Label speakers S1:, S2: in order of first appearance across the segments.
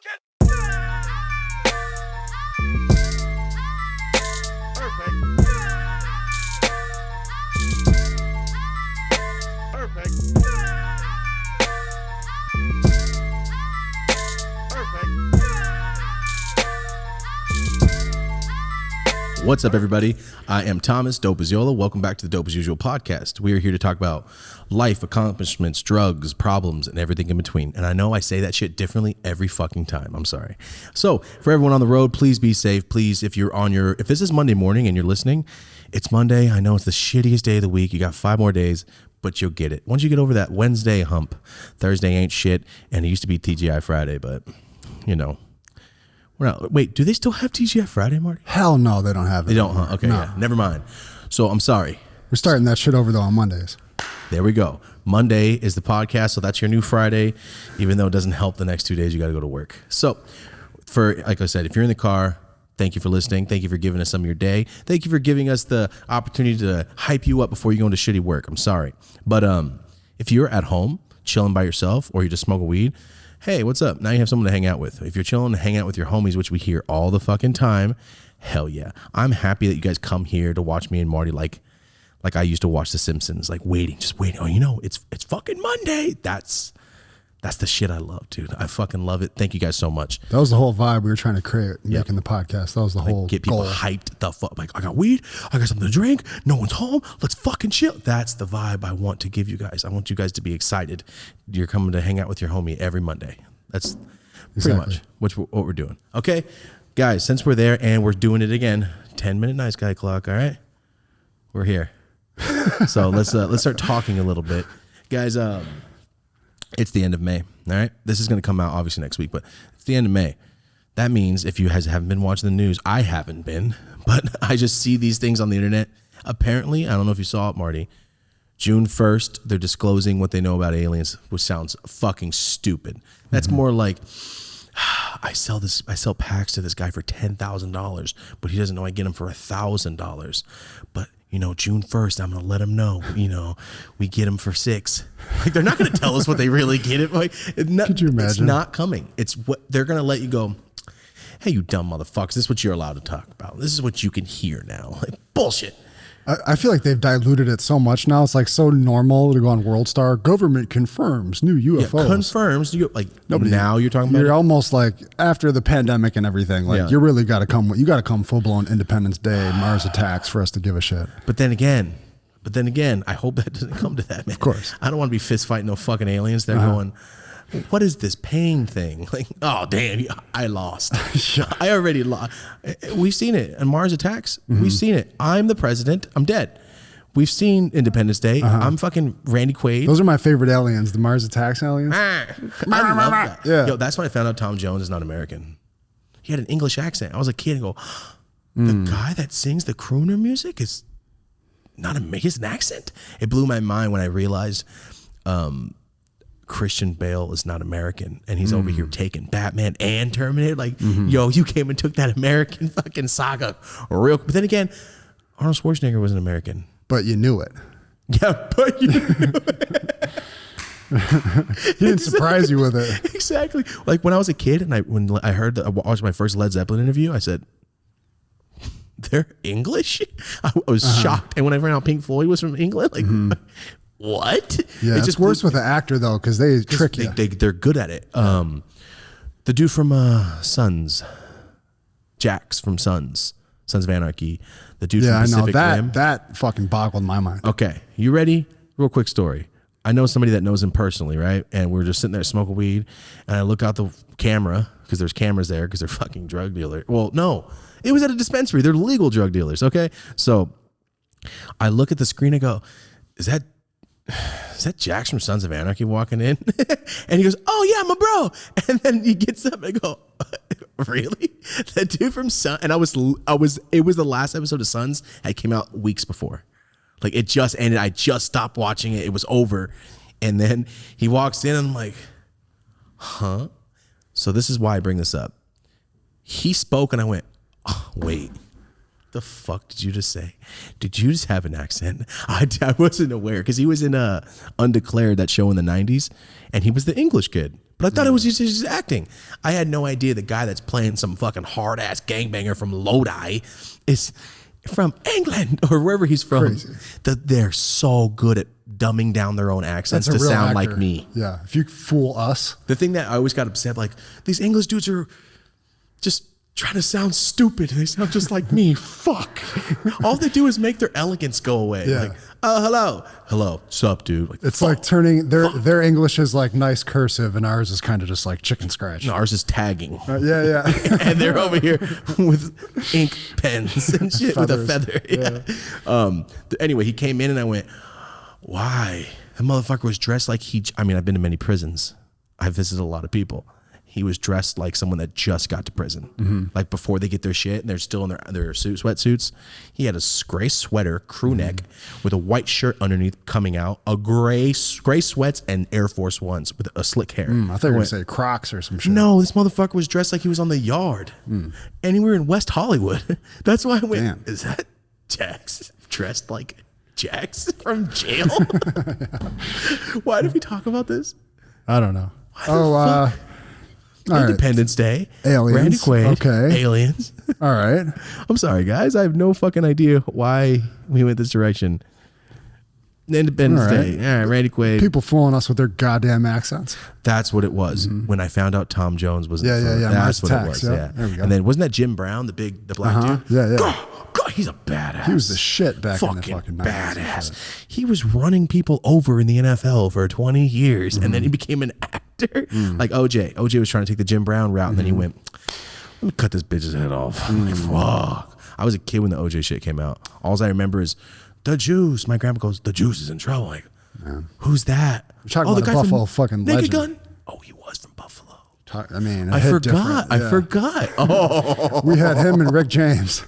S1: cooking. Perfect. Perfect.
S2: What's up, everybody? I am Thomas, Dope as Yola. Welcome back to the Dope as Usual podcast. We are here to talk about life, accomplishments, drugs, problems, and everything in between. And I know I say that shit differently every fucking time. I'm sorry. So for everyone on the road, please be safe. Please, if this is Monday morning and you're listening, it's Monday. I know it's the shittiest day of the week. You got 5 more days, but you'll get it. Once you get over that Wednesday hump, Thursday ain't shit. And it used to be TGI Friday, but you know. Wait, do they still have TGI Friday, Marty?
S3: Hell no, they don't have it.
S2: They don't, huh? Okay,
S3: no.
S2: Yeah, never mind. So I'm sorry.
S3: We're starting that shit over though on Mondays.
S2: There we go. Monday is the podcast, so that's your new Friday, even though it doesn't help the next 2 days you got to go to work. So like I said, if you're in the car, thank you for listening. Thank you for giving us some of your day. Thank you for giving us the opportunity to hype you up before you go into shitty work. I'm sorry. But if you're at home chilling by yourself or you're just smoking weed, hey, what's up? Now you have someone to hang out with. If you're chilling, hang out with your homies, which we hear all the fucking time. Hell yeah. I'm happy that you guys come here to watch me and Marty like I used to watch The Simpsons, like just waiting. Oh, you know, it's fucking Monday. That's the shit I love, dude. I fucking love it. Thank you guys so much.
S3: That was the whole vibe we were trying to create making the podcast. That was the whole
S2: get people
S3: goal.
S2: hyped the fuck. Like, I got weed, I got something to drink, no one's home, let's fucking chill. That's the vibe I want to give you guys. I want you guys to be excited. You're coming to hang out with your homie every Monday. That's pretty much what we're doing. Okay, guys, since we're there and we're doing it again, 10-minute nice guy clock, all right? We're here. So let's start talking a little bit. Guys, it's the end of May, all right? This is going to come out obviously next week, but it's the end of May. That means if you guys haven't been watching the news, I haven't been, but I just see these things on the internet. Apparently, I don't know if you saw it, Marty, June 1st, they're disclosing what they know about aliens, which sounds fucking stupid. That's more like, I sell packs to this guy for $10,000, but he doesn't know I get him for $1,000. But, you know, June 1st, I'm going to let him know, you know, we get him for $6,000. Like, they're not going to tell us what they really get it. Like,
S3: could you imagine?
S2: It's not coming. It's what they're going to let you go. Hey, you dumb motherfuckers. This is what you're allowed to talk about. This is what you can hear now. Like, bullshit.
S3: I feel like they've diluted it so much now. It's like so normal to go on World Star. Government confirms new UFOs.
S2: Yeah, confirms. Now you're talking about
S3: You're almost like after the pandemic and everything. Like you really got to come. You got to come full blown Independence Day, Mars attacks for us to give a shit.
S2: But then again, I hope that doesn't come to that, man.
S3: Of course.
S2: I don't want to be fist fighting no fucking aliens. They're going, what is this pain thing? Like, oh damn, I lost. I already lost. We've seen it in Mars attacks. We've seen it. I'm the president. I'm dead. We've seen Independence Day. I'm fucking Randy Quaid.
S3: Those are my favorite aliens, the Mars attacks aliens.
S2: I love that.
S3: Yeah.
S2: Yo, that's when I found out Tom Jones is not American. He had an English accent. I was a kid and go, the guy that sings the crooner music is not American. He has an accent. It blew my mind when I realized Christian Bale is not American, and he's over here taking Batman and Terminator. Like, yo, you came and took that American fucking saga real. But then again, Arnold Schwarzenegger was an American,
S3: but you knew it.
S2: Yeah, but you knew it.
S3: He didn't surprise you with it.
S2: Exactly. Like when I was a kid, and I watched my first Led Zeppelin interview, I said, "They're English." I was shocked, and when I found out Pink Floyd was from England, like. What?
S3: Yeah, it's worse with the actor though, because they trick you.
S2: They're good at it. The dude from Sons, Jax from Sons of Anarchy. The dude from Pacific Rim.
S3: That fucking boggled my mind.
S2: Okay, you ready? Real quick story. I know somebody that knows him personally, right? And we're just sitting there smoking weed, and I look out the camera because there's cameras there because they're fucking drug dealers. Well, no, it was at a dispensary. They're legal drug dealers. Okay, so I look at the screen and go, "Is that Jax from Sons of Anarchy walking in?" And he goes, "Oh yeah, my bro." And then he gets up and I go, "Really? That dude from Sons?" And it was the last episode of Sons. It came out weeks before. Like it just ended. I just stopped watching it. It was over. And then he walks in and I'm like, huh? So this is why I bring this up. He spoke and I went, oh, wait. The fuck did you just say? Did you just have an accent? I wasn't aware because he was in Undeclared, that show in the 90s, and he was the English kid. But I thought it was just acting. I had no idea the guy that's playing some fucking hard ass gangbanger from Lodi is from England or wherever he's from.
S3: Crazy.
S2: That they're so good at dumbing down their own accents to sound like me.
S3: Yeah, if you fool us.
S2: The thing that I always got upset, like, these English dudes are just trying to sound stupid. They sound just like me. Fuck. All they do is make their elegance go away.
S3: Yeah.
S2: Like, oh, hello, sup, dude. Like,
S3: It's like turning their English is like nice cursive, and ours is kind of just like chicken scratch.
S2: no, ours is tagging.
S3: Yeah.
S2: And they're over here with ink pens and shit with a
S3: Feathers.
S2: feather. Yeah. Anyway, he came in and I went, why? The motherfucker was dressed like I've been to many prisons. I've visited a lot of people. He was dressed like someone that just got to prison. Like before they get their shit and they're still in their sweatsuits. He had a gray sweater, crew neck, with a white shirt underneath coming out, a gray sweats and Air Force Ones with a slick hair.
S3: I thought you were going to say Crocs or some shit.
S2: No, this motherfucker was dressed like he was on the yard. And we were in West Hollywood. That's why I went,
S3: Damn.
S2: Is that Jax dressed like Jax from jail? Why did we talk about this?
S3: I don't know.
S2: Independence Day.
S3: Aliens.
S2: Randy Quaid.
S3: Okay.
S2: Aliens.
S3: All right.
S2: I'm sorry, guys. I have no fucking idea why we went this direction. Independence Day. All right, Randy Quaid.
S3: People fooling us with their goddamn accents.
S2: That's what it was when I found out Tom Jones was.
S3: Yeah.
S2: That's
S3: Mars
S2: what
S3: Attacks.
S2: it was.
S3: Yeah. There we go.
S2: And then wasn't that Jim Brown, the black dude?
S3: Yeah.
S2: God, he's a badass.
S3: He was the shit back in the fucking 90s.
S2: badass. He was running people over in the NFL for 20 years, and then he became an actor. Like OJ. OJ was trying to take the Jim Brown route, and then he went, let me cut this bitch's head off. Like, fuck. I was a kid when the OJ shit came out. All I remember is the juice. My grandpa goes, the juice is in trouble. Like, who's that?
S3: You're talking about
S2: the
S3: a
S2: guy
S3: Buffalo
S2: from
S3: fucking
S2: Naked
S3: legend.
S2: Gun? Oh, he was from Buffalo.
S3: I
S2: forgot. I forgot. Oh,
S3: We had him and Rick James.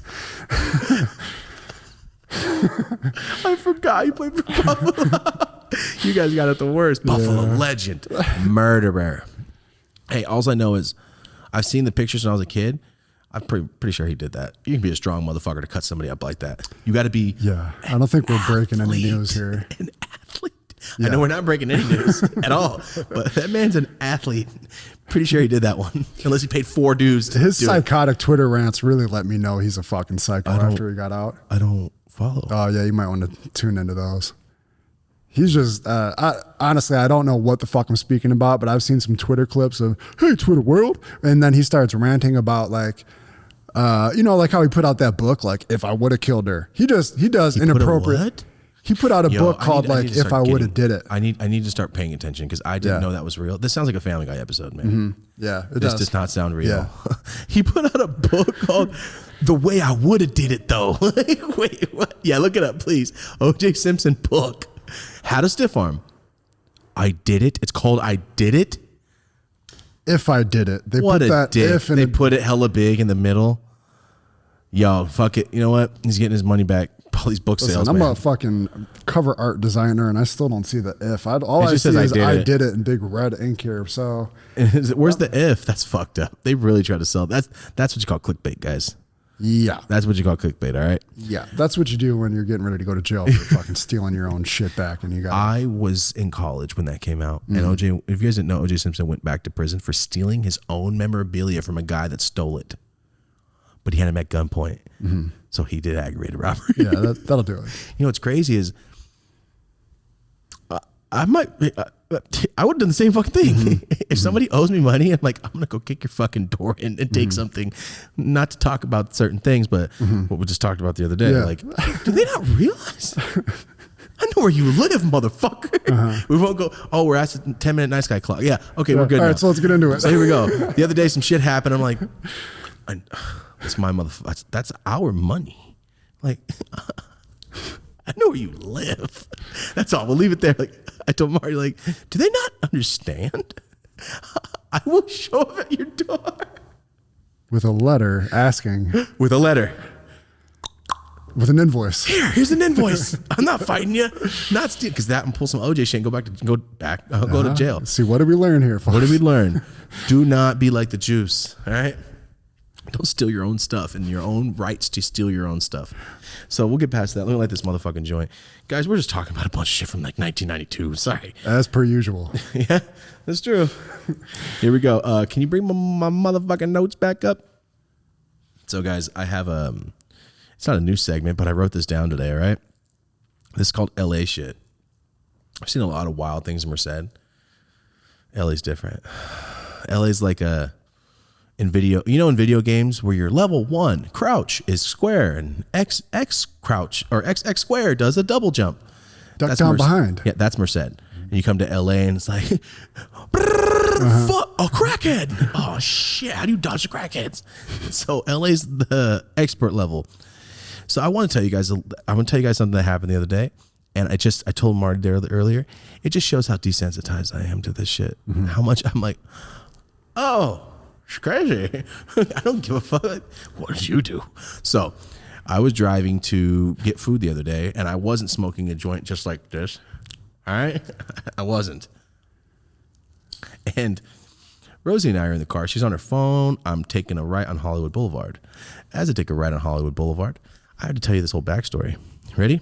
S2: I forgot. He played for Buffalo. You guys got it the worst. Buffalo legend, murderer. Hey, all I know is I've seen the pictures when I was a kid. I'm pretty sure he did that. You can be a strong motherfucker to cut somebody up like that. You got to be.
S3: Yeah, I don't think we're breaking any news here.
S2: An athlete. I know we're not breaking any news at all, but that man's an athlete. Pretty sure he did that one, unless he paid 4 dues to
S3: His
S2: do it.
S3: psychotic Twitter rants really let me know he's a fucking psycho after he got out.
S2: I don't follow.
S3: Oh yeah, you might want to tune into those. He's just honestly, I don't know what the fuck I'm speaking about, but I've seen some Twitter clips of "Hey Twitter world," and then he starts ranting about like, like how he put out that book, like "If I Would Have Killed Her." He does inappropriate.
S2: What?
S3: He put out a book called like "If I Would Have Did It."
S2: I need to start paying attention because I didn't know that was real. This sounds like a Family Guy episode, man.
S3: Yeah,
S2: This does not sound real. Yeah. He put out a book called "The Way I Would Have Did It," though. Wait, what? Yeah, look it up, please. O.J. Simpson book. How to stiff arm. I did it. It's called "I Did It."
S3: If I did it, they
S2: What
S3: put
S2: a
S3: that
S2: dick.
S3: if in
S2: They put it hella big in the middle. Yo, fuck it. You know what? He's getting his money back. All these book sales,
S3: I'm
S2: man.
S3: a fucking cover art designer, and I still don't see the if. All
S2: It
S3: I
S2: just
S3: see
S2: says
S3: is
S2: I
S3: I
S2: did
S3: did it in big red ink here. So
S2: Where's the if? That's fucked up. They really try to sell. That's what you call clickbait, guys.
S3: yeah,
S2: That's what you call clickbait, all right?
S3: yeah, that's what you do when you're getting ready to go to jail for fucking stealing your own shit back, and you got.
S2: I was in college when that came out. And OJ, if you guys didn't know, OJ Simpson went back to prison for stealing his own memorabilia from a guy that stole it. But he had him at gunpoint. So he did aggravated robbery.
S3: Yeah, that'll do it.
S2: You know what's crazy is I would have done the same fucking thing. If somebody owes me money, I'm like, I'm going to go kick your fucking door in and take something. Not to talk about certain things, but what we just talked about the other day.
S3: Yeah.
S2: Like, do they not realize? I know where you live, motherfucker. We won't go, oh, we're at the 10-minute nice guy clock. Yeah, okay, we're good
S3: All
S2: now.
S3: right, so let's get into it.
S2: So here we go. The other day, some shit happened. I'm like, it's my motherfucker. That's our money. Like, I know where you live. That's all. We'll leave it there. Like, I told Marty, like, do they not understand? I will show up at your door
S3: With a letter asking,
S2: with a letter.
S3: with an invoice.
S2: Here's an invoice. I'm not fighting you. Not steal because that and pull some OJ shit and go to jail.
S3: See, what did we learn here, folks?
S2: What did we learn? Do not be like the juice. All right. Don't steal your own stuff and your own rights to steal your own stuff. So we'll get past that. Let me light this motherfucking joint. Guys, we're just talking about a bunch of shit from like 1992. Sorry.
S3: As per usual.
S2: Yeah, that's true. Here we go. Can you bring my motherfucking notes back up? So guys, I have it's not a new segment, but I wrote this down today, all right? This is called LA shit. I've seen a lot of wild things in Merced. LA's different. LA's like in video games where your level 1 crouch is square and X crouch or XX square does a double jump.
S3: Duck down behind.
S2: Yeah, that's Merced. And you come to LA and it's like, fuck, a crackhead. Oh shit, how do you dodge the crackheads? So LA's the expert level. So I want to tell you guys something that happened the other day. And I told Marty there earlier, it just shows how desensitized I am to this shit. Mm-hmm. How much I'm like, oh, it's crazy. I don't give a fuck. What did you do? So I was driving to get food the other day, and I wasn't smoking a joint just like this. All right? I wasn't. And Rosie and I are in the car. She's on her phone. I'm taking a right on Hollywood Boulevard. As I take a right on Hollywood Boulevard, I have to tell you this whole backstory. Ready?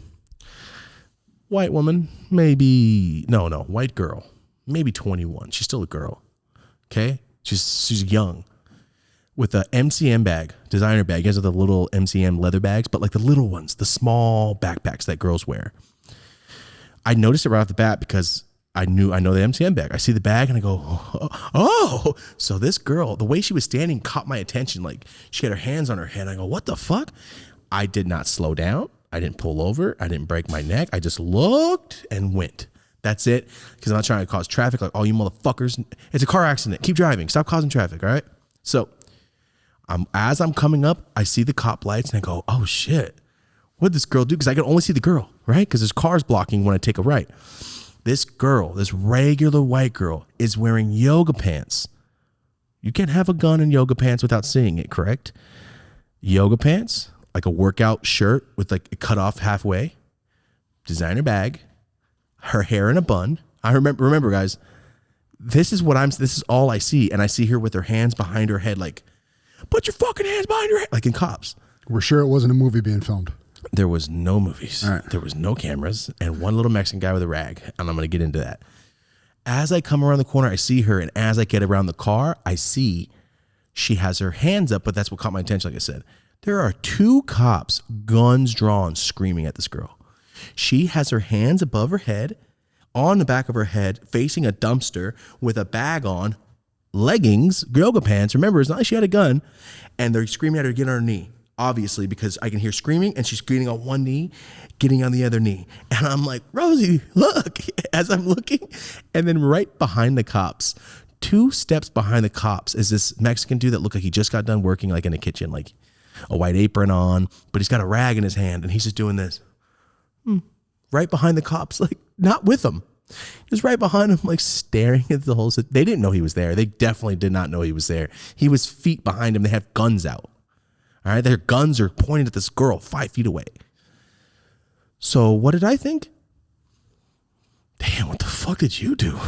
S2: White woman, white girl, maybe 21. She's still a girl. Okay? She's young. With a MCM bag, designer bag. You guys have the little MCM leather bags, but like the little ones, the small backpacks that girls wear. I noticed it right off the bat because I know the MCM bag. I see the bag and I go, oh. So this girl, the way she was standing caught my attention. Like she had her hands on her head. I go, what the fuck? I did not slow down. I didn't pull over. I didn't break my neck. I just looked and went. That's it. Because I'm not trying to cause traffic like all you motherfuckers. It's a car accident. Keep driving. Stop causing traffic. All right. So as I'm coming up, I see the cop lights and I go, oh shit. What did this girl do? Because I can only see the girl, right? Because there's cars blocking when I take a right. This girl, this regular white girl, is wearing yoga pants. You can't have a gun in yoga pants without seeing it, correct? Yoga pants. Like a workout shirt with like it cut off halfway, designer bag, her hair in a bun. I remember guys, this is all I see. And I see her with her hands behind her head, like, put your fucking hands behind your head, like in Cops.
S3: We're sure it wasn't a movie being filmed.
S2: There was no movies.
S3: Right.
S2: There was no cameras and one little Mexican guy with a rag. And I'm going to get into that. As I come around the corner, I see her. And as I get around the car, I see she has her hands up, but that's what caught my attention. Like I said, there are 2 cops, guns drawn, screaming at this girl. She has her hands above her head, on the back of her head, facing a dumpster with a bag on, leggings, yoga pants. Remember, it's not like she had a gun. And they're screaming at her to get on her knee, obviously, because I can hear screaming and she's getting on one knee, getting on the other knee. And I'm like, Rosie, look, as I'm looking. And then right behind the cops, 2 steps behind the cops is this Mexican dude that looked like he just got done working like in a kitchen, like a white apron on, but he's got a rag in his hand and he's just doing this. Right behind the cops, like not with them. Just right behind him, like staring at the whole situation. They didn't know he was there. They definitely did not know he was there. He was feet behind him. They have guns out. All right. Their guns are pointed at this girl 5 feet away. So what did I think? Damn, what the fuck did you do?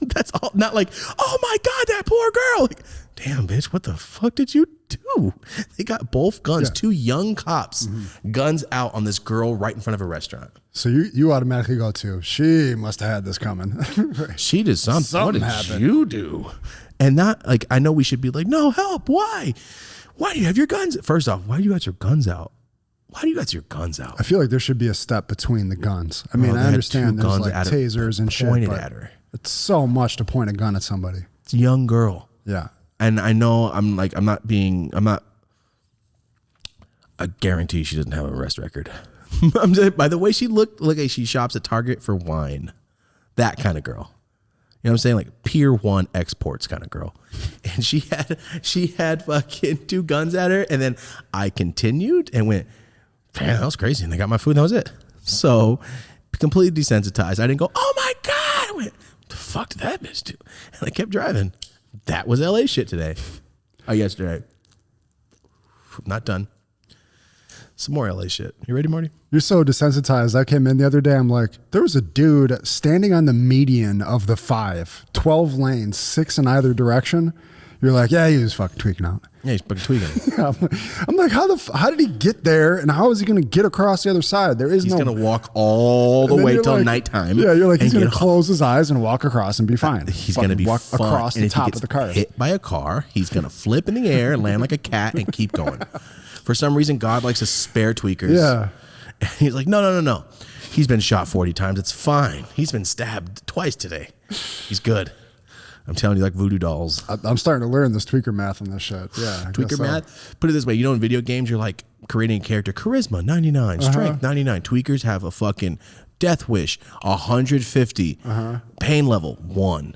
S2: That's all. Not like, oh my God, that poor girl. Like, damn, bitch, what the fuck did you do? They got both guns, 2 young cops, guns out on this girl right in front of a restaurant.
S3: So you automatically go to, she must have had this coming.
S2: She did something. What did you do? And not like, I know we should be like, no, help. Why? Why do you have your guns? First off, why do you got your guns out? Why do you got your guns out?
S3: I feel like there should be a step between the guns. I mean, I understand there's like tasers and shit,
S2: pointed at her.
S3: It's so much to point a gun at somebody.
S2: It's a young girl.
S3: Yeah.
S2: And I know I guarantee she doesn't have an arrest record. I'm just, by the way she looked like she shops at Target for wine. That kind of girl. You know what I'm saying? Like Pier 1 exports kind of girl. And she had fucking 2 guns at her. And then I continued and went, damn, that was crazy. And they got my food and that was it. So completely desensitized. I didn't go, oh my God. I went, what the fuck did that bitch do? And I kept driving. That was LA shit today. Yesterday. Not done. Some more LA shit. You ready, Marty?
S3: You're so desensitized. I came in the other day. I'm like, there was a dude standing on the median of the 12 lanes, 6 in either direction. You're like, yeah, he was fucking tweaking out.
S2: Yeah, he's fucking tweaking.
S3: I'm like, how did he get there, and how is he going to get across the other side? There is
S2: He's
S3: no.
S2: gonna walk all the way till nighttime.
S3: Yeah, you're like, he's
S2: and
S3: going
S2: get
S3: to close his eyes and walk across and be fine.
S2: He's going to be
S3: walk
S2: fine.
S3: across
S2: And
S3: the
S2: if he
S3: top
S2: gets
S3: of the car.
S2: hit by a car, he's going to flip in the air and land like a cat and keep going. For some reason, God likes to spare tweakers.
S3: Yeah.
S2: And he's like, no. He's been shot 40 times. It's fine. He's been stabbed twice today. He's good. I'm telling you, like voodoo dolls.
S3: I'm starting to learn this tweaker math on this shit. Yeah. I
S2: Tweaker
S3: guess so.
S2: math. Put it this way. You know, in video games, you're like creating a character. Charisma, 99. Strength, 99. Tweakers have a fucking death wish, 150. Pain level, 1.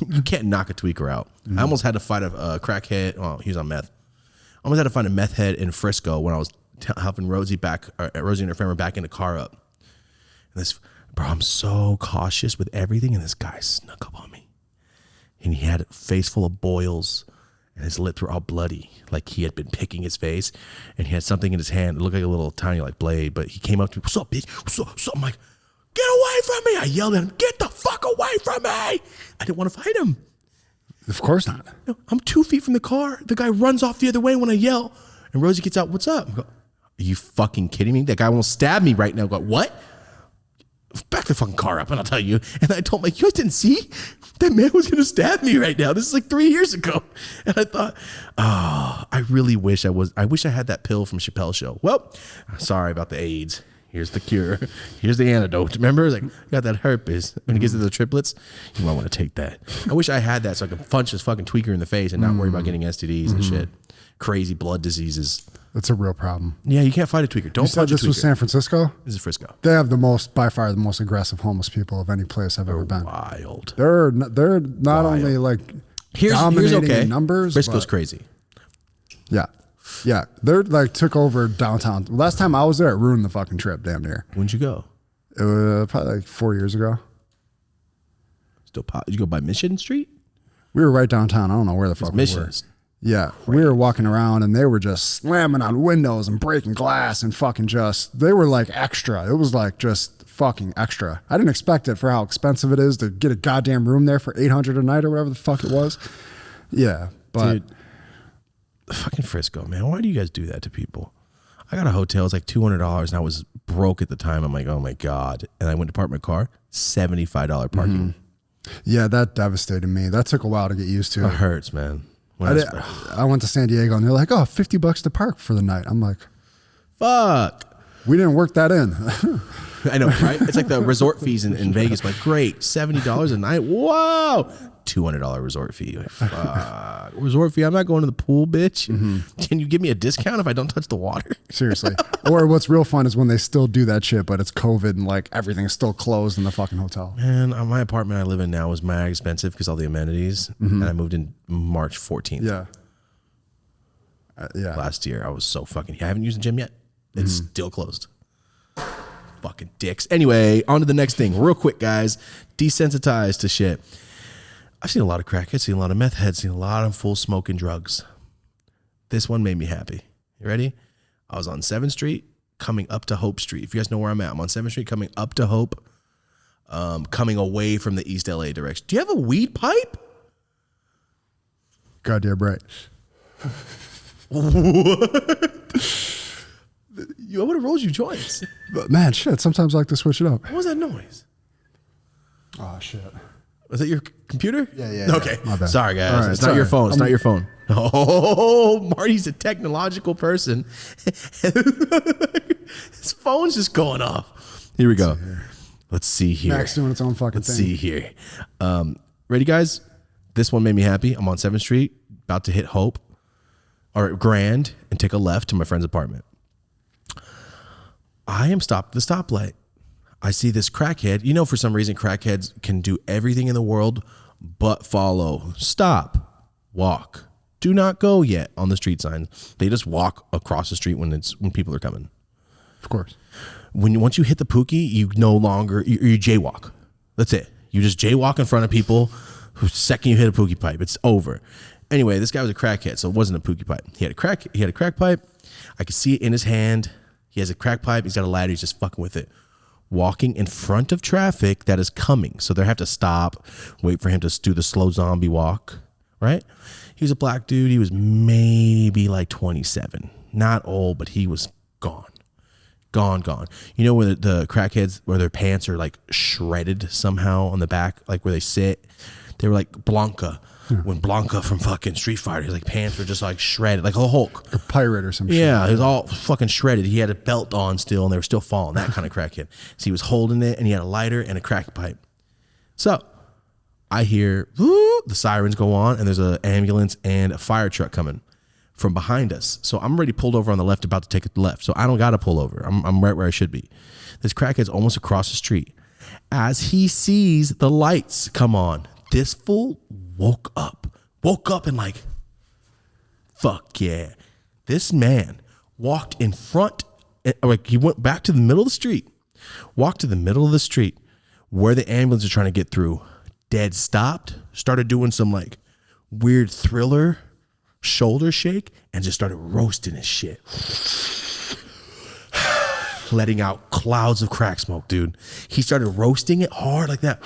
S2: You can't knock a tweaker out. I almost had to fight a crackhead. Oh, he was on meth. I almost had to find a meth head in Frisco when I was helping Rosie and her friend were backing the car up. And this, bro, I'm so cautious with everything, and this guy snuck up on me. And he had a face full of boils, and his lips were all bloody, like he had been picking his face. And he had something in his hand. It looked like a little tiny like blade, but he came up to me, "What's up, bitch? What's up? What's up?" I'm like, "Get away from me!" I yelled at him, "Get the fuck away from me!" I didn't want to fight him.
S3: Of course not.
S2: No, I'm 2 feet from the car. The guy runs off the other way when I yell, and Rosie gets out. "What's up?" I go, "Are you fucking kidding me? That guy almost stabbed me right now." I go, "What?" Back the fucking car up and I'll tell you. And I told him, like, you guys didn't see? That man was going to stab me right now. This is like 3 years ago. And I thought, oh, I really wish I had that pill from Chappelle's show. Well, sorry about the AIDS. Here's the cure. Here's the antidote. Remember? Like, you got that herpes. When it gets to the triplets, you might want to take that. I wish I had that so I could punch this fucking tweaker in the face and not worry about getting STDs and shit. Crazy blood diseases.
S3: That's a real problem.
S2: Yeah, you can't fight a tweaker. Don't
S3: You said
S2: punch a
S3: this was
S2: tweaker.
S3: San Francisco?
S2: This is Frisco.
S3: They have by far the most aggressive homeless people of any place I've ever been.
S2: Wild.
S3: They're not only like
S2: Here's
S3: dominating
S2: okay.
S3: in numbers.
S2: Frisco's
S3: but
S2: crazy.
S3: Yeah. They're like took over downtown. Last time I was there, it ruined the fucking trip damn near.
S2: When'd you go?
S3: It was probably like 4 years ago.
S2: Still pop. Did you go by Mission Street?
S3: We were right downtown. I don't know where the fuck we were.
S2: Missions.
S3: Yeah, we were walking around and they were just slamming on windows and breaking glass and fucking they were like extra. It was like just fucking extra. I didn't expect it for how expensive it is to get a goddamn room there for $800 a night or whatever the fuck it was. Yeah, but
S2: Dude, fucking Frisco, man. Why do you guys do that to people? I got a hotel. It's like $200 and I was broke at the time. I'm like, oh my God. And I went to park my car, $75 parking.
S3: yeah, that devastated me. That took a while to get used to.
S2: It hurts, man.
S3: I went to San Diego and they're like, oh, $50 to park for the night. I'm like,
S2: fuck.
S3: we didn't work that in.
S2: I know, right? It's like the resort fees in Vegas. I'm like, great, $70 a night. Whoa. $200 resort fee. Like, fuck. Resort fee. I'm not going to the pool, bitch. Can you give me a discount if I don't touch the water?
S3: Seriously. Or what's real fun is when they still do that shit, but it's COVID and like everything's still closed in the fucking hotel.
S2: Man, my apartment I live in now is mad expensive because all the amenities. And I moved in March 14th.
S3: Yeah. Yeah.
S2: Last year. I was so fucking. I haven't used the gym yet. It's still closed. Fucking dicks. Anyway, on to the next thing. Real quick, guys. Desensitized to shit. I've seen a lot of crackheads, seen a lot of meth heads, seen a lot of full smoking drugs. This one made me happy. You ready? I was on 7th Street coming up to Hope Street. If you guys know where I'm at, I'm on 7th Street coming up to Hope, coming away from the East LA direction. Do you have a weed pipe?
S3: Goddamn right.
S2: I would have rolled you joints.
S3: But man, shit, sometimes I like to switch it up.
S2: What was that noise?
S3: Oh, shit.
S2: Was that your computer?
S3: Yeah.
S2: Okay.
S3: My bad.
S2: Sorry, guys.
S3: All right,
S2: It's not your
S3: sorry.
S2: phone. It's not your phone. Oh, Marty's a technological person. His phone's just going off. Here we go. Let's see here.
S3: Mac's doing its own fucking
S2: Let's
S3: thing.
S2: see here. Ready, guys? This one made me happy. I'm on 7th Street, about to hit Hope or Grand and take a left to my friend's apartment. I am stopped at the stoplight. I see this crackhead. You know, for some reason, crackheads can do everything in the world but follow. Stop. Walk. Do not go yet on the street signs. They just walk across the street when people are coming.
S3: Of course.
S2: Once you hit the Pookie, you no longer you jaywalk. That's it. You just jaywalk in front of people. The second you hit a Pookie pipe, it's over. Anyway, this guy was a crackhead, so it wasn't a Pookie pipe. He had a crack pipe. I could see it in his hand. He has a crack pipe. He's got a ladder. He's just fucking with it. Walking in front of traffic that is coming. So they have to stop, wait for him to do the slow zombie walk right? He was a black dude. He was maybe like 27. Not old, but he was gone. Gone. You know where the crackheads, where their pants are like shredded somehow on the back, like where they sit? They were like Blanca. When Blanca from fucking Street Fighter, his like pants were just like shredded, like a Hulk.
S3: A pirate or some shit.
S2: Yeah, he was all fucking shredded. He had a belt on still, and they were still falling. That kind of crackhead. So he was holding it, and he had a lighter and a crack pipe. So I hear the sirens go on, and there's an ambulance and a fire truck coming from behind us. So I'm already pulled over on the left, about to take it left. So I don't got to pull over. I'm right where I should be. This crackhead's almost across the street. As he sees the lights come on, this fool woke up and like, fuck yeah. This man walked in front, like he went back to the middle of the street, walked to the middle of the street where the ambulance is trying to get through, dead stopped, started doing some like weird Thriller shoulder shake, and just started roasting his shit. Letting out clouds of crack smoke, dude. He started roasting it hard like that.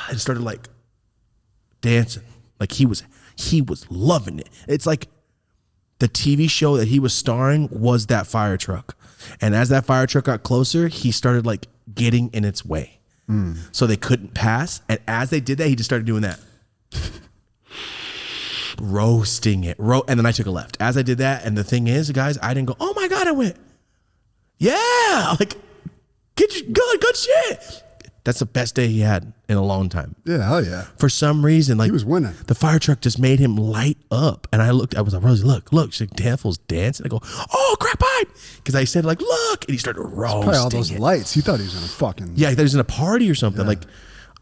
S2: And started like dancing. Like he was loving it. It's like the TV show that he was starring was that fire truck. And as that fire truck got closer, he started like getting in its way. So they couldn't pass. And as they did that, he just started doing that. Roasting it. And then I took a left. As I did that, and the thing is, guys, I didn't go, oh my God, I went, yeah, like, good shit. That's the best day he had in a long time.
S3: Yeah, hell yeah.
S2: For some reason, like,
S3: he was winning.
S2: The fire truck just made him light up. And I was like, Rosie, look. She's like, Danful's dancing. I go, oh, crap pipe. Because I said, like, look. And he started roasting
S3: probably all those
S2: it.
S3: lights. He thought he was in a fucking...
S2: Yeah, he thought he was in a party or something. Yeah. Like,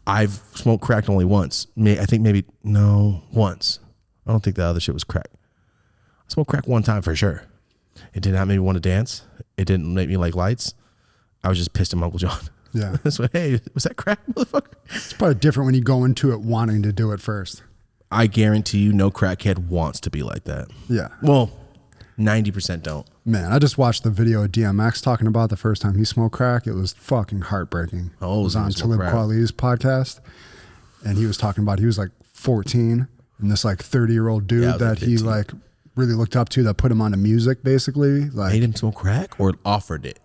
S2: I've smoked crack only once. I think once. I don't think the other shit was crack. I smoked crack one time for sure. It did not make me want to dance. It didn't make me like lights. I was just pissed at Uncle John.
S3: Yeah.
S2: So, hey, was that crack, motherfucker?
S3: It's probably different when you go into it wanting to do it first.
S2: I guarantee you no crackhead wants to be like that. Yeah. Well, 90% don't.
S3: Man, I just watched the video of DMX talking about the first time he smoked crack. It was fucking heartbreaking.
S2: Oh,
S3: it was on Talib Kweli's podcast. And he was talking about, he was like 14. And this like 30-year-old dude that he like really looked up to that put him onto music basically. Like
S2: made him smoke crack or offered it?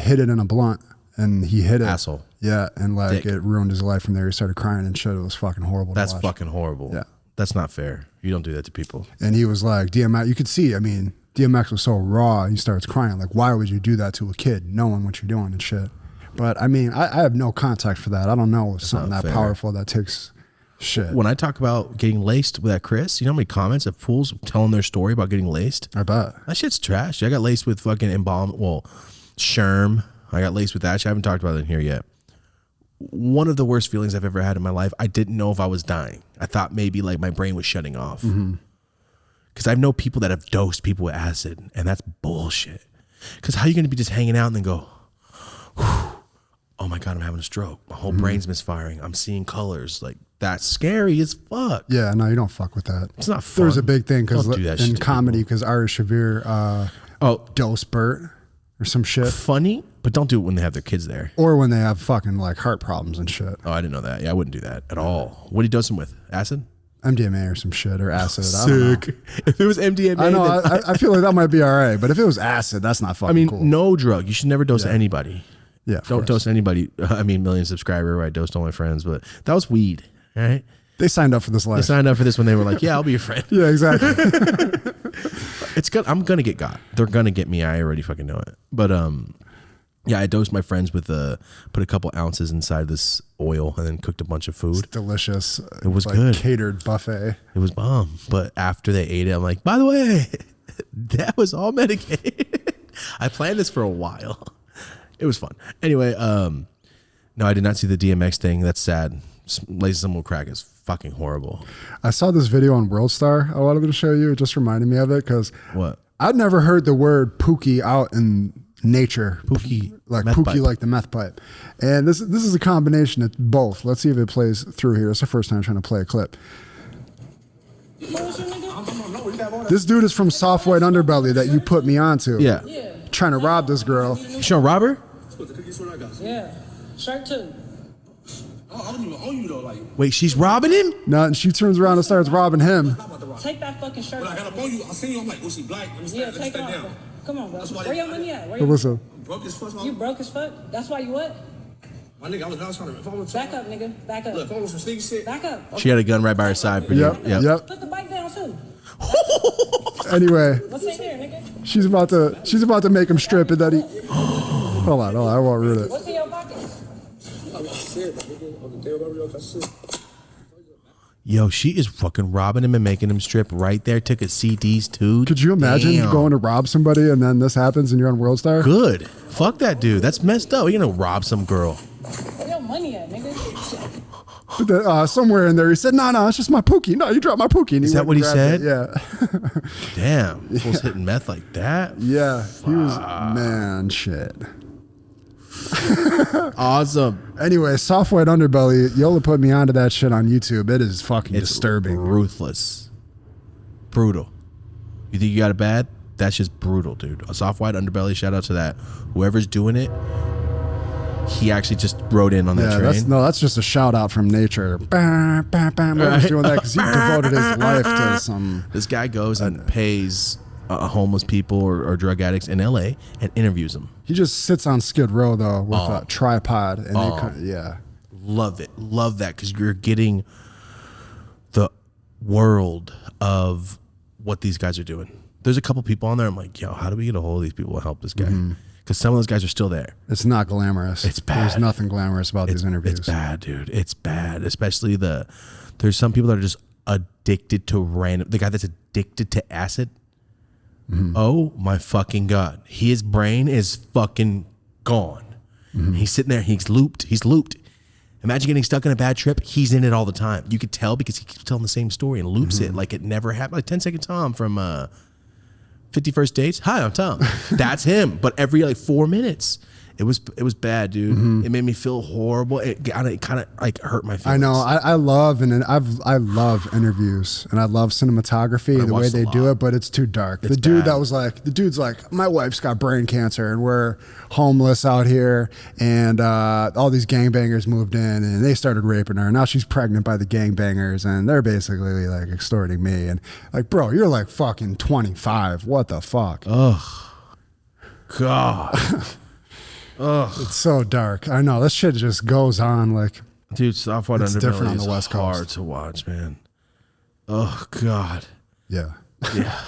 S3: Hit it in a blunt. And he hit it.
S2: Asshole.
S3: Yeah. And like it ruined his life from there. He started crying and shit. It was fucking horrible.
S2: That's fucking horrible. Yeah. That's not fair. You don't do that to people.
S3: And he was like, DMX, you could see, I mean, DMX was so raw. He starts crying. Like, why would you do that to a kid knowing what you're doing and shit? But I mean, I have no context for that. I don't know something that powerful that takes shit.
S2: When I talk about getting laced with that Chris, you know how many comments of fools telling their story about getting laced?
S3: I bet.
S2: That shit's trash. I got laced with fucking Sherm. I got laced with that shit. I haven't talked about it in here yet. One of the worst feelings I've ever had in my life. I didn't know if I was dying. I thought maybe like my brain was shutting off. Because I know people that have dosed people with acid, and that's bullshit. Because how are you going to be just hanging out and then go, oh my God, I'm having a stroke. My whole brain's misfiring. I'm seeing colors. Like, that's scary as fuck.
S3: Yeah, no, you don't fuck with that.
S2: It's not fun.
S3: There was a big thing because in comedy, because Ari Shavir dosed Bert or some shit.
S2: Funny, but don't do it when they have their kids there.
S3: Or when they have fucking like heart problems and shit.
S2: Oh, I didn't know that. Yeah, I wouldn't do that at all. What do you dose them with? Acid?
S3: MDMA or some shit, or acid.
S2: Sick.
S3: I don't know.
S2: If it was MDMA,
S3: I know. I feel like that might be all right. But if it was acid, that's not fucking cool.
S2: No drug. You should never dose anybody.
S3: Yeah.
S2: Don't dose anybody. I mean, million subscriber. I dosed all my friends, but that was weed. All right.
S3: They signed up for this life.
S2: They signed up for this when they were like, yeah, I'll be your friend.
S3: Yeah, exactly.
S2: It's good. I'm going to get got. They're going to get me. I already fucking know it. But, yeah, I dosed my friends with put a couple ounces inside this oil and then cooked a bunch of food.
S3: It's delicious.
S2: It was
S3: like
S2: good.
S3: Catered buffet.
S2: It was bomb. But after they ate it, I'm like, by the way, that was all medicated. I planned this for a while. It was fun. Anyway, no, I did not see the DMX thing. That's sad. Lacing someone with crack is fucking horrible.
S3: I saw this video on World Star. I wanted to show you. It just reminded me of it because
S2: what?
S3: I'd never heard the word pookie out in nature.
S2: Pookie,
S3: like pookie, like the meth pipe. And this is a combination of both. Let's see if it plays through here. It's the first time I'm trying to play a clip. This dude is from Soft White Underbelly that you put me onto.
S2: Yeah.
S3: Trying to rob this girl.
S2: You trying to rob her?
S4: Yeah. Shark too. I don't even owe you though. Like,
S2: Wait, she's robbing him?
S3: No, and she turns around and starts robbing him.
S4: I'm about to rob.
S5: Take that fucking shirt
S4: But I
S5: off.
S4: got up on you. I seen you. I'm like, was she black? Let me
S5: Yeah,
S4: stand,
S5: take it off.
S4: down.
S5: Come on, bro.
S4: That's why
S5: Where
S4: they-
S5: your money at? Where
S3: Hey,
S5: your
S3: what's up?
S4: I'm broke as fuck.
S5: You broke as fuck? That's why you what?
S4: My nigga, I was trying to. If I was
S5: Back up, nigga. Back
S4: Look,
S5: up.
S4: if I was some sneaky shit.
S5: Back up.
S2: She had a gun right by her side. For
S3: Yep,
S2: you.
S3: yep.
S5: Put the bike down too.
S3: Anyway,
S5: What's in here, nigga?
S3: she's about to make him strip, and then he. Hold on, I won't ruin it.
S5: What's in your pocket?
S4: I'm like, shit, nigga. On the day of your shit.
S2: Yo, she is fucking robbing him and making him strip right there. Took his CDs too.
S3: Could you imagine
S2: Damn.
S3: going to rob somebody and then this happens and you're on World Star?
S2: Good. Fuck that dude. That's messed up. You're gonna rob some girl.
S5: Where your money at, nigga?
S3: Somewhere in there, he said, "No, it's just my pookie. No, you dropped my pookie." And
S2: Is that
S3: went
S2: what
S3: and
S2: he
S3: grabbed it. Yeah,
S2: Damn. Fool's hitting meth like that.
S3: yeah. He was man shit.
S2: Awesome.
S3: Anyway, soft white underbelly. Yola put me onto that shit on YouTube. It is fucking
S2: It's
S3: disturbing.
S2: ruthless. Brutal. You think you got it bad? That's just brutal, dude. A soft white underbelly, shout out to that. Whoever's doing it, he actually just rode in on that
S3: Yeah,
S2: train.
S3: that's just a shout out from nature. Bam, bam, bam. Whoever's doing that because he devoted his life to some.
S2: This guy goes and pays homeless people or drug addicts in LA and interviews them.
S3: He just sits on Skid Row though with a tripod, and yeah.
S2: Love it. Love that because you're getting the world of what these guys are doing. There's a couple people on there. I'm like, yo, how do we get a hold of these people and help this guy? Because some of those guys are still there.
S3: It's not glamorous.
S2: It's bad.
S3: There's nothing glamorous about these interviews.
S2: It's bad, dude. It's bad. Especially there's some people that are just addicted to the guy that's addicted to acid. Oh my fucking God. His brain is fucking gone. He's sitting there, he's looped. Imagine getting stuck in a bad trip. He's in it all the time. You could tell because he keeps telling the same story and loops it like it never happened. Like 10-second Tom from 51st Dates. Hi, I'm Tom. That's him. But every like 4 minutes. It was bad, dude. It made me feel horrible. It kind of like hurt my feelings.
S3: I know. I love interviews and I love cinematography, the way
S2: watched a
S3: they do
S2: lot.
S3: it, but it's too dark.
S2: It's
S3: The
S2: bad.
S3: dude's like, my wife's got brain cancer and we're homeless out here, and all these gangbangers moved in and they started raping her. Now she's pregnant by the gangbangers and they're basically like extorting me. And like, bro, you're like fucking 25. What the fuck?
S2: God.
S3: It's so dark. I know. This shit just goes on like.
S2: Dude, soft white
S3: It's
S2: underbelly
S3: different on
S2: is
S3: the West
S2: hard
S3: Coast.
S2: to watch, man. Oh God.
S3: Yeah.
S2: Yeah.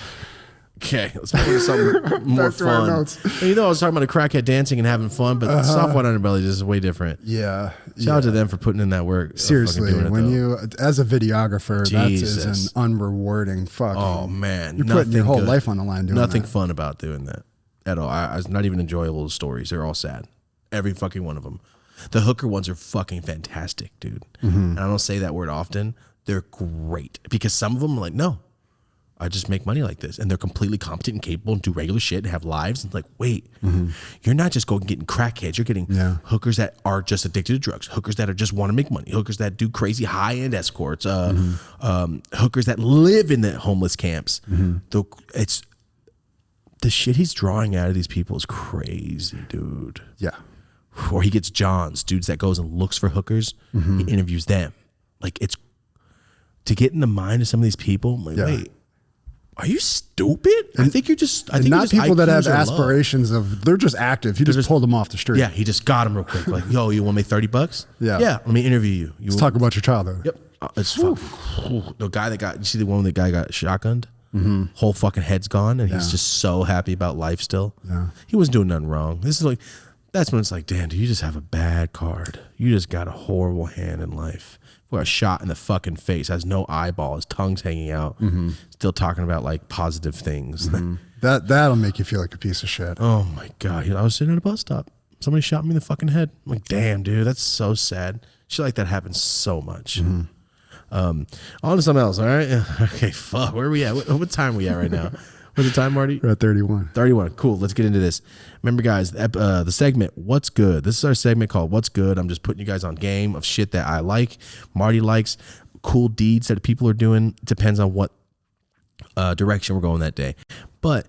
S2: Okay, let's move to something more
S3: Back to our
S2: fun.
S3: notes.
S2: You know, I was talking about a crackhead dancing and having fun, but soft white underbelly is just way different.
S3: Yeah.
S2: Shout out to them for putting in that work.
S3: Seriously,
S2: fucking doing it,
S3: when
S2: though.
S3: you, as a videographer, that is
S2: Jesus.
S3: an unrewarding fucking.
S2: Oh man,
S3: you're putting your
S2: nothing
S3: whole
S2: good.
S3: life on the line doing
S2: Nothing
S3: that.
S2: fun about doing that at all. It's not even enjoyable stories. They're all sad. Every fucking one of them. The hooker ones are fucking fantastic, dude. And I don't say that word often. They're great because some of them are like, no, I just make money like this, and they're completely competent and capable and do regular shit and have lives. And it's like, wait, you're not just going and getting crackheads. You're getting hookers that are just addicted to drugs, hookers that are just want to make money, hookers that do crazy high end escorts, hookers that live in the homeless camps. It's the shit he's drawing out of these people is crazy, dude.
S3: Yeah.
S2: Or he gets Johns, dudes that goes and looks for hookers. He interviews them. Like, it's to get in the mind of some of these people. I'm like, wait, are you stupid? I think you're just. I
S3: And
S2: think
S3: not people that have
S2: IQs are low.
S3: aspirations of, they're just active. He just pulled them off the street.
S2: Yeah, he just got him real quick. Like, yo, you want to make $30?
S3: Yeah.
S2: Yeah, let me interview you.
S3: Let's talk about your childhood.
S2: Yep. It's fucking. The guy that got, you see the one where the guy got shotgunned? Whole fucking head's gone, and he's just so happy about life still.
S3: Yeah.
S2: He wasn't doing nothing wrong. This is like, that's when it's like, damn, dude, you just have a bad card. You just got a horrible hand in life. Got a shot in the fucking face, has no eyeball, his tongue's hanging out, still talking about like positive things.
S3: That'll make you feel like a piece of shit.
S2: Oh my God. I was sitting at a bus stop. Somebody shot me in the fucking head. I'm like, damn, dude, that's so sad. Shit like that happens so much. On to something else, all right? Okay, fuck. Where are we at? What time are we at right now? What's the time, Marty?
S3: We're at 31.
S2: 31. Cool. Let's get into this. Remember, guys, the segment, What's Good? This is our segment called What's Good? I'm just putting you guys on game of shit that I like, Marty likes, cool deeds that people are doing. It depends on what direction we're going that day. But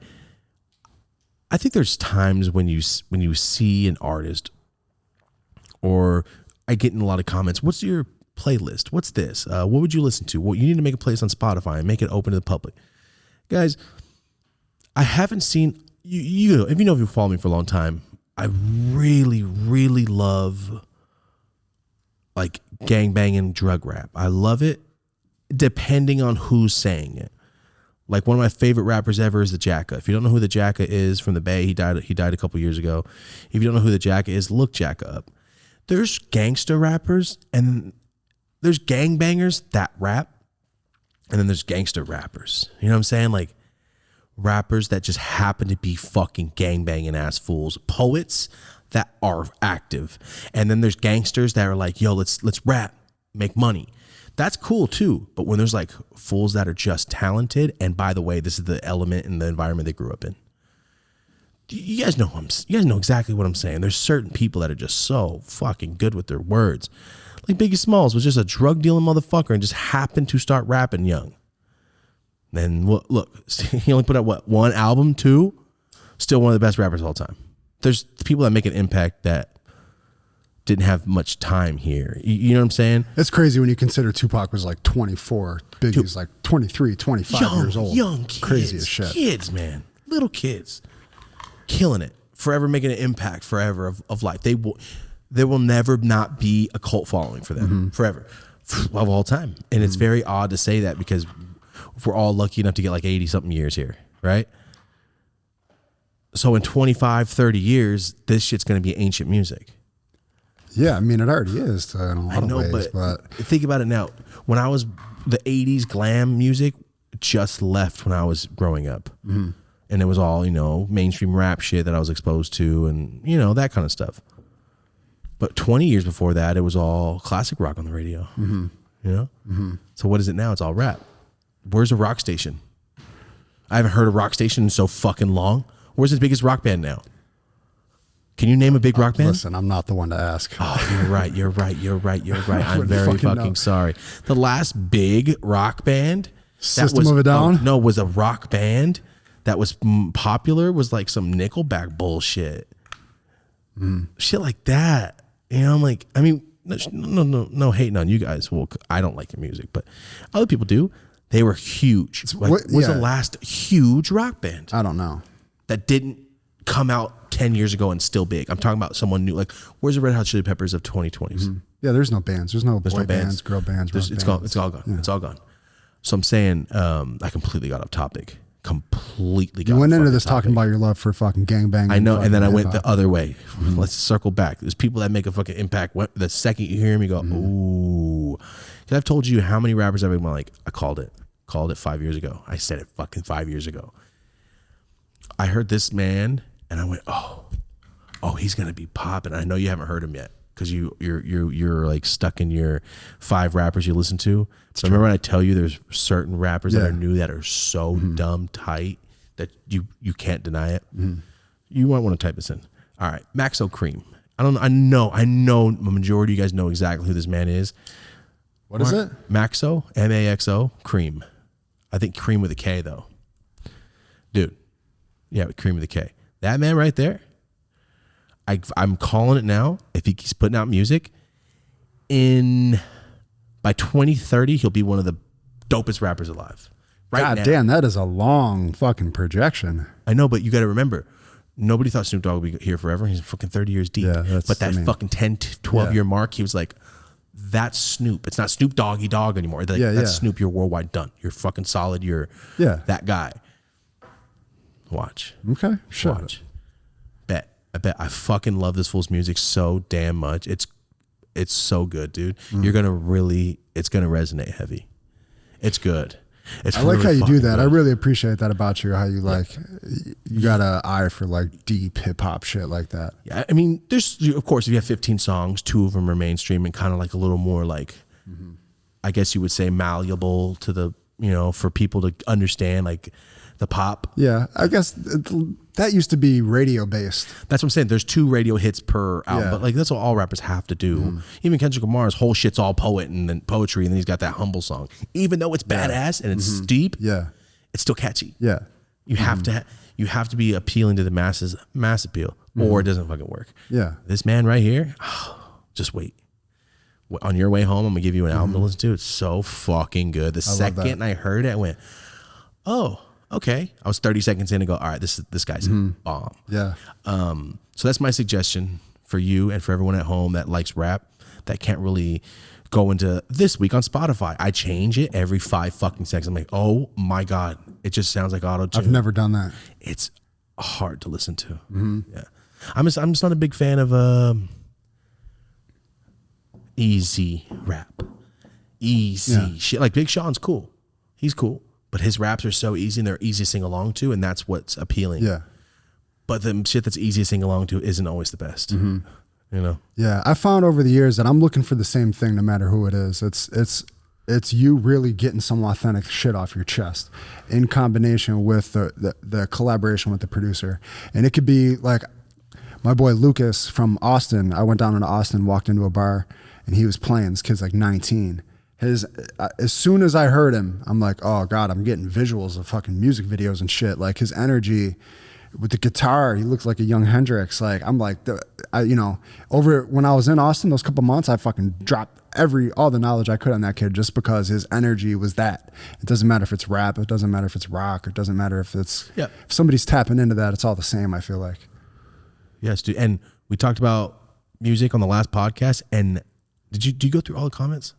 S2: I think there's times when you see an artist or I get in a lot of comments. What's your playlist? What's this? What would you listen to? Well, you need to make a playlist on Spotify and make it open to the public. Guys, I haven't seen you if you follow me for a long time, I really, really love like gangbanging drug rap. I love it depending on who's saying it. Like one of my favorite rappers ever is the Jacka. If you don't know who the Jacka is from the Bay, he died a couple years ago. If you don't know who the Jacka is, look Jacka up. There's gangster rappers and there's gangbangers that rap, and then there's gangster rappers. You know what I'm saying? Like rappers that just happen to be fucking gangbanging ass fools. Poets that are active. And then there's gangsters that are like, yo, let's rap, make money. That's cool too. But when there's like fools that are just talented, and by the way, this is the element in the environment they grew up in. You guys know exactly what I'm saying. There's certain people that are just so fucking good with their words. Like Biggie Smalls was just a drug dealing motherfucker and just happened to start rapping young. Then look, he only put out one album, 2, still one of the best rappers of all time. There's people that make an impact that didn't have much time here. You know what I'm saying?
S3: It's crazy when you consider Tupac was like 24, Biggie's like 23, 25 years old.
S2: Young kids.
S3: Crazy as shit.
S2: Kids, man. Little kids. Killing it. Forever making an impact forever of life. There will never not be a cult following for them. Forever. Of all time. And it's very odd to say that because we're all lucky enough to get like 80 something years here, right? So in 25, 30 years, this shit's going to be ancient music.
S3: Yeah, I mean, it already is in a lot of ways. But
S2: think about it now. When I was, the 80s glam music just left when I was growing up. And it was all, mainstream rap shit that I was exposed to and, that kind of stuff. But 20 years before that, it was all classic rock on the radio. So what is it now? It's all rap. Where's a rock station? I haven't heard a rock station in so fucking long. Where's the biggest rock band now? Can you name a big rock band?
S3: Listen, I'm not the one to ask.
S2: Oh, you're right. I'm very fucking sorry. The last big rock band
S3: System of a Down?
S2: Was a rock band that was popular, was like some Nickelback bullshit. Shit like that. I'm like, I mean, no hating on you guys. Well, I don't like your music, but other people do. They were huge. What's the last huge rock band?
S3: I don't know.
S2: That didn't come out 10 years ago and still big. I'm talking about someone new. Like, where's the Red Hot Chili Peppers of 2020s?
S3: Yeah, there's no bands. There's no boy bands, girl bands.
S2: It's all gone. Yeah. It's all gone. So I'm saying, I completely got off topic. You
S3: went into this talking about your love for fucking gangbang.
S2: I know, and then I went the other way. Let's circle back. There's people that make a fucking impact. The second you hear them, you go, ooh. Because I've told you how many rappers I've been like, I called it 5 years ago. I said it fucking 5 years ago. I heard this man, and I went, oh, he's gonna be popping. I know you haven't heard him yet because you're like stuck in your 5 rappers you listen to. So remember when I tell you there's certain rappers that are new that are so dumb tight that you can't deny it. You might want to type this in. All right, Maxo Cream. I don't know. I know the majority of you guys know exactly who this man is.
S3: What is it?
S2: Maxo, Maxo, Cream. I think Cream with a K though. Dude. Yeah, with Cream with a K. That man right there, I'm calling it now. If he keeps putting out music, by 2030, he'll be one of the dopest rappers alive.
S3: God damn, that is a long fucking projection.
S2: I know, but you got to remember, nobody thought Snoop Dogg would be here forever. He's fucking 30 years deep.
S3: Yeah,
S2: but fucking 10, 12 year mark, he was like, that's Snoop. It's not Snoop Doggy Dogg anymore. That's Snoop. You're worldwide done. You're fucking solid. You're that guy. Watch.
S3: Okay, sure.
S2: Watch. I bet. I fucking love this fool's music so damn much. It's so good, dude. You're gonna it's gonna resonate heavy. It's good. I
S3: like how you do that. Good. I really appreciate that about you. How you you got an eye for like deep hip hop shit like that.
S2: Yeah, I mean, there's of course if you have 15 songs, 2 of them are mainstream and kind of like a little more like, I guess you would say malleable to the for people to understand like the pop.
S3: Yeah, I guess that used to be radio based.
S2: That's what I'm saying. There's 2 radio hits per album, but like that's what all rappers have to do. Even Kendrick Lamar's whole shit's all poet and then poetry, and then he's got that humble song. Even though it's badass and it's deep, it's still catchy.
S3: Yeah,
S2: you have to be appealing to the mass appeal, or it doesn't fucking work.
S3: Yeah,
S2: this man right here, just wait. On your way home, I'm gonna give you an album to listen to. It's so fucking good. The second I heard it, I went, "Oh, okay." I was 30 seconds in and go, "All right, this guy's a bomb."
S3: Yeah.
S2: So that's my suggestion for you and for everyone at home that likes rap that can't really go into this week on Spotify. I change it every 5 fucking seconds. I'm like, oh my God, it just sounds like auto tune.
S3: I've never done that.
S2: It's hard to listen to. Yeah, I'm just not a big fan of easy rap, easy shit. Like Big Sean's cool, he's cool, but his raps are so easy and they're easy to sing along to, and that's what's appealing.
S3: Yeah.
S2: But the shit that's easy to sing along to isn't always the best. You know?
S3: Yeah. I found over the years that I'm looking for the same thing no matter who it is. It's you really getting some authentic shit off your chest in combination with the collaboration with the producer. And it could be like my boy Lucas from Austin. I went down into Austin, walked into a bar, and he was playing. This kid's like 19. As soon as I heard him, I'm like, oh God, I'm getting visuals of fucking music videos and shit. Like his energy with the guitar, he looks like a young Hendrix. Like I'm like, over when I was in Austin those couple months, I fucking dropped all the knowledge I could on that kid just because his energy was that. It doesn't matter if it's rap, it doesn't matter if it's rock, it doesn't matter if it's if somebody's tapping into that, it's all the same. I feel like.
S2: Yes, dude. And we talked about music on the last podcast, and do you go through all the comments?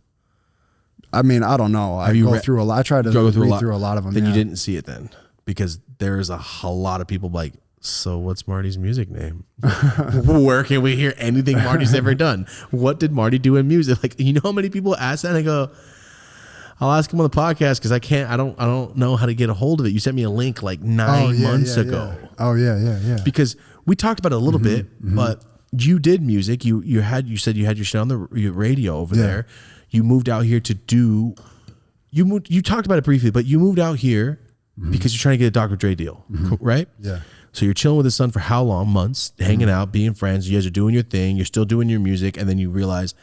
S3: I mean, I don't know. I go through a lot. I try to read through a lot of them.
S2: Then you didn't see it then, because there's a lot of people like, so what's Marty's music name? Where can we hear anything Marty's ever done? What did Marty do in music? Like, you know how many people ask that? And I go, I'll ask him on the podcast because I don't know how to get a hold of it. You sent me a link like 9 months ago.
S3: Oh yeah.
S2: Because we talked about it a little bit, but you did music. You said you had your shit on the radio over there. You moved out here to do. You talked about it briefly, but you moved out here because you're trying to get a Dr. Dre deal, right?
S3: Yeah.
S2: So you're chilling with his son for how long? Months, hanging out, being friends. You guys are doing your thing. You're still doing your music, and then you realize,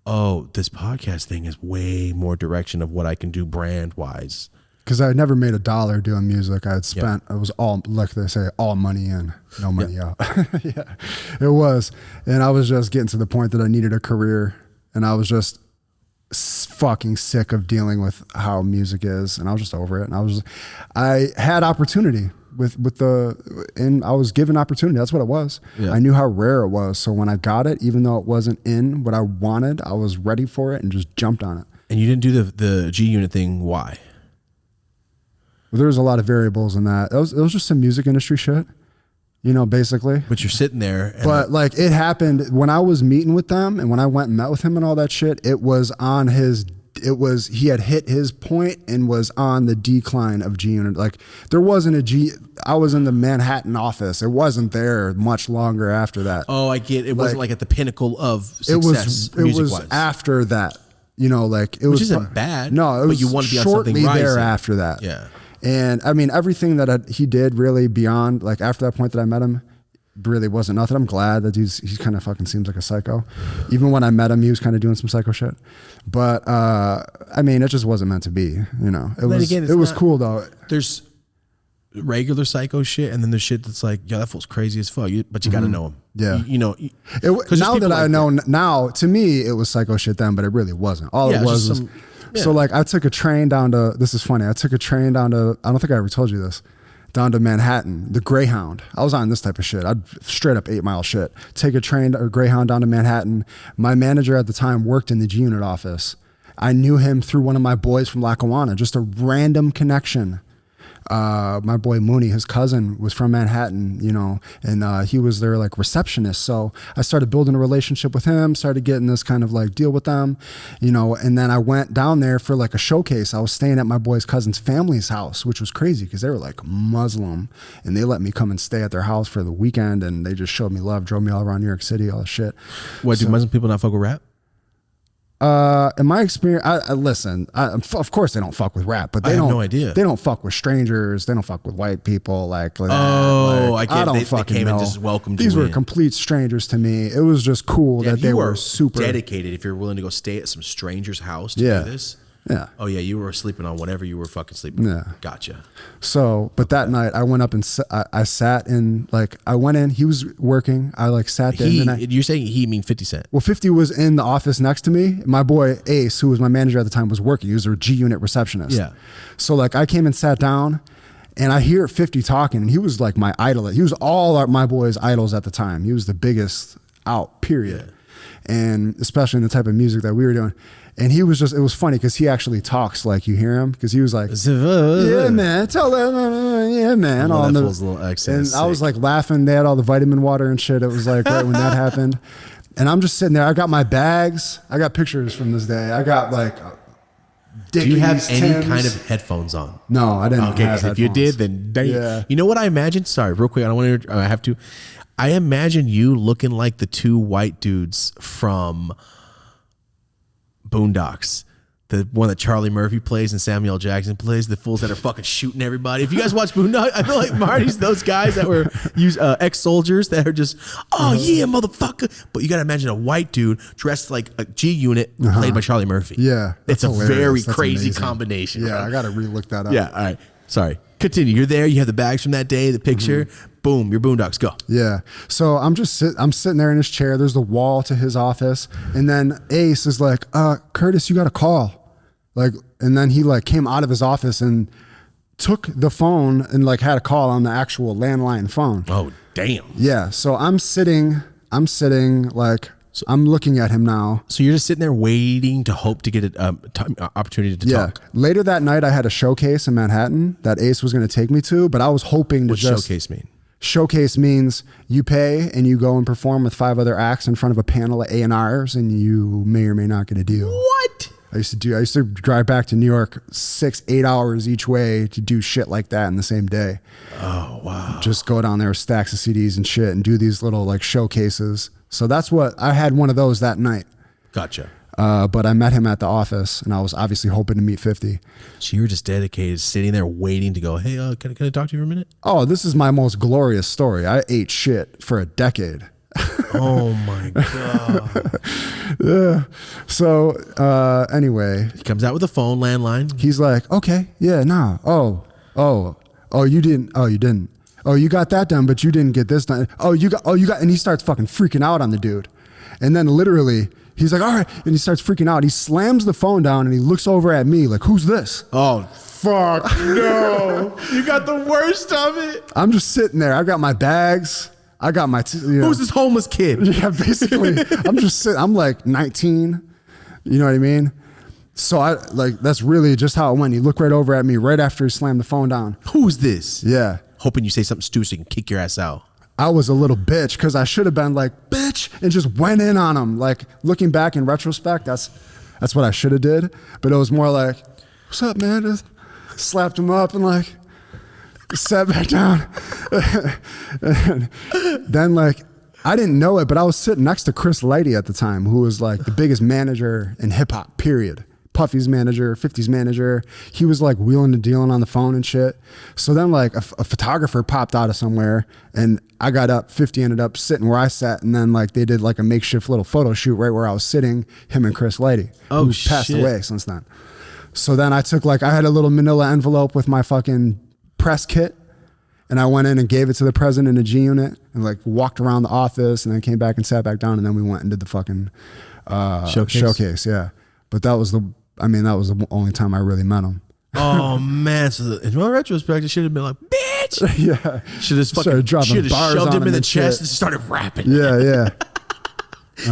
S2: oh, this podcast thing is way more direction of what I can do brand wise.
S3: Because I had never made $1 doing music. I had spent, it was all, like they say, all money in, no money out. Yeah, it was. And I was just getting to the point that I needed a career, and I was just fucking sick of dealing with how music is, and I was just over it. And I had opportunity and I was given opportunity. That's what it was. Yeah. I knew how rare it was. So when I got it, even though it wasn't in what I wanted, I was ready for it and just jumped on it.
S2: And you didn't do the G Unit thing. Why?
S3: Well, there was a lot of variables in that. It was just some music industry shit, basically.
S2: But you're sitting there.
S3: But like it happened when I was meeting with them, and when I went and met with him and all that shit, he had hit his point and was on the decline of G Unit. Like there wasn't I was in the Manhattan office. It wasn't there much longer after that.
S2: Oh, I get it. It wasn't like at the pinnacle of success.
S3: It was after that,
S2: Which isn't bad.
S3: No, it was
S2: but you want to be on
S3: shortly
S2: something rising.
S3: There after that.
S2: Yeah.
S3: And I mean, everything that he did really beyond, like after that point that I met him, really wasn't nothing. I'm glad that he kind of fucking seems like a psycho. Even when I met him, he was kind of doing some psycho shit. But I mean, it just wasn't meant to be. It was cool though.
S2: There's regular psycho shit, and then there's shit that's like, yo, that fool's crazy as fuck. But you got to know him.
S3: Yeah.
S2: Now
S3: that I know now, to me, it was psycho shit then, but it really wasn't. All it was. So like, I took a train down to. This is funny. I took a train down to. I don't think I ever told you this. Down to Manhattan, the Greyhound. I was on this type of shit. I'd straight up 8 Mile shit. Take a train or Greyhound down to Manhattan. My manager at the time worked in the G Unit office. I knew him through one of my boys from Lackawanna, just a random connection. My boy Mooney, his cousin, was from Manhattan, and he was their like receptionist. So I started building a relationship with him, started getting this kind of like deal with them, and then I went down there for like a showcase. I was staying at my boy's cousin's family's house, which was crazy because they were like Muslim, and they let me come and stay at their house for the weekend, and they just showed me love, drove me all around New York City, all that shit.
S2: What, do Muslim people not fuck with rap?
S3: In my experience, listen. Of course, they don't fuck with rap, but they
S2: I have
S3: don't.
S2: No idea.
S3: They don't fuck with strangers. They don't fuck with white people. Like that.
S2: I
S3: don't
S2: they
S3: fucking
S2: came
S3: know.
S2: And just welcomed
S3: These
S2: you
S3: were
S2: in.
S3: complete strangers to me. It was just cool that they were super
S2: dedicated. If you're willing to go stay at some stranger's house to do this,
S3: Yeah.
S2: Oh yeah, you were sleeping on whatever you were fucking sleeping.
S3: Yeah.
S2: On. Gotcha.
S3: So, but that night I went up and I sat in, like, I went in, he was working. I like sat there.
S2: You're saying he mean 50 Cent.
S3: Well, 50 was in the office next to me. My boy Ace, who was my manager at the time, was working. He was a G unit receptionist.
S2: Yeah.
S3: So like I came and sat down and I hear 50 talking, and he was like my idol. He was all my boys' idols at the time. He was the biggest out, period. Yeah. And especially in the type of music that we were doing. And he was just, it was funny because he actually talks like you hear him, because he was like, yeah, man, tell them, yeah, man.
S2: I
S3: all
S2: that
S3: the,
S2: fool's little accent.
S3: and I was like laughing. They had all the vitamin water and shit. It was like right when that happened. And I'm just sitting there. I got my bags. I got pictures from this day. I got like
S2: Do you have
S3: Dickies,
S2: any
S3: Timbs.
S2: kind of headphones on?
S3: No, I didn't.
S2: Okay,
S3: have
S2: 'cause if you
S3: headphones.
S2: did, then dang.
S3: Yeah.
S2: You know what I imagine? Sorry, real quick. I don't want to. I have to. I imagine you looking like the two white dudes from Boondocks. The one that Charlie Murphy plays and Samuel Jackson plays, the fools that are fucking shooting everybody. If you guys watch Boondocks, I feel like Marty's those guys that were ex-soldiers that are just, oh yeah, motherfucker. But you got to imagine a white dude dressed like a G Unit played by Charlie Murphy.
S3: Yeah,
S2: it's
S3: that's
S2: a
S3: hilarious.
S2: very
S3: That's
S2: crazy
S3: amazing.
S2: combination.
S3: Yeah,
S2: bro.
S3: I gotta relook that up.
S2: Yeah, all right. Sorry. Continue. You're there. You have the bags from that day, the picture. Boom, your Boondocks. Go.
S3: Yeah. So I'm sitting there in his chair. There's the wall to his office, and then Ace is like, Curtis, you got a call. Like, and then he like came out of his office and took the phone and like had a call on the actual landline phone.
S2: Oh, damn.
S3: Yeah. So I'm sitting like, I'm looking at him now.
S2: So you're just sitting there waiting to hope to get an opportunity to talk.
S3: Later that night, I had a showcase in Manhattan that Ace was going to take me to, but I was hoping to
S2: What
S3: just
S2: showcase mean?
S3: Showcase means you pay and you go and perform with 5 other acts in front of a panel of A&Rs, and you may or may not get a deal.
S2: What?
S3: I used to drive back to New York 6-8 hours each way to do shit like that in the same day.
S2: Oh, wow.
S3: Just go down there with stacks of CDs and shit and do these little like showcases. So that's what I had, one of those that night.
S2: Gotcha.
S3: But I met him at the office, and I was obviously hoping to meet 50.
S2: So you were just dedicated, sitting there waiting to go, hey, can I talk to you for a minute?
S3: Oh, this is my most glorious story. I ate shit for a decade.
S2: Oh my God.
S3: Yeah. So anyway,
S2: He comes out with a phone landline.
S3: he's like, okay, yeah, nah. You didn't. Oh, you got that done, but you didn't get this done. You got, and he starts fucking freaking out on the dude. And then literally he's like, all right. And he starts freaking out. He slams the phone down and he looks over at me like, who's this?
S2: Oh, fuck no. You got the worst of it.
S3: I'm just sitting there. I got my bags. I got my,
S2: Who's this homeless kid?
S3: Yeah, basically. I'm just sitting. I'm like 19. You know what I mean? So that's really just how it went. He looked right over at me right after he slammed the phone down.
S2: Who's this?
S3: Yeah.
S2: Hoping you say something stupid so he can kick your ass out.
S3: I was a little bitch because I should have been like, bitch, and just went in on him. Like, looking back in retrospect, that's what I should have did. But it was more like, what's up, man? Just slapped him up and like sat back down. And then like, I didn't know it, but I was sitting next to Chris Lighty at the time, who was like the biggest manager in hip hop, period. Puffy's manager, 50's manager. He was like wheeling and dealing on the phone and shit. So then like a photographer popped out of somewhere, and I got up, 50 ended up sitting where I sat, and then like they did like a makeshift little photo shoot right where I was sitting, him and Chris Lighty,
S2: Oh,
S3: who's passed
S2: shit.
S3: away since then. So then I took I had a little manila envelope with my fucking press kit, and I went in and gave it to the president of G Unit and like walked around the office, and then came back and sat back down, and then we went and did the fucking showcase. Yeah. But that was the only time I really met him.
S2: Oh man! So in retrospect, it should have been like, bitch.
S3: Yeah.
S2: Should have
S3: Started dropping bars
S2: shoved
S3: on
S2: him in the
S3: and
S2: chest
S3: shit.
S2: and started rapping.
S3: Yeah, yeah.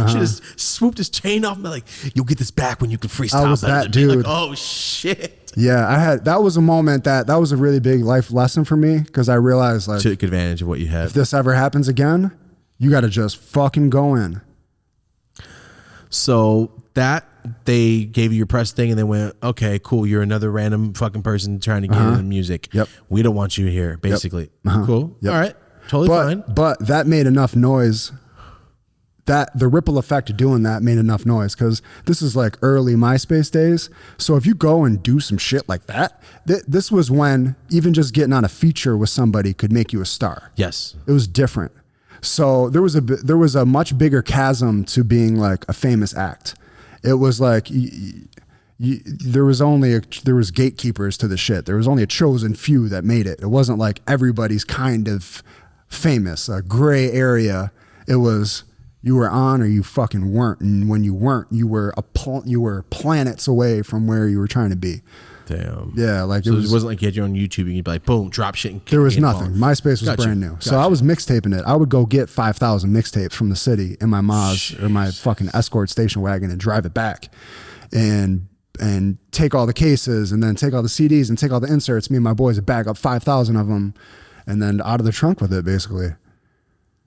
S2: Should have swooped his chain off and be like, you'll get this back when you can freestyle.
S3: I was
S2: better
S3: that
S2: than me.
S3: dude.
S2: Like, oh shit!
S3: Yeah, that was a moment that was a really big life lesson for me, because I realized like,
S2: Took advantage of what you
S3: if
S2: had.
S3: this ever happens again, you got to just fucking go in.
S2: So that they gave you your press thing and they went, okay, cool. You're another random fucking person trying to get into music.
S3: Yep.
S2: We don't want you here, basically. Cool.
S3: Yep.
S2: All right. Totally fine.
S3: But that made enough noise. That the ripple effect of doing that made enough noise, because this is like early MySpace days. So if you go and do some shit like that, this was when even just getting on a feature with somebody could make you a star.
S2: Yes.
S3: It was different. So there was a much bigger chasm to being like a famous act. It was like you there was gatekeepers to the shit. There was only a chosen few that made it. It wasn't like everybody's kind of famous, a gray area. It was you were on or you fucking weren't, and when you weren't, you were planets away from where you were trying to be.
S2: Damn.
S3: Yeah, like
S2: so it wasn't like you had your own YouTube and you'd be like, boom, drop shit. And
S3: there was
S2: and
S3: nothing. MySpace was brand new, so I was mixtaping it. I would go get 5,000 mixtapes from the city in my Maz or my fucking Escort station wagon and drive it back, and take all the cases and then take all the CDs and take all the inserts. Me and my boys would bag up 5,000 of them, and then out of the trunk with it, basically.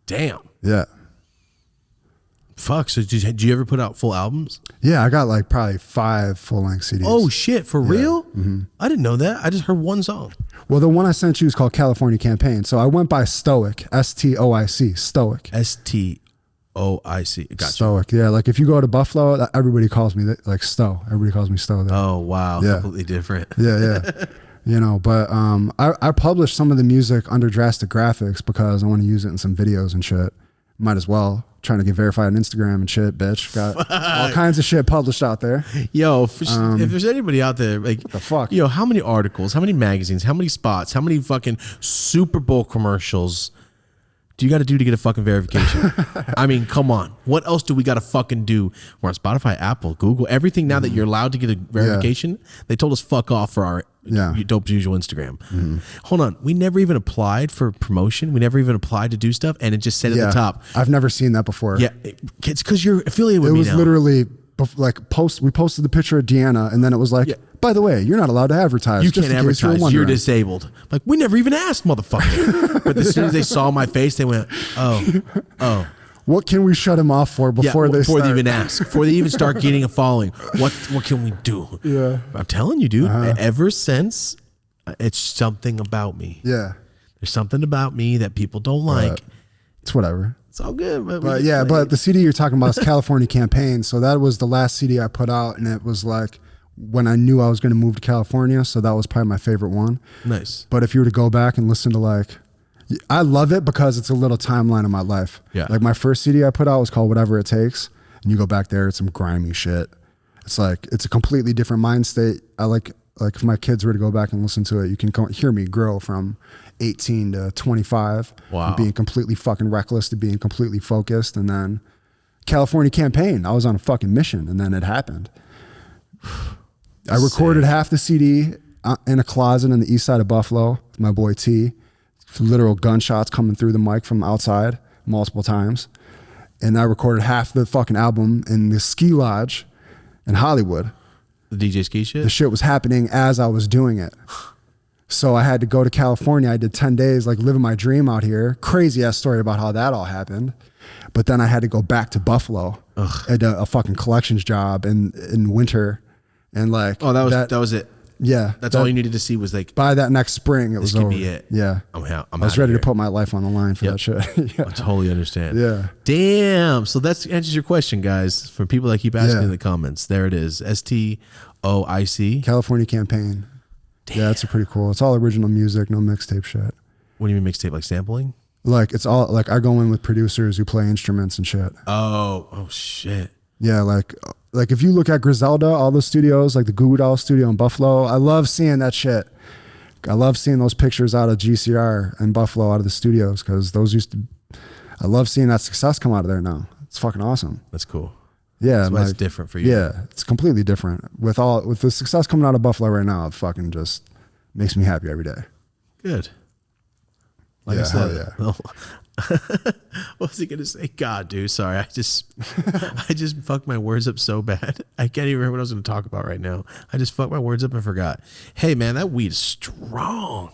S2: Damn.
S3: Yeah.
S2: Fuck. So did you ever put out full albums?
S3: Yeah, I got like probably 5 full-length CDs.
S2: Oh shit, for real? Mm-hmm. I didn't know that. I just heard one song.
S3: Well, the one I sent you is called California Campaign. So I went by Stoic, Stoic, Stoic.
S2: Stoic. Gotcha.
S3: Stoic, yeah. Like if you go to Buffalo, everybody calls me like Stowe. Everybody calls me Stowe there.
S2: Oh wow,
S3: yeah.
S2: Completely different.
S3: Yeah. You know, but I published some of the music under Drastic Graphics because I want to use it in some videos and shit. Might as well. Trying to get verified on Instagram and shit, bitch. Got all kinds of shit published out there.
S2: Yo, if there's anybody out there, like,
S3: what the fuck?
S2: Yo, how many articles, how many magazines, how many spots, how many fucking Super Bowl commercials do you got to do to get a fucking verification? I mean, come on. What else do we got to fucking do? We're on Spotify, Apple, Google, everything now that you're allowed to get a verification. Yeah. They told us fuck off for our Dope's Usual Instagram. Mm-hmm. Hold on. We never even applied for promotion. We never even applied to do stuff. And it just said at the top.
S3: I've never seen that before.
S2: Yeah. It's because you're affiliated with me now.
S3: It was literally like we posted the picture of Deanna and then it was like, by the way, you're not allowed to advertise.
S2: You can't advertise. You're disabled. Like, we never even asked, motherfucker. But as soon as they saw my face, they went, oh.
S3: What can we shut him off for before they
S2: even ask, before they even start getting a following? What can we do?
S3: Yeah.
S2: I'm telling you, dude, ever since, it's something about me.
S3: Yeah.
S2: There's something about me that people don't like.
S3: It's whatever.
S2: It's all good. But
S3: but the CD you're talking about is California Campaign. So that was the last CD I put out, and it was like when I knew I was going to move to California. So that was probably my favorite one.
S2: Nice.
S3: But if you were to go back and listen to like, I love it because it's a little timeline of my life.
S2: Yeah.
S3: Like my first CD I put out was called Whatever It Takes. And you go back there, it's some grimy shit. It's like, it's a completely different mind state. I like if my kids were to go back and listen to it, you can hear me grow from 18 to 25.
S2: Wow.
S3: From being completely fucking reckless to being completely focused. And then California Campaign, I was on a fucking mission and then it happened. I recorded half the CD in a closet in the east side of Buffalo with my boy T. Literal gunshots coming through the mic from outside multiple times. And I recorded half the fucking album in the ski lodge in Hollywood.
S2: The DJ ski shit?
S3: The shit was happening as I was doing it. So I had to go to California. I did 10 days, like living my dream out here. Crazy ass story about how that all happened. But then I had to go back to Buffalo. At a fucking collections job in winter. And like,
S2: that was it.
S3: Yeah.
S2: That's all you needed to see was like,
S3: by that next spring, it was over.
S2: This could be it.
S3: Yeah.
S2: I
S3: was ready to put my life on the line for that shit.
S2: I totally understand.
S3: Yeah.
S2: Damn. So that answers your question, guys. For people that keep asking in the comments, there it is. STOIC.
S3: California Campaign. Damn. Yeah, it's pretty cool. It's all original music, no mixtape shit.
S2: What do you mean mixtape? Like sampling?
S3: Like it's all like I go in with producers who play instruments and shit.
S2: Oh shit.
S3: Yeah, like if you look at Griselda, all the studios, like the Goo Goo Dolls studio in Buffalo, I love seeing that shit. I love seeing those pictures out of GCR in Buffalo, out of the studios, because I love seeing that success come out of there now. It's fucking awesome.
S2: That's cool.
S3: Yeah.
S2: That's why it's different for you.
S3: Yeah, it's completely different. With the success coming out of Buffalo right now, it fucking just makes me happy every day.
S2: Good. Like I said, what was he gonna say? God, dude, sorry. I just fucked my words up so bad. I can't even remember what I was gonna talk about right now. I just fucked my words up and forgot. Hey man, that weed is strong.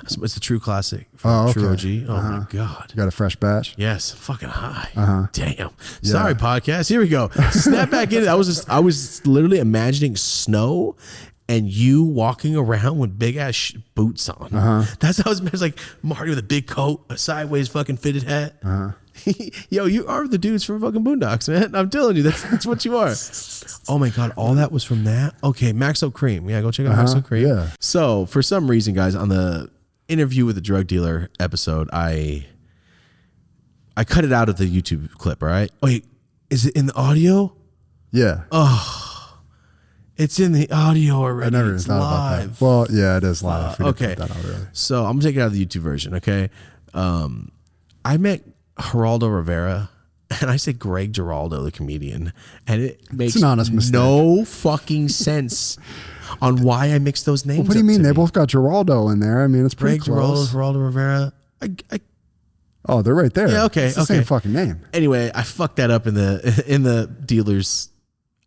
S2: It's the True Classic from True OG. Oh my God.
S3: You got a fresh batch?
S2: Yes, fucking high. Damn. Sorry, podcast. Here we go. Snap back in. I was literally imagining snow and you walking around with big ass boots on. That's how I was imagining, like Marty with a big coat, a sideways fucking fitted hat. Yo, you are the dudes from fucking Boondocks, man. I'm telling you, that's what you are. Oh my God, all that was from that? Okay, Maxo Cream. Yeah, go check out Maxo Cream.
S3: Yeah.
S2: So for some reason, guys, on the interview with the drug dealer episode, I cut it out of the YouTube clip, all right? Wait, is it in the audio?
S3: Yeah.
S2: Oh. It's in the audio already.
S3: I never even
S2: it's
S3: thought
S2: live.
S3: about that. Well, yeah, it is live. We did
S2: Okay.
S3: put that out early.
S2: So I'm gonna take it out of the YouTube version. Okay. I met Geraldo Rivera, and I said Greg Giraldo, the comedian, and it makes
S3: an honest mistake.
S2: no fucking sense on why I mixed those names.
S3: What do you
S2: up
S3: mean?
S2: to
S3: They
S2: me.
S3: both got Geraldo in there. I mean, it's pretty
S2: Greg Giraldo,
S3: close.
S2: Geraldo Rivera.
S3: Oh, they're right there.
S2: Yeah, okay,
S3: It's the
S2: okay.
S3: same fucking name.
S2: Anyway, I fucked that up in the dealer's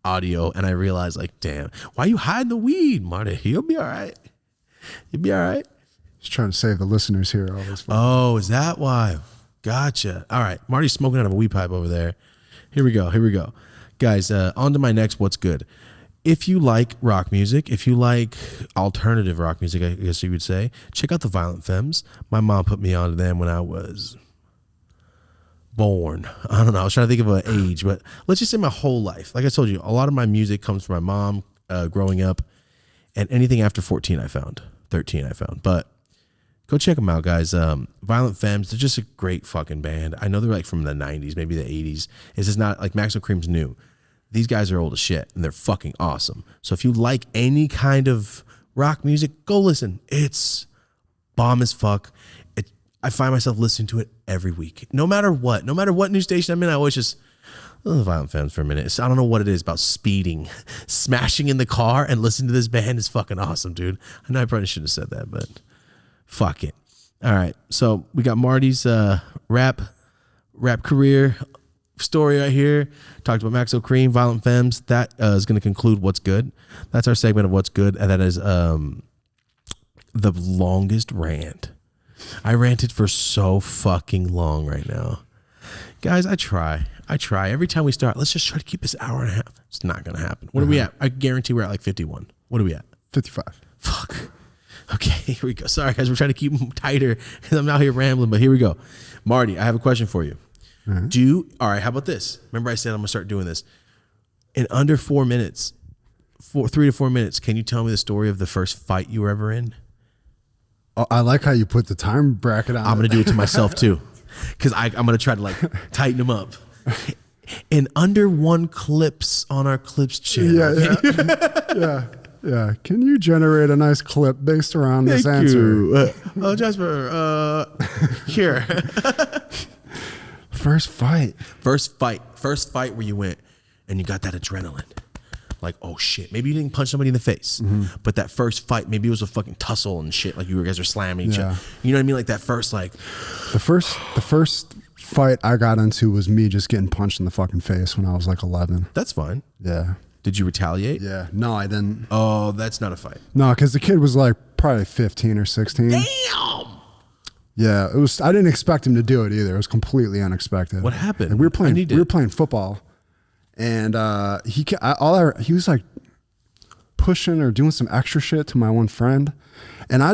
S2: audio, and I realized, like, damn, why you hiding the weed, Marty? You'll be all right. You'll be all right.
S3: Just trying to save the listeners here. All this.
S2: Oh, is that why? Gotcha. All right, Marty's smoking out of a weed pipe over there. Here we go, guys. On to my next. What's good? If you like rock music, if you like alternative rock music, I guess you would say, check out the Violent Femmes. My mom put me onto them when I was born. I don't know. I was trying to think of an age, but let's just say my whole life. Like I told you, a lot of my music comes from my mom growing up, and anything after 13 I found. But go check them out, guys. Violent Femmes, they're just a great fucking band. I know they're like from the 90s, maybe the 80s. It's just not like Maxo Cream's new. These guys are old as shit, and they're fucking awesome. So if you like any kind of rock music, go listen. It's bomb as fuck. I find myself listening to it every week. No matter what new station I'm in, I always just the Violent Femmes for a minute. I don't know what it is about speeding, smashing in the car, and listening to this band is fucking awesome, dude. I know I probably should have said that, but fuck it. All right, so we got Marty's rap career story right here. Talked about Maxo Cream, Violent Femmes. That is going to conclude What's Good. That's our segment of What's Good, and that is the longest rant. I ranted for so fucking long right now. Guys, I try. Every time we start, let's just try to keep this hour and a half. It's not going to happen. What are we at? I guarantee we're at like 51. What are we at?
S3: 55.
S2: Fuck. Okay, here we go. Sorry, guys. We're trying to keep them tighter because I'm out here rambling, but here we go. Marty, I have a question for you. All right, how about this? Remember I said I'm going to start doing this. In under 4 minutes, 3 to 4 minutes, can you tell me the story of the first fight you were ever in?
S3: Oh, I like how you put the time bracket on.
S2: I'm going to do it to myself too because I'm going to try to like tighten them up. In under 1 clips on our clips channel.
S3: Yeah. Can you generate a nice clip based around this answer?
S2: Jasper, here.
S3: First fight
S2: where you went and you got that adrenaline. Like, oh shit, maybe you didn't punch somebody in the face, but that first fight, maybe it was a fucking tussle and shit. Like you guys are slamming each other. You know what I mean? Like that first, like
S3: the first fight I got into was me just getting punched in the fucking face when I was like 11.
S2: that's fine.
S3: Yeah.
S2: Did you retaliate?
S3: Yeah. No, I didn't.
S2: Oh, that's not a fight.
S3: No, because the kid was like probably 15 or 16.
S2: Damn.
S3: Yeah, it was. I didn't expect him to do it either. It was completely unexpected.
S2: What happened?
S3: Like, we were playing football, and he was like pushing or doing some extra shit to my one friend, and I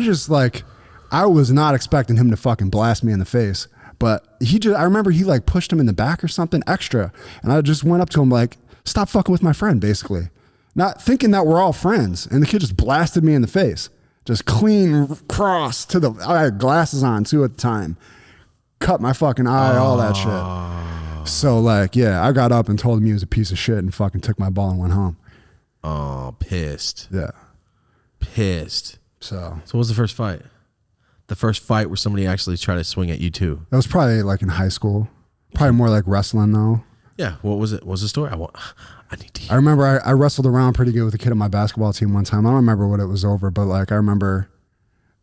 S3: was not expecting him to fucking blast me in the face, but I remember he like pushed him in the back or something extra, and I just went up to him like, stop fucking with my friend, basically, not thinking that we're all friends, and the kid just blasted me in the face. Just clean cross I had glasses on too at the time. Cut my fucking eye, all that shit. So like, yeah, I got up and told him he was a piece of shit and fucking took my ball and went home.
S2: Oh, pissed.
S3: Yeah.
S2: Pissed.
S3: So
S2: what was the first fight? The first fight where somebody actually tried to swing at you too?
S3: that was probably like in high school. Probably more like wrestling though.
S2: Yeah. What was it? What was the story? I need to hear.
S3: I remember I wrestled around pretty good with a kid on my basketball team one time. I don't remember what it was over, but like I remember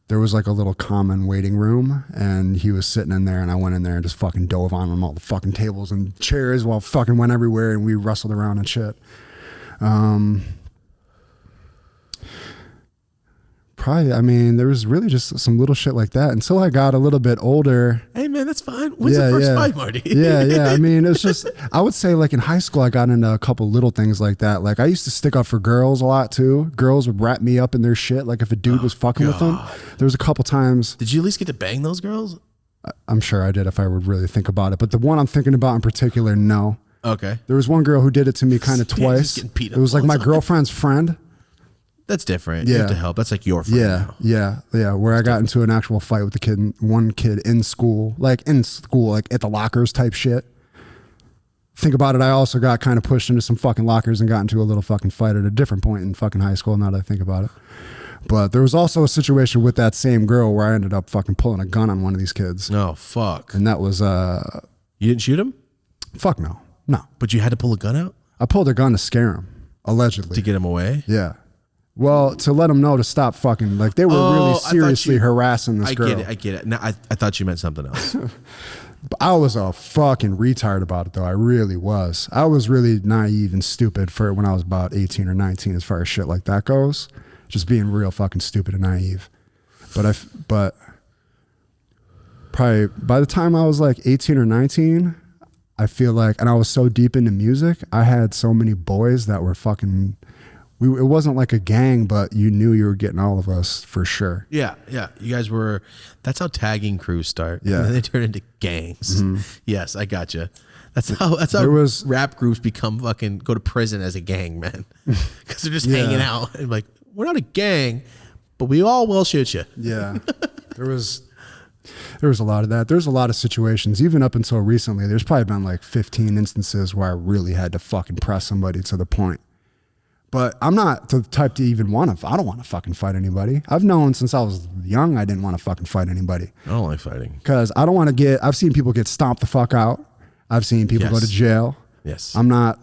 S3: there was like a little common waiting room and he was sitting in there and I went in there and just fucking dove on him, all the fucking tables and chairs while fucking went everywhere and we wrestled around and shit. Probably, I mean, there was really just some little shit like that until I got a little bit older.
S2: Hey man, that's fine. When's the first fight, Marty?
S3: Yeah. I mean, it's just, I would say like in high school, I got into a couple little things like that. Like I used to stick up for girls a lot too. Girls would wrap me up in their shit. Like if a dude was fucking with them, there was a couple times.
S2: Did you at least get to bang those girls?
S3: I'm sure I did if I would really think about it. But the one I'm thinking about in particular, no.
S2: Okay.
S3: There was one girl who did it to me kind of
S2: Just
S3: twice.
S2: getting beat
S3: It
S2: up
S3: was like
S2: all the
S3: my
S2: time.
S3: girlfriend friend.
S2: That's different. You have to help. That's like your friend.
S3: Yeah. Where I got into an actual fight with one kid in school, like at the lockers type shit. think about it, I also got kind of pushed into some fucking lockers and got into a little fucking fight at a different point in fucking high school, now that I think about it. But there was also a situation with that same girl where I ended up fucking pulling a gun on one of these kids.
S2: Oh, fuck.
S3: And that was,
S2: You didn't shoot him?
S3: fuck no. No.
S2: But you had to pull a gun out?
S3: I pulled a gun to scare him, allegedly.
S2: To get him away?
S3: Yeah. Well, to let him know to stop fucking, like they were really seriously harassing this girl.
S2: I get it. Now, I thought you meant something else.
S3: I was a fucking retard about it, though. I really was. I was really naive and stupid for when I was about 18 or 19 as far as shit like that goes. Just being real fucking stupid and naive. But probably by the time I was like 18 or 19, I feel like, and I was so deep into music, I had so many boys that were fucking, it wasn't like a gang, but you knew you were getting all of us for sure.
S2: Yeah. You guys were, that's how tagging crews start.
S3: Yeah.
S2: And then they turn into gangs. Mm-hmm. Yes, I gotcha. That's how rap groups become fucking, go to prison as a gang, man. Because they're just hanging out and like, we're not a gang, but we all will shoot you.
S3: Yeah. There was a lot of that. There's a lot of situations, even up until recently, there's probably been like 15 instances where I really had to fucking press somebody to the point. But I'm not the type to even I don't want to fucking fight anybody. I've known since I was young I didn't want to fucking fight anybody.
S2: I don't like fighting.
S3: Because I don't want to I've seen people get stomped the fuck out. I've seen people go to jail.
S2: Yes.
S3: I'm not,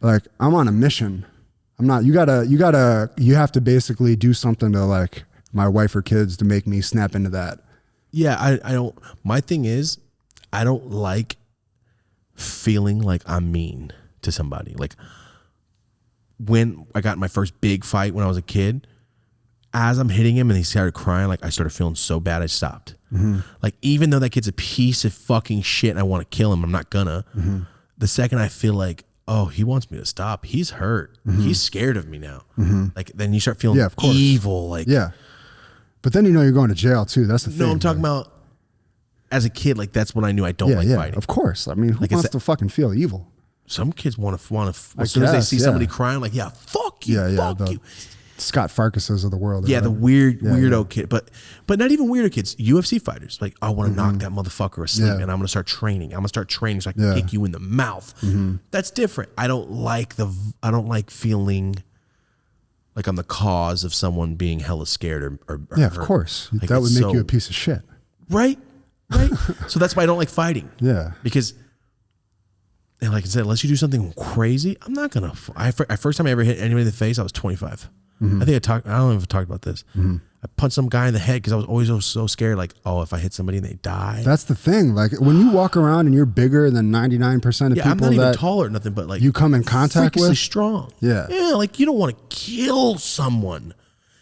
S3: like, I'm on a mission. I'm not, you have to basically do something to like my wife or kids to make me snap into that.
S2: Yeah, I don't, my thing is, I don't like feeling like I'm mean to somebody. Like when I got in my first big fight when I was a kid, as I'm hitting him and he started crying, like I started feeling so bad I stopped. Mm-hmm. Like even though that kid's a piece of fucking shit and I want to kill him, I'm not gonna. Mm-hmm. The second I feel like, oh, he wants me to stop, he's hurt. Mm-hmm. He's scared of me now. Mm-hmm. Like then you start feeling evil. Like
S3: but then you know you're going to jail too. That's the thing.
S2: No, I'm talking about as a kid. Like that's when I knew I don't like fighting.
S3: Of course. I mean, who wants to fucking feel evil?
S2: Some kids want to. As soon as they see somebody crying, like fuck you, fuck you.
S3: Scott Farkases of the world.
S2: Yeah, the weirdo kid, but not even weirdo kids. UFC fighters, like I want to knock that motherfucker asleep, and I'm gonna start training. I'm gonna start training so I can kick you in the mouth. Mm-hmm. That's different. I don't like feeling like I'm the cause of someone being hella scared or
S3: yeah,
S2: hurt.
S3: Of course.
S2: Like
S3: that would make you a piece of shit.
S2: Right. So that's why I don't like fighting. Yeah, because. And like I said, unless you do something crazy, I'm not gonna. First time I ever hit anybody in the face, I was 25. Mm-hmm. I don't know if I talked about this. Mm-hmm. I punched some guy in the head because I was always so scared. Like, oh, if I hit somebody and they die.
S3: That's the thing. Like when you walk around and you're bigger than 99% of people,
S2: I'm not even taller or nothing, but like
S3: you come in contact with,
S2: strong.
S3: Yeah,
S2: like you don't want to kill someone.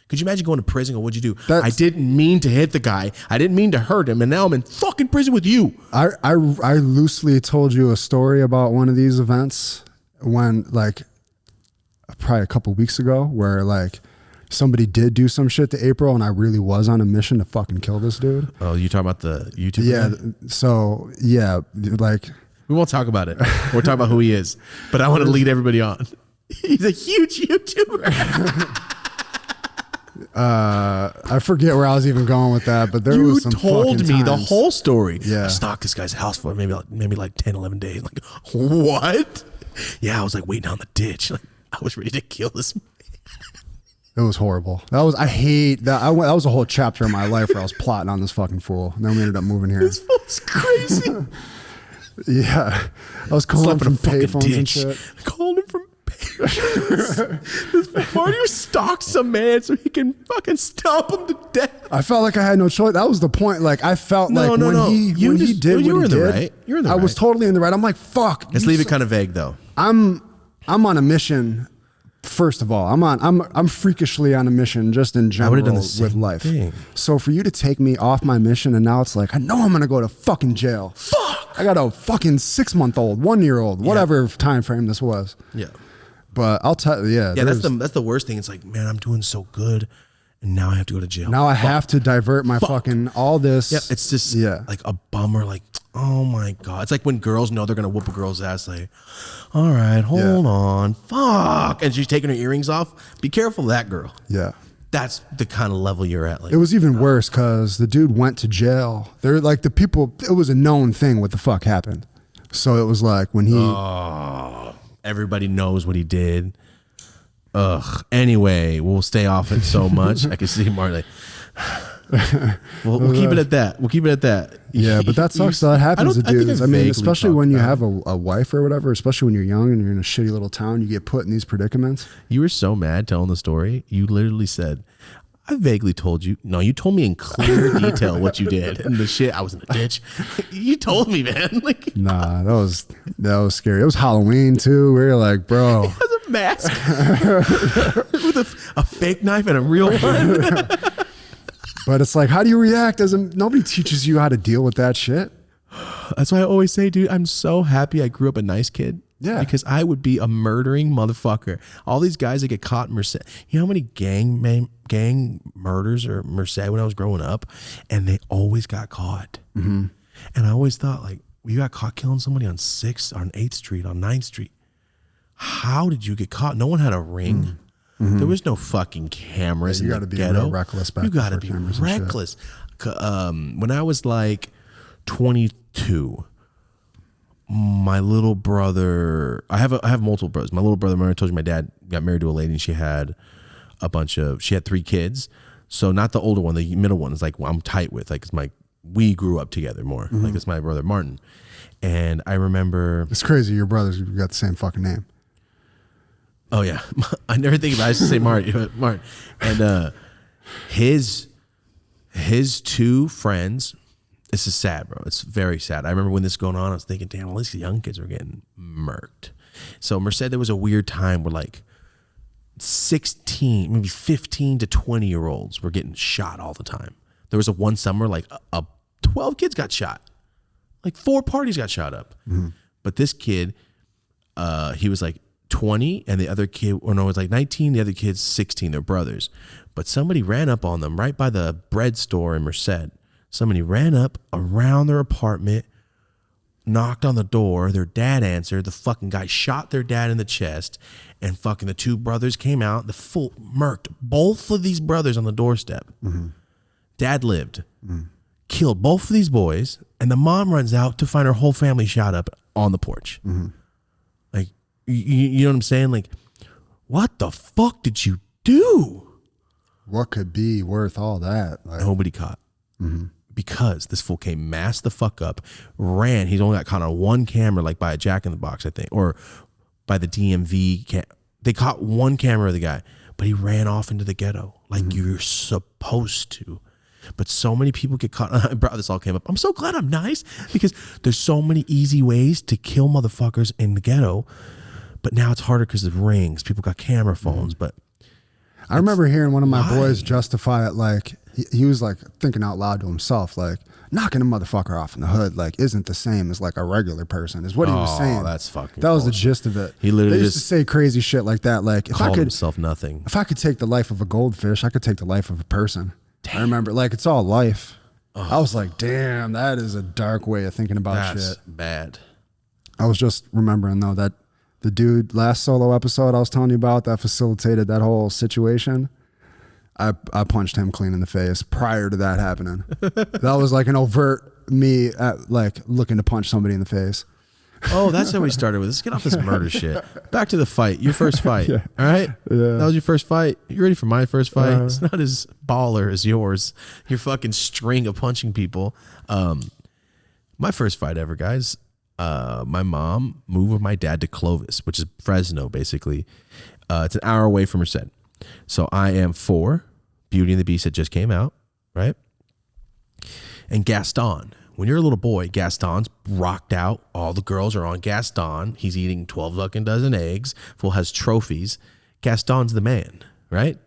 S2: Could you imagine going to prison? Or what'd you do? I didn't mean to hit the guy. I didn't mean to hurt him, and now I'm in fucking prison with you.
S3: I loosely told you a story about one of these events when, like, probably a couple weeks ago, where like somebody did do some shit to April, and I really was on a mission to fucking kill this dude.
S2: Oh, you talking about the YouTube?
S3: Yeah.
S2: Guy?
S3: So yeah, like
S2: we won't talk about it. We're talking about who he is, but I want to lead everybody on. He's a huge YouTuber.
S3: I forget where I was even going with that, but there was some fucking
S2: told me
S3: times.
S2: The whole story.
S3: Yeah.
S2: I stalked this guy's house for maybe like 10, 11 days. Like, what? Yeah, I was like waiting on the ditch. Like, I was ready to kill this man.
S3: It was horrible. I hate that. That was a whole chapter of my life where I was plotting on this fucking fool. And then we ended up moving here.
S2: This fool's crazy.
S3: Yeah. I was calling from payphones and shit.
S2: Calling him from Marty stalks some man so he can fucking stomp him to death.
S3: I felt like I had no choice. That was the point. Like I felt when he did what he did,
S2: You're in the right.
S3: I was totally in the right. I'm like, fuck.
S2: Let's leave it kind of vague though.
S3: I'm on a mission. First of all, I'm freakishly on a mission just in general with life.
S2: Thing.
S3: So for you to take me off my mission and now it's like, I know I'm gonna go to fucking jail.
S2: Fuck.
S3: I got a fucking 6-month-old, 1-year-old, whatever time frame this was.
S2: Yeah.
S3: But I'll tell you,
S2: yeah, that's the worst thing. It's like, man, I'm doing so good, and now I have to go to jail.
S3: Now I have to divert my fucking all this.
S2: Yeah, it's just like a bummer. Like, oh my god, it's like when girls know they're gonna whoop a girl's ass. Like, all right, hold on, fuck, and she's taking her earrings off. Be careful of that girl.
S3: Yeah,
S2: that's the kind of level you're at. Like,
S3: it was even worse because the dude went to jail. They're like the people. It was a known thing what the fuck happened. So it was like when he
S2: Everybody knows what he did. Ugh. Anyway, we'll stay off it so much. I can see Marty. We'll keep it at that. We'll keep it at that.
S3: Yeah, but that sucks. That happens to dudes. I mean,
S2: vaguely
S3: especially
S2: talked
S3: when you
S2: about
S3: have a wife or whatever, especially when you're young and you're in a shitty little town, you get put in these predicaments.
S2: You were so mad telling the story. You literally said, I vaguely told you. No, you told me in clear detail what you did. And the shit, I was in a ditch. You told me, man. Like,
S3: Nah, that was scary. It was Halloween too. We were like, bro.
S2: it was a mask with a fake knife and a real one.
S3: But it's like, how do you react? Nobody teaches you how to deal with that shit.
S2: That's why I always say, dude, I'm so happy I grew up a nice kid.
S3: Yeah.
S2: Because I would be a murdering motherfucker. All these guys that get caught in Merced. You know how many gang murders or Merced when I was growing up? And they always got caught. Mm-hmm. And I always thought, like, you got caught killing somebody on 6th, on 8th Street, on 9th Street. How did you get caught? No one had a ring. Mm-hmm. There was no fucking cameras in the ghetto. You got to be real reckless back then. You got to be reckless. When I was like 22, my little brother, I have multiple brothers. My little brother, remember I told you my dad got married to a lady and she had 3 kids. So not the older one, the middle one is like, well, I'm tight with, like, we grew up together more. Mm-hmm. Like, it's my brother Martin. And I remember.
S3: It's crazy. Your brothers got the same fucking name.
S2: Oh yeah. I never think about it. I used to say Marty. Martin. And his 2 friends. This is sad, bro. It's very sad. I remember when this was going on, I was thinking, damn, all these young kids were getting murked. So Merced, there was a weird time where like 16, maybe 15 to 20-year-olds were getting shot all the time. There was one summer, like 12 kids got shot. Like 4 parties got shot up. Mm-hmm. But this kid, he was like 20, and the other kid, or no, it was like 19, the other kid's 16, they're brothers. But somebody ran up on them right by the bread store in Merced. Somebody ran up around their apartment, knocked on the door. Their dad answered. The fucking guy shot their dad in the chest, and fucking the 2 brothers came out. The full murked both of these brothers on the doorstep. Mm-hmm. Dad lived, killed both of these boys, and the mom runs out to find her whole family shot up on the porch. Mm-hmm. Like, you know what I'm saying? Like, what the fuck did you do?
S3: What could be worth all that? Like,
S2: nobody caught. Mm-hmm. Because this fool came masked the fuck up, ran. He's only got caught on 1 camera, like by a Jack in the Box, I think, or by the DMV. They caught 1 camera of the guy, but he ran off into the ghetto like you're supposed to. But so many people get caught. Bro, this all came up. I'm so glad I'm nice because there's so many easy ways to kill motherfuckers in the ghetto. But now it's harder because of rings. People got camera phones. But
S3: I remember hearing one of my boys justify it like, he was like thinking out loud to himself, like, knocking a motherfucker off in the hood like isn't the same as like a regular person is what he was saying.
S2: That's fucking
S3: that was
S2: bullshit.
S3: The gist of it.
S2: He literally
S3: used to say crazy shit like that. Like, if I could
S2: himself nothing.
S3: If I could take the life of a goldfish, I could take the life of a person. Damn. I remember, like, it's all life. I was like, damn, that is a dark way of thinking about shit.
S2: Bad.
S3: I was just remembering though that the dude last solo episode I was telling you about that facilitated that whole situation, I punched him clean in the face prior to that happening. That was like an overt me like looking to punch somebody in the face.
S2: Oh, that's how we started with. Let's get off this murder shit. Back to the fight. Your first fight. Yeah. All right? Yeah. That was your first fight. You ready for my first fight? It's not as baller as yours. Your fucking string of punching people. My first fight ever, guys. My mom moved with my dad to Clovis, which is Fresno, basically. It's an hour away from Merced. So I am 4. Beauty and the Beast had just came out, right? And Gaston. When you're a little boy, Gaston's rocked out. All the girls are on Gaston. He's eating 12 fucking dozen eggs. Fool has trophies. Gaston's the man, right?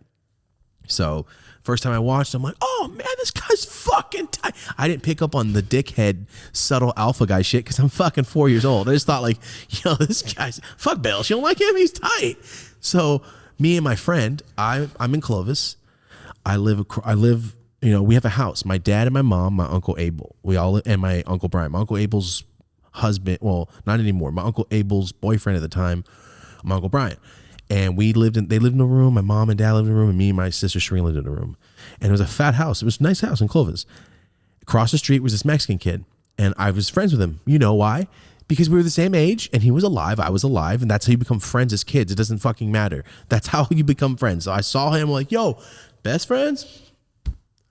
S2: So first time I watched, I'm like, oh man, this guy's fucking tight. I didn't pick up on the dickhead, subtle alpha guy shit because I'm fucking 4 years old. I just thought like, yo, this guy's, fuck Belle. She don't like him. He's tight. So me and my friend, I'm in Clovis. I live, you know, we have a house. My dad and my mom, my Uncle Abel. We all live, and my Uncle Brian. My Uncle Abel's husband, well, not anymore. My Uncle Abel's boyfriend at the time, my Uncle Brian. And they lived in a room. My mom and dad lived in a room, and me and my sister Shereen lived in a room. And it was a fat house. It was a nice house in Clovis. Across the street was this Mexican kid, and I was friends with him. You know why? because we were the same age and he was alive, I was alive, and that's how you become friends as kids. It doesn't fucking matter. That's how you become friends. So I saw him like, yo, best friends?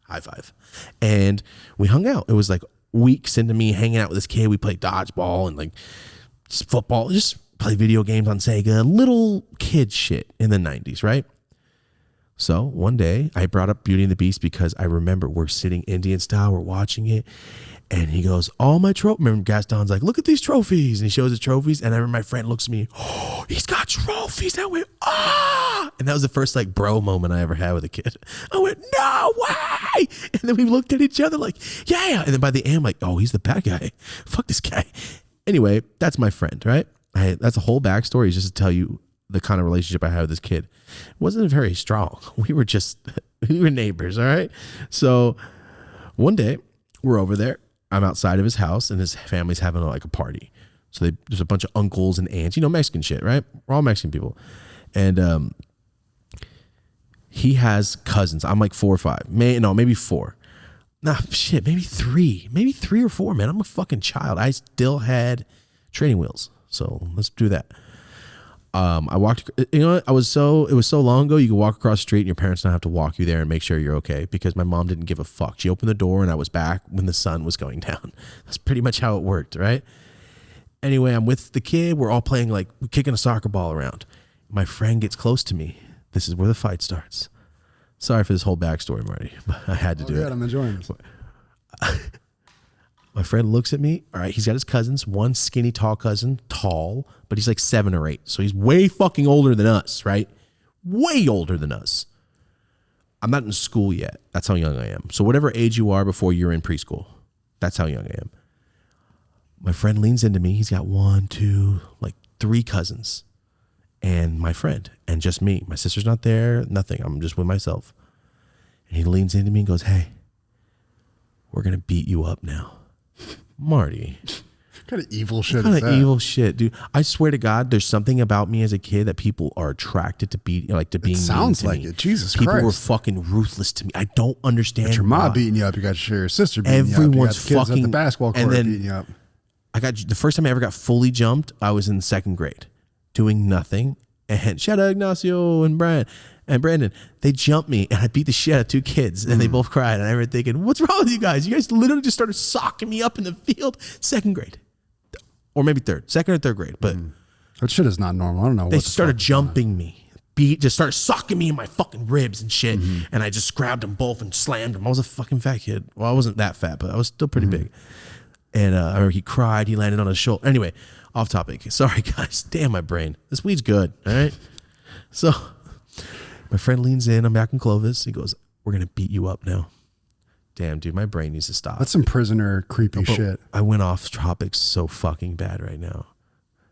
S2: High five. And we hung out. It was like weeks into me hanging out with this kid. We played dodgeball and like football, just play video games on Sega, little kid shit in the 90s, right? So one day I brought up Beauty and the Beast because I remember we're sitting Indian style, we're watching it, and he goes, all my trophies. Remember Gaston's like, look at these trophies. And he shows his trophies. And I remember my friend looks at me, oh, he's got trophies. I went, ah. And that was the first like bro moment I ever had with a kid. I went, no way. And then we looked at each other like, yeah. And then by the end, I'm like, oh, he's the bad guy. Fuck this guy. Anyway, that's my friend, right? That's a whole backstory just to tell you the kind of relationship I had with this kid. It wasn't very strong. We were neighbors, all right? So one day we're over there. I'm outside of his house and his family's having like a party. So there's a bunch of uncles and aunts, Mexican shit, right? We're all Mexican people. And he has cousins. I'm like 4 or 5. Maybe 4. Nah, shit, maybe 3 or 4, man. I'm a fucking child. I still had training wheels. So let's do that. I walked, it was so long ago, you could walk across the street and your parents don't have to walk you there and make sure you're okay, because my mom didn't give a fuck. She opened the door and I was back when the sun was going down. That's pretty much how it worked, right? Anyway, I'm with the kid. We're all playing, like, we're kicking a soccer ball around. My friend gets close to me. This is where the fight starts. Sorry for this whole backstory, Marty, but I had to do it.
S3: I'm enjoying this.
S2: My friend looks at me. All right, he's got his cousins. One skinny, tall cousin, tall, but he's like 7 or 8. So he's way fucking older than us, right? Way older than us. I'm not in school yet. That's how young I am. So whatever age you are before you're in preschool, that's how young I am. My friend leans into me. He's got 1, 2, like 3 cousins and my friend and just me. My sister's not there, nothing. I'm just with myself. And he leans into me and goes, hey, we're going to beat you up now. Marty.
S3: What kind of evil shit
S2: What
S3: is
S2: kind of
S3: that?
S2: evil shit, dude. I swear to God, there's something about me as a kid that people are attracted to being mean
S3: sounds
S2: to
S3: like
S2: me.
S3: it. Jesus
S2: people
S3: Christ.
S2: were fucking ruthless to me. I don't understand.
S3: But your mom
S2: why.
S3: beating you up. You got your sister beating you up. You got
S2: Everyone's
S3: the kids
S2: fucking
S3: at the basketball court
S2: and then
S3: beating you up.
S2: I got the first time I ever got fully jumped. I was in 2nd grade, doing nothing. And shout out Ignacio and Brandon, they jumped me and I beat the shit out of 2 kids and they both cried. And I remember thinking, what's wrong with you guys? You guys literally just started socking me up in the field. 2nd grade. Or maybe 3rd. 2nd or 3rd grade. But
S3: That shit is not normal. I don't know.
S2: they started jumping me. Just started socking me in my fucking ribs and shit. And I just grabbed them both and slammed them. I was a fucking fat kid. Well, I wasn't that fat, but I was still pretty big. And I remember he cried. He landed on his shoulder. Anyway, off topic. Sorry, guys. Damn my brain. This weed's good. All right. So my friend leans in. I'm back in Clovis. He goes, we're going to beat you up now. Damn, dude, my brain needs to stop.
S3: That's some prisoner creepy
S2: But
S3: shit.
S2: I went off topics so fucking bad right now.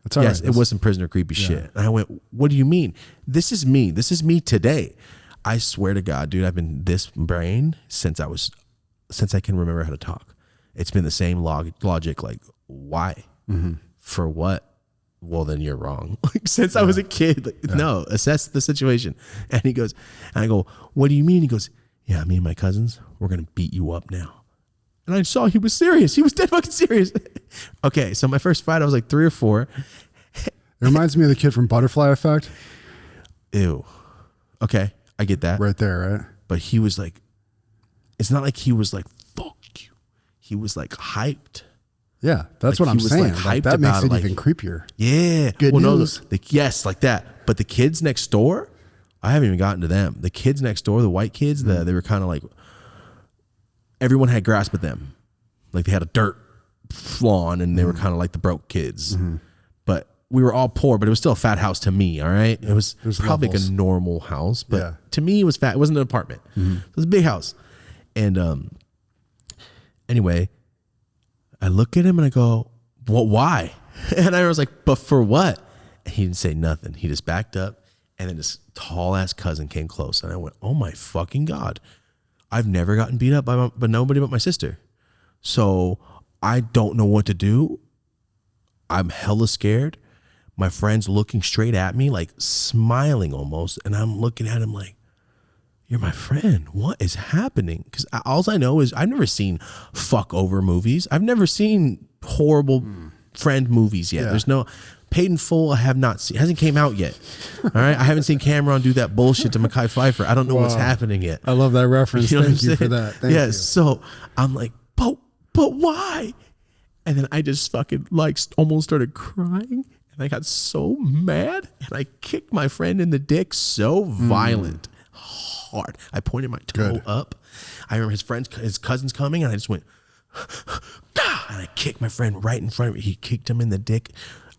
S3: That's all
S2: Yes,
S3: right.
S2: it was some prisoner creepy shit. And I went, what do you mean? This is me. This is me today. I swear to God, dude, I've been this brain since I can remember how to talk. It's been the same logic. Like, why? For what? Well, then you're wrong. Like, since I was a kid, like, no, assess the situation. And he goes, and I go, what do you mean? He goes, yeah, me and my cousins, we're going to beat you up now. And I saw he was serious. He was dead fucking serious. Okay, so my first fight, I was like 3 or 4.
S3: It reminds me of the kid from Butterfly Effect.
S2: Ew. Okay, I get that.
S3: Right there, right?
S2: But he was like, it's not like he was like, fuck you. He was like hyped.
S3: Yeah, that's
S2: Like,
S3: what I'm
S2: he was,
S3: saying.
S2: like,
S3: Like,
S2: hyped
S3: that makes
S2: about
S3: it
S2: it, like-
S3: even creepier.
S2: Yeah.
S3: Good news.
S2: Yes, like that. But the kids next door, I haven't even gotten to them. The kids next door, the white kids, they were kind of like, everyone had grass but them. Like they had a dirt lawn and they were kind of like the broke kids. But we were all poor, but it was still a fat house to me, all right? It was
S3: There's
S2: probably
S3: levels.
S2: like a normal house, but
S3: Yeah.
S2: to me it was fat. It wasn't an apartment. It was a big house. And anyway, I look at him and I go, well, why? And I was like, but for what? And he didn't say nothing. He just backed up. And then this tall ass cousin came close. And I went, oh my fucking God. I've never gotten beat up by nobody but my sister. So I don't know what to do. I'm hella scared. My friend's looking straight at me, like smiling almost. And I'm looking at him like, you're my friend. What is happening? Because all I know is I've never seen fuck over movies. I've never seen horrible friend movies yet.
S3: Yeah.
S2: There's no Paid in Full. I have not seen. Hasn't came out yet. All right. I haven't seen Cameron do that bullshit to Mekhi Phifer. I don't know what's happening yet.
S3: I love that reference.
S2: You know
S3: Thank
S2: what I'm
S3: you for
S2: saying?
S3: that. Thank
S2: yes.
S3: you.
S2: So I'm like, but why? And then I just fucking like almost started crying, and I got so mad, and I kicked my friend in the dick so violent, hard. I pointed my toe up. I remember his cousin's coming, and I just went, and I kicked my friend right in front of me. He kicked him in the dick.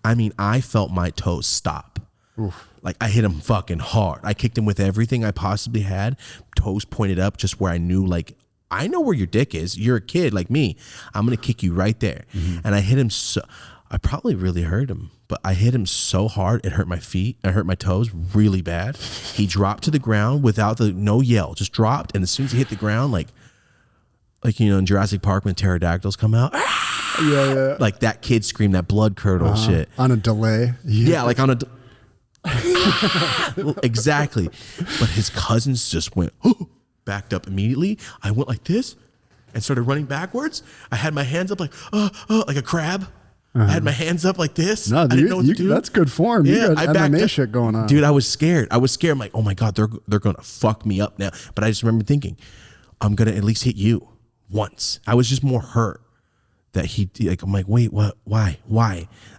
S2: I mean, I felt my toes stop. Oof. Like I hit him fucking hard. I kicked him with everything I possibly had, toes pointed up, just where I knew, like, I know where your dick is. You're a kid like me. I'm going to kick you right there. And I hit him so, I probably really hurt him, but I hit him so hard, it hurt my feet. I hurt my toes really bad. He dropped to the ground without no yell, just dropped. And as soon as he hit the ground, like, you know, in Jurassic Park when pterodactyls come out,
S3: Yeah.
S2: like that kid screamed, that blood curdle shit.
S3: On a delay.
S2: Yeah, like on a, exactly. But his cousins just went, backed up immediately. I went like this and started running backwards. I had my hands up like a crab. I had my hands up like this.
S3: No,
S2: I didn't know what to do.
S3: That's good form.
S2: Yeah,
S3: You
S2: I
S3: got
S2: backed
S3: MMA
S2: up.
S3: shit going on.
S2: Dude, I was scared. I'm like, oh my God, they're gonna fuck me up now. But I just remember thinking, I'm gonna at least hit you once. I was just more hurt that I'm like, wait, what? Why?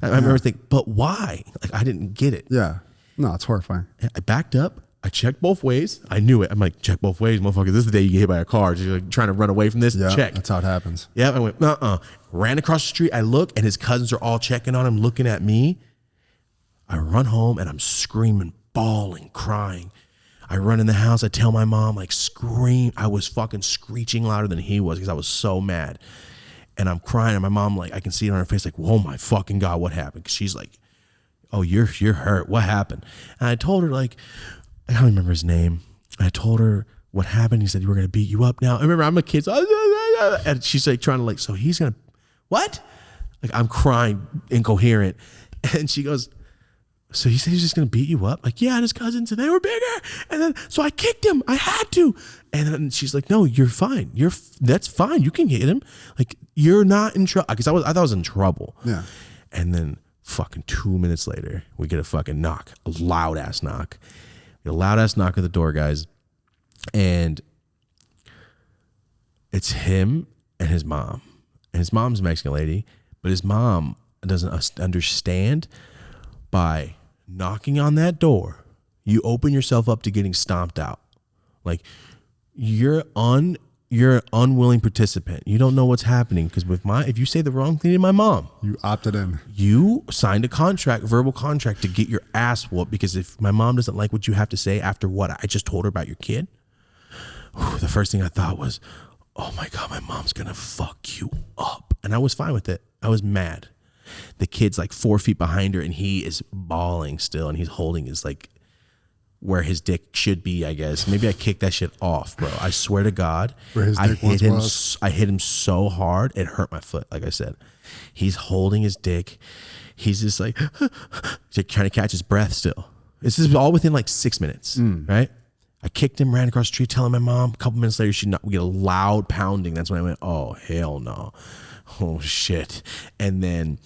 S2: I remember thinking, but why? Like I didn't get it.
S3: Yeah. No, it's horrifying.
S2: I backed up. I checked both ways. I knew it. I'm like, check both ways, motherfucker. This is the day you get hit by a car. You're like trying to run away from this.
S3: Yeah.
S2: Check.
S3: That's how it happens.
S2: Yeah. I went, ran across the street. I look, and his cousins are all checking on him, looking at me. I run home, and I'm screaming, bawling, crying. I run in the house. I tell my mom, like, scream. I was fucking screeching louder than he was because I was so mad. And I'm crying, and my mom, like, I can see it on her face, like, oh my fucking God, what happened? Because she's like, oh, you're hurt. What happened? And I told her, like, I don't remember his name. I told her what happened. He said, we're going to beat you up now. I remember I'm a kid. So, and she's like trying to like, so he's going to, what? Like I'm crying, incoherent. And she goes, so he said he's just going to beat you up? Like, yeah, and his cousins, and they were bigger. And then, so I kicked him. I had to. And then she's like, no, you're fine. That's fine. You can hit him. Like, you're not in trouble. Because I thought I was in trouble.
S3: Yeah.
S2: And then fucking 2 minutes later, we get a fucking knock, a loud ass knock. A loud ass knock at the door, guys, and it's him and his mom. And his mom's a Mexican lady, but his mom doesn't understand. By knocking on that door, you open yourself up to getting stomped out. Like you're an unwilling participant. You don't know what's happening because if you say the wrong thing to my mom,
S3: You opted in.
S2: you signed a verbal contract to get your ass whooped because if my mom doesn't like what you have to say after what I just told her about your kid, the first thing I thought was, oh my God, my mom's gonna fuck you up. And I was fine with it. I was mad. The kid's like 4 feet behind her and he is bawling still and he's holding his like where his dick should be, I guess. Maybe I kicked that shit off, bro. I swear to God,
S3: Where his dick once was.
S2: I hit him so hard, it hurt my foot, like I said. He's holding his dick. He's just like, he's like trying to catch his breath still. This is all within like 6 minutes, right? I kicked him, ran across the street, telling my mom. A couple minutes later, we get a loud pounding. That's when I went, oh, hell no. Oh, shit. And then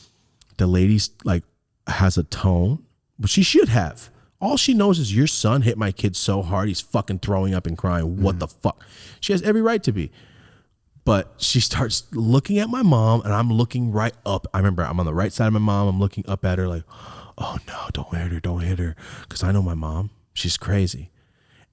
S2: the lady like has a tone, but she should have. All she knows is your son hit my kid so hard, he's fucking throwing up and crying. What the fuck? She has every right to be. But she starts looking at my mom, and I'm looking right up. I remember I'm on the right side of my mom. I'm looking up at her like, oh, no, don't hit her. Because I know my mom. She's crazy.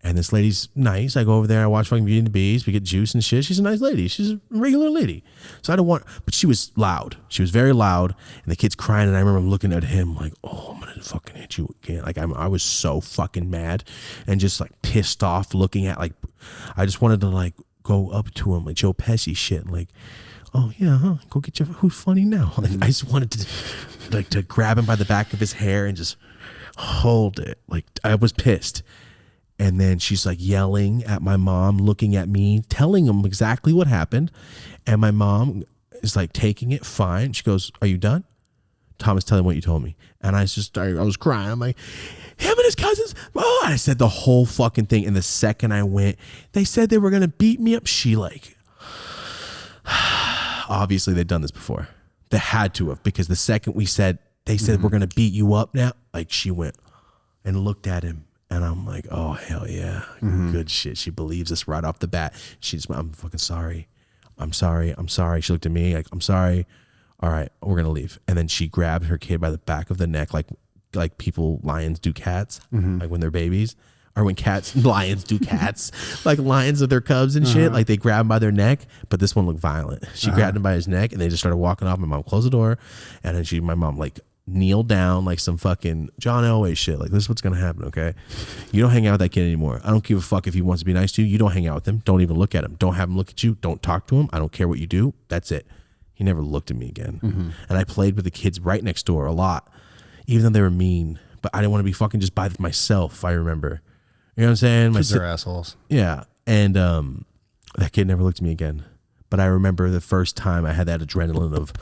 S2: And this lady's nice. I go over there. I watch fucking Beauty and the Beast. We get juice and shit. She's a nice lady. She's a regular lady. So I don't want, but she was loud. She was very loud. And the kid's crying. And I remember looking at him like, oh, I'm going to fucking hit you again. Like I was so fucking mad and just like pissed off looking at like, I just wanted to like go up to him like Joe Pesci shit. Like, oh yeah, huh? Go get your, who's funny now? Like I just wanted to grab him by the back of his hair and just hold it. Like I was pissed. And then she's like yelling at my mom, looking at me, telling him exactly what happened. And my mom is like taking it fine. She goes, are you done? Thomas, tell him what you told me. And I was crying. I'm like, him and his cousins. Oh, I said the whole fucking thing. And the second I went, they said they were going to beat me up. She like, obviously they'd done this before. They had to have, because the second we said, they said, we're going to beat you up now. Like, she went and looked at him. And I'm like, oh, hell yeah. Good shit. She believes us right off the bat. She just went, I'm fucking sorry. I'm sorry. I'm sorry. She looked at me like, I'm sorry. All right, we're going to leave. And then she grabbed her kid by the back of the neck, like lions do cats, like when they're babies. Or when lions do cats, like lions of their cubs and shit. Like they grab him by their neck, but this one looked violent. She grabbed him by his neck and they just started walking off. My mom closed the door, and then my mom like kneeled down like some fucking John Elway shit. Like, this is what's gonna happen, okay? You don't hang out with that kid anymore. I don't give a fuck if he wants to be nice to you. You don't hang out with him. Don't even look at him. Don't have him look at you. Don't talk to him. I don't care what you do. That's it. He never looked at me again. And I played with the kids right next door a lot, even though they were mean. But I didn't want to be fucking just by myself. I remember. You know what I'm saying?
S3: Kids are assholes.
S2: Yeah. And that kid never looked at me again. But I remember the first time I had that adrenaline of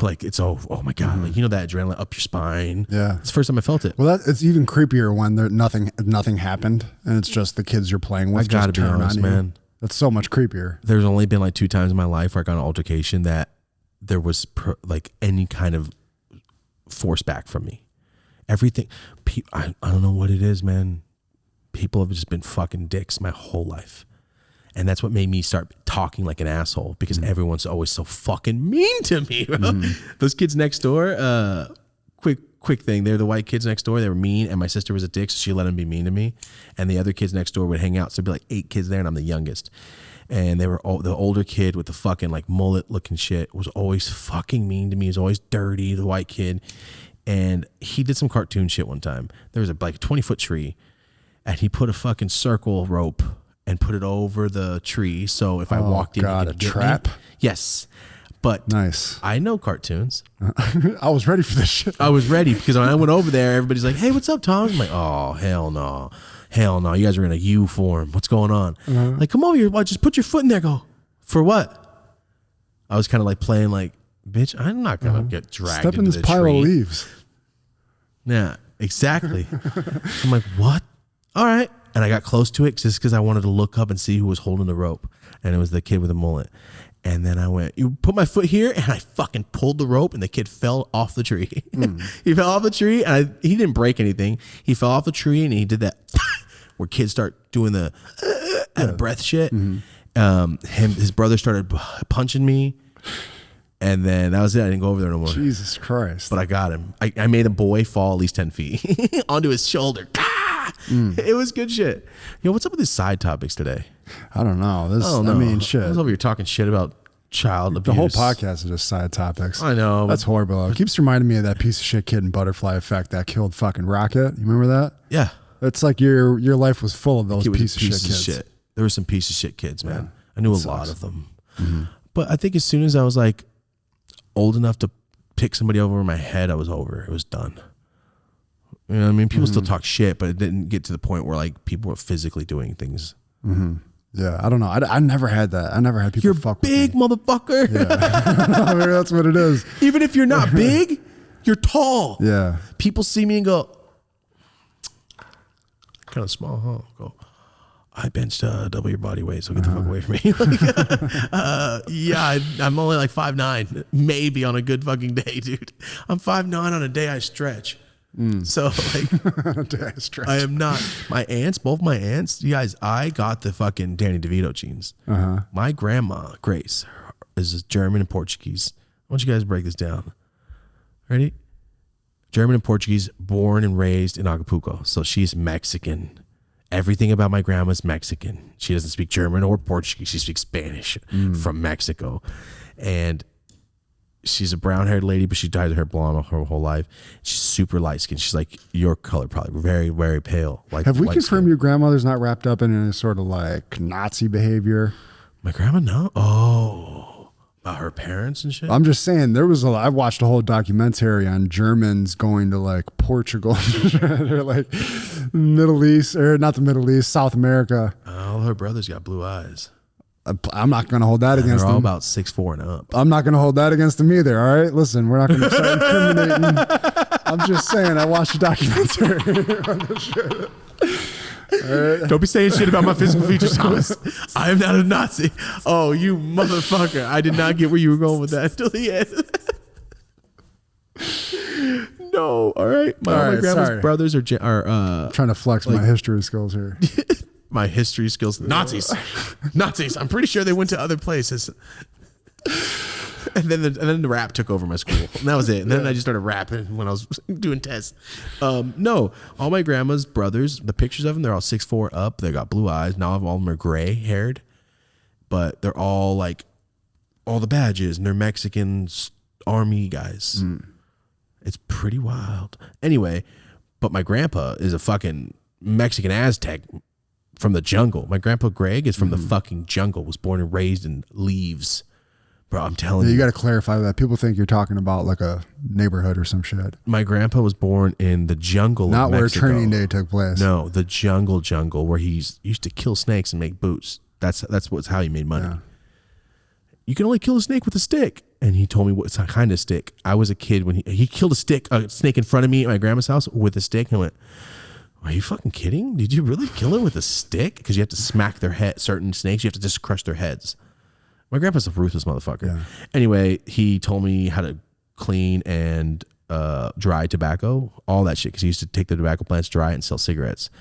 S2: like, it's oh my God. Like, you know, that adrenaline up your spine.
S3: Yeah.
S2: It's the first time I felt it.
S3: Well, it's even creepier when nothing happened and it's just the kids you're playing with.
S2: I gotta be honest, man.
S3: That's so much creepier.
S2: There's only been like 2 times in my life where I got an altercation that there was like any kind of force back from me. Everything. I don't know what it is, man. People have just been fucking dicks my whole life. And that's what made me start talking like an asshole, because everyone's always so fucking mean to me, bro. Those kids next door, quick thing. They're the white kids next door. They were mean, and my sister was a dick, so she let them be mean to me. And the other kids next door would hang out. So there'd be like 8 kids there, and I'm the youngest. And they were the older kid with the fucking like mullet looking shit was always fucking mean to me. He was always dirty, the white kid. And he did some cartoon shit one time. There was like a 20-foot tree, and he put a fucking circle rope and put it over the tree. So if I walked in,
S3: God,
S2: he
S3: a
S2: could get
S3: trap?
S2: me. Yes. But
S3: Nice.
S2: I know cartoons.
S3: I was ready for this shit.
S2: I was ready, because when I went over there, everybody's like, hey, what's up, Tom? I'm like, oh, hell no. Hell no. You guys are in a U form. What's going on? Like, come over here. Well, just put your foot in there. Go. For what? I was kind of like playing like, bitch, I'm not going to get dragged
S3: Step in
S2: into
S3: this
S2: the
S3: pile
S2: tree.
S3: of leaves.
S2: Yeah, exactly. I'm like, what? All right. And I got close to it just because I wanted to look up and see who was holding the rope. And it was the kid with the mullet. And then I went, you put my foot here, and I fucking pulled the rope, and the kid fell off the tree. He fell off the tree, and he didn't break anything. He fell off the tree, and he did that where kids start doing the out of breath shit. His brother started punching me. And then that was it. I didn't go over there no more.
S3: Jesus Christ.
S2: But I got him. I made a boy fall at least 10 feet onto his shoulder. It was good shit. Yo, what's up with these side topics today?
S3: I don't know.
S2: I
S3: mean, shit.
S2: I was over here talking shit about child abuse.
S3: The whole podcast is just side topics.
S2: I know.
S3: That's horrible. It keeps reminding me of that piece of shit kid in Butterfly Effect that killed fucking Rocket. You remember that?
S2: Yeah.
S3: It's like your life was full of those
S2: Kid was
S3: piece of shit kids.
S2: shit. There were some piece of shit kids, man. I knew a lot of them. But I think as soon as I was like old enough to pick somebody over my head, I was over. It was done. You know what I mean? People still talk shit, but it didn't get to the point where like people were physically doing things.
S3: Yeah, I don't know. I never had that. I never had people
S2: You're
S3: fuck
S2: big,
S3: with me.
S2: motherfucker.
S3: Yeah. Maybe that's what it is.
S2: Even if you're not big, you're tall.
S3: Yeah.
S2: People see me and go, kind of small, huh? Go, I benched double your body weight, so get the fuck away from me. I'm only like 5'9", maybe on a good fucking day, dude. I'm 5'9" on a day I stretch. So like, I am not. My aunts, both my aunts, you guys, I got the fucking Danny DeVito genes. My grandma, Grace, is German and Portuguese. I want you guys to break this down. Ready? German and Portuguese, born and raised in Acapulco. So she's Mexican. Everything about my grandma's Mexican. She doesn't speak German or Portuguese. She speaks Spanish from Mexico. And she's a brown-haired lady, but she dyed her hair blonde her whole life. She's super light-skinned. She's like your color, probably. Very, very pale. Like,
S3: Have we confirmed your grandmother's not wrapped up in any sort of like Nazi behavior?
S2: My grandma, no? Oh. About her parents and shit?
S3: I'm just saying, I watched a whole documentary on Germans going to like Portugal. They're like Middle East, or not the Middle East, South America.
S2: All her brothers got blue eyes.
S3: I'm not going to hold that against
S2: They're all
S3: them.
S2: about 6'4" and up.
S3: I'm not going to hold that against them either. All right, listen, we're not going to start incriminating. I'm just saying, I watched a documentary on this shit.
S2: Don't be saying shit about my physical features, Thomas. I am not a Nazi. Oh, you motherfucker. I did not get where you were going with that until the end. No. All right. My grandma's brothers are
S3: trying to flex my history skills here.
S2: My history skills. Nazis. I'm pretty sure they went to other places. And then the rap took over my school. And that was it. And then I just started rapping when I was doing tests. No, all my grandma's brothers, the pictures of them, they're all 6'4" up. They got blue eyes. Now all of them are gray haired, but they're all like all the badges and they're Mexican army guys. It's pretty wild. Anyway, but my grandpa is a fucking Mexican Aztec from the jungle. My grandpa Greg is from the fucking jungle, was born and raised in Leaves. Bro, I'm telling you.
S3: You got to clarify that. People think you're talking about like a neighborhood or some shit.
S2: My grandpa was born in the jungle
S3: Not
S2: of
S3: where
S2: Mexico.
S3: Training Day took place.
S2: No, the jungle where he used to kill snakes and make boots. That's how he made money.
S3: Yeah.
S2: You can only kill a snake with a stick. And he told me what kind of stick. I was a kid when he killed a snake in front of me at my grandma's house with a stick. And I went, are you fucking kidding? Did you really kill it with a stick? Because you have to smack their head. Certain snakes, you have to just crush their heads. My grandpa's a ruthless motherfucker. Yeah. Anyway, he told me how to clean and dry tobacco, all that shit, because he used to take the tobacco plants, dry it, and sell cigarettes.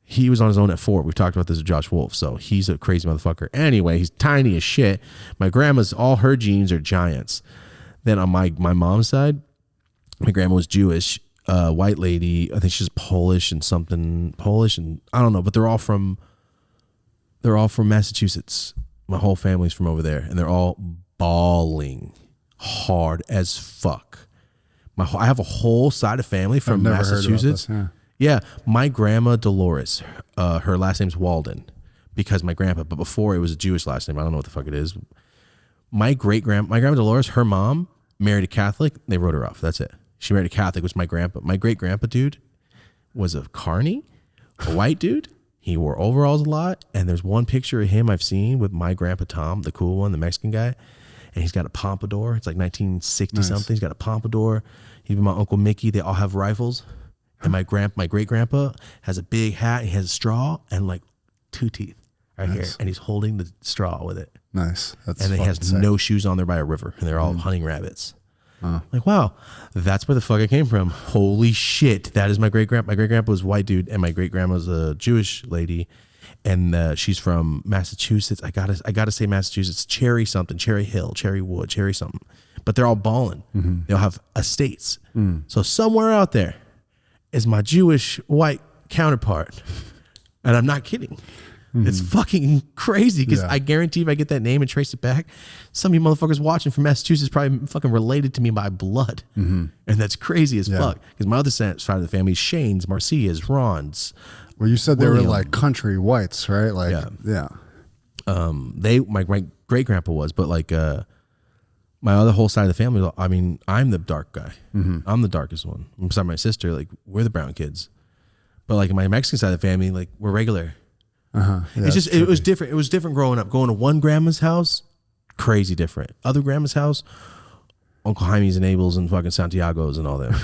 S2: He was on his own at 4. We've talked about this with Josh Wolf, so he's a crazy motherfucker. Anyway, he's tiny as shit. My grandma's, all her genes are giants. Then on my mom's side, my grandma was Jewish, white lady. I think she's Polish and I don't know, but they're all from Massachusetts. My whole family's from over there, and they're all bawling hard as fuck. I have a whole side of family from Massachusetts. Yeah, my grandma Dolores, her last name's Walden, because my grandpa. But before it was a Jewish last name. I don't know what the fuck it is. My grandma Dolores, her mom married a Catholic. They wrote her off. That's it. She married a Catholic, which my grandpa. My great grandpa dude was a carny, a white dude. He wore overalls a lot, and there's one picture of him I've seen with my grandpa Tom, the cool one, the Mexican guy, and he's got a pompadour. It's like 1960 something. He's got a pompadour. He's with my Uncle Mickey. They all have rifles, and my great grandpa has a big hat. And he has a straw and like 2 teeth right here, and he's holding the straw with it.
S3: Nice. That's
S2: and he has no shoes on there by a river, and they're all hunting rabbits. Like, wow, that's where the fuck I came from. Holy shit. That is my great grandpa. My great grandpa was a white dude, and my great grandma's a Jewish lady, and she's from Massachusetts. I gotta say Massachusetts. Cherry something, Cherry Hill, Cherry Wood, Cherry something. But they're all balling. They'll have estates. So somewhere out there is my Jewish white counterpart, and I'm not kidding. It's fucking crazy because I guarantee if I get that name and trace it back, some of you motherfuckers watching from Massachusetts probably fucking related to me by blood. And that's crazy as fuck. Because my other side of the family is Shane's, Marcia's, Ron's.
S3: Well, you said William. They were like country whites, right? Like, yeah.
S2: My great grandpa was, but like my other whole side of the family, I mean, I'm the dark guy. I'm the darkest one. Besides my sister, like we're the brown kids. But like in my Mexican side of the family, like we're regular.
S3: Yeah,
S2: it's just it was different. It was different growing up. Going to one grandma's house, crazy different. Other grandma's house, Uncle Jaime's and Abel's and fucking Santiago's and all that.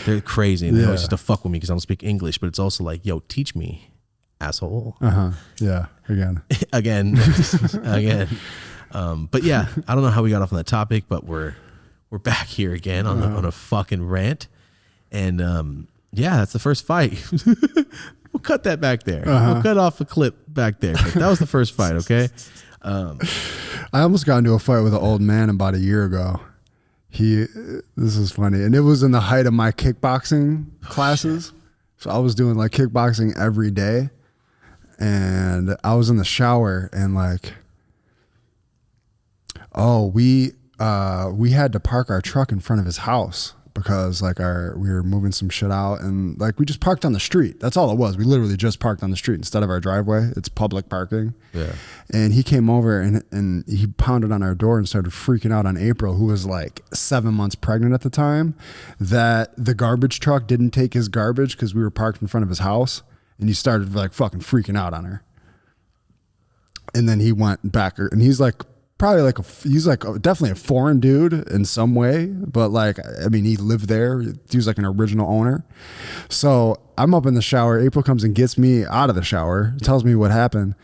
S2: They're crazy. And they always used to fuck with me because I don't speak English. But it's also like, yo, teach me, asshole.
S3: Yeah.
S2: Again. But yeah, I don't know how we got off on that topic, but we're back here again on a fucking rant, and yeah, that's the first fight. We'll cut that back there. We'll cut off a clip back there. But that was the first fight, okay?
S3: I almost got into a fight with an old man about a year ago. This is funny. And it was in the height of my kickboxing classes. So I was doing like kickboxing every day. And I was in the shower and like, we had to park our truck in front of his house because like we were moving some shit out, and like we just parked on the street. That's all it was. We literally just parked on the street instead of our driveway. It's public parking. Yeah. And he came over and he pounded on our door and started freaking out on April, who was like 7 months pregnant at the time, that the garbage truck didn't take his garbage because we were parked in front of his house, and he started like fucking freaking out on her. And then he went back, and he's like probably like he's like definitely a foreign dude in some way, but like, I mean, he lived there. He was like an original owner. So I'm up in the shower. April comes and gets me out of the shower, tells me what happened.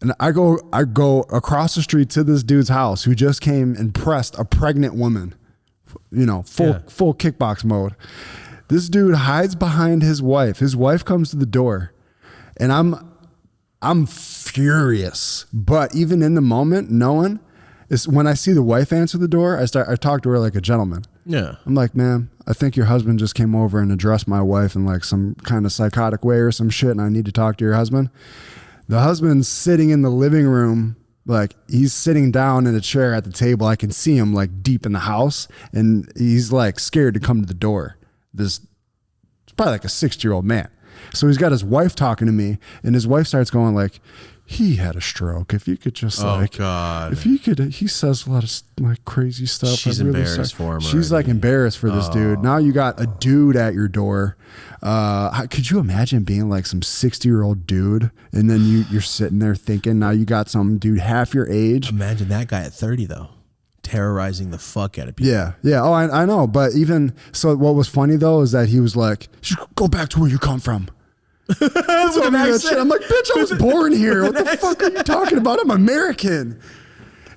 S3: And I go across the street to this dude's house who just came and pressed a pregnant woman, you know, full kickbox mode. This dude hides behind his wife. His wife comes to the door, and I'm furious. But even in the moment, knowing is when I see the wife answer the door, I talk to her like a gentleman.
S2: Yeah.
S3: I'm like, ma'am, I think your husband just came over and addressed my wife in like some kind of psychotic way or some shit, and I need to talk to your husband. The husband's sitting in the living room, like he's sitting down in a chair at the table. I can see him like deep in the house, and he's like scared to come to the door. It's probably like a 60-year-old man. So he's got his wife talking to me, and his wife starts going like, he had a stroke. If you could just
S2: God.
S3: if you could, he says a lot of like crazy stuff.
S2: She's embarrassed for him.
S3: She's like embarrassed for this dude. Now you got a dude at your door. Could you imagine being like some 60-year-old dude, and then you're sitting there thinking now you got some dude half your age.
S2: Imagine that guy at 30 though, terrorizing the fuck out of people.
S3: Yeah. Oh, I know. But even so, what was funny though is that he was like, "Go back to where you come from." That's what I'm like, bitch, I was born here. What the fuck are you talking about? I'm American.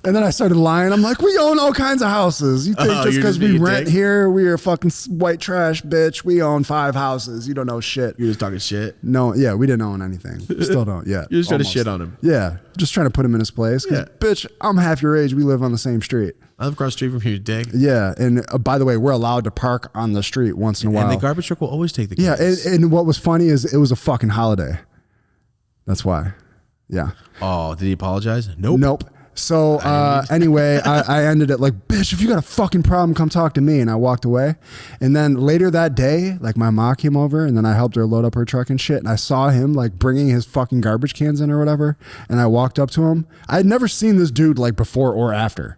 S3: And then I started lying. I'm like, we own all kinds of houses. You think just because we rent here, we are fucking white trash, bitch. We own 5 houses. You don't know shit.
S2: You're just talking shit.
S3: No, yeah, we didn't own anything. Still don't yet.
S2: You're just trying to shit on him.
S3: Yeah, just trying to put him in his place. Yeah. Bitch, I'm half your age. We live on the same street.
S2: I live across the street from you, dick.
S3: Yeah, and by the way, we're allowed to park on the street once in a while.
S2: And the garbage truck will always take the
S3: kids. Yeah, and what was funny is it was a fucking holiday. That's why. Yeah.
S2: Oh, did he apologize?
S3: Nope. So anyway, I ended it like, bitch, if you got a fucking problem, come talk to me. And I walked away. And then later that day, like my mom came over, and then I helped her load up her truck and shit. And I saw him like bringing his fucking garbage cans in or whatever. And I walked up to him. I had never seen this dude like before or after.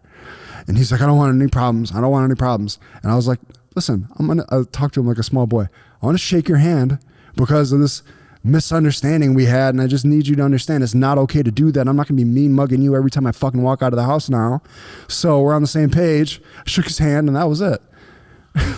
S3: And he's like, I don't want any problems. I don't want any problems. And I was like, listen, I'm going to talk to him like a small boy. I want to shake your hand because of this misunderstanding we had, and I just need you to understand it's not okay to do that. I'm not gonna be mean mugging you every time I fucking walk out of the house now. So we're on the same page. I shook his hand, and that was it.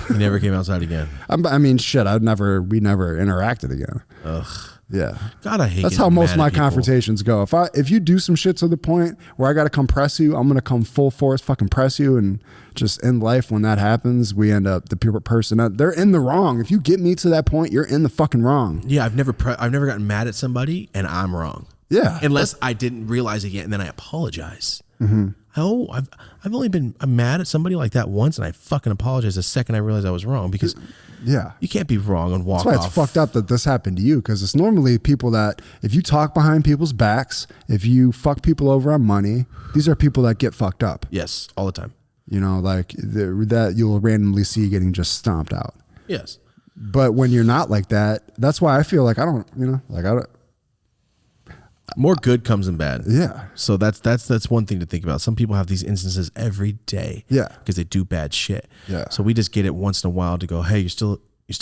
S2: He never came outside again.
S3: I mean, shit. We never interacted again.
S2: Ugh.
S3: Yeah.
S2: God, I hate.
S3: That's how most of my confrontations go. If you do some shit to the point where I got to come press you, I'm gonna come full force, fucking press you, and just in life when that happens, we end up the person they're in the wrong. If you get me to that point, you're in the fucking wrong.
S2: Yeah, I've never gotten mad at somebody and I'm wrong.
S3: Yeah.
S2: Unless I didn't realize it yet, and then I apologize.
S3: Mm-hmm.
S2: Oh, I've only been mad at somebody like that once, and I fucking apologize the second I realized I was wrong, because you can't be wrong and walk off.
S3: That's why it's fucked up that this happened to you, because it's normally people that if you talk behind people's backs, if you fuck people over on money, these are people that get fucked up.
S2: Yes, all the time.
S3: You know, like that you'll randomly see getting just stomped out.
S2: Yes.
S3: But when you're not like that, that's why I feel like I don't.
S2: More good comes than bad.
S3: Yeah.
S2: So that's one thing to think about. Some people have these instances every day.
S3: Yeah.
S2: Because they do bad shit.
S3: Yeah.
S2: So we just get it once in a while to go, hey, you still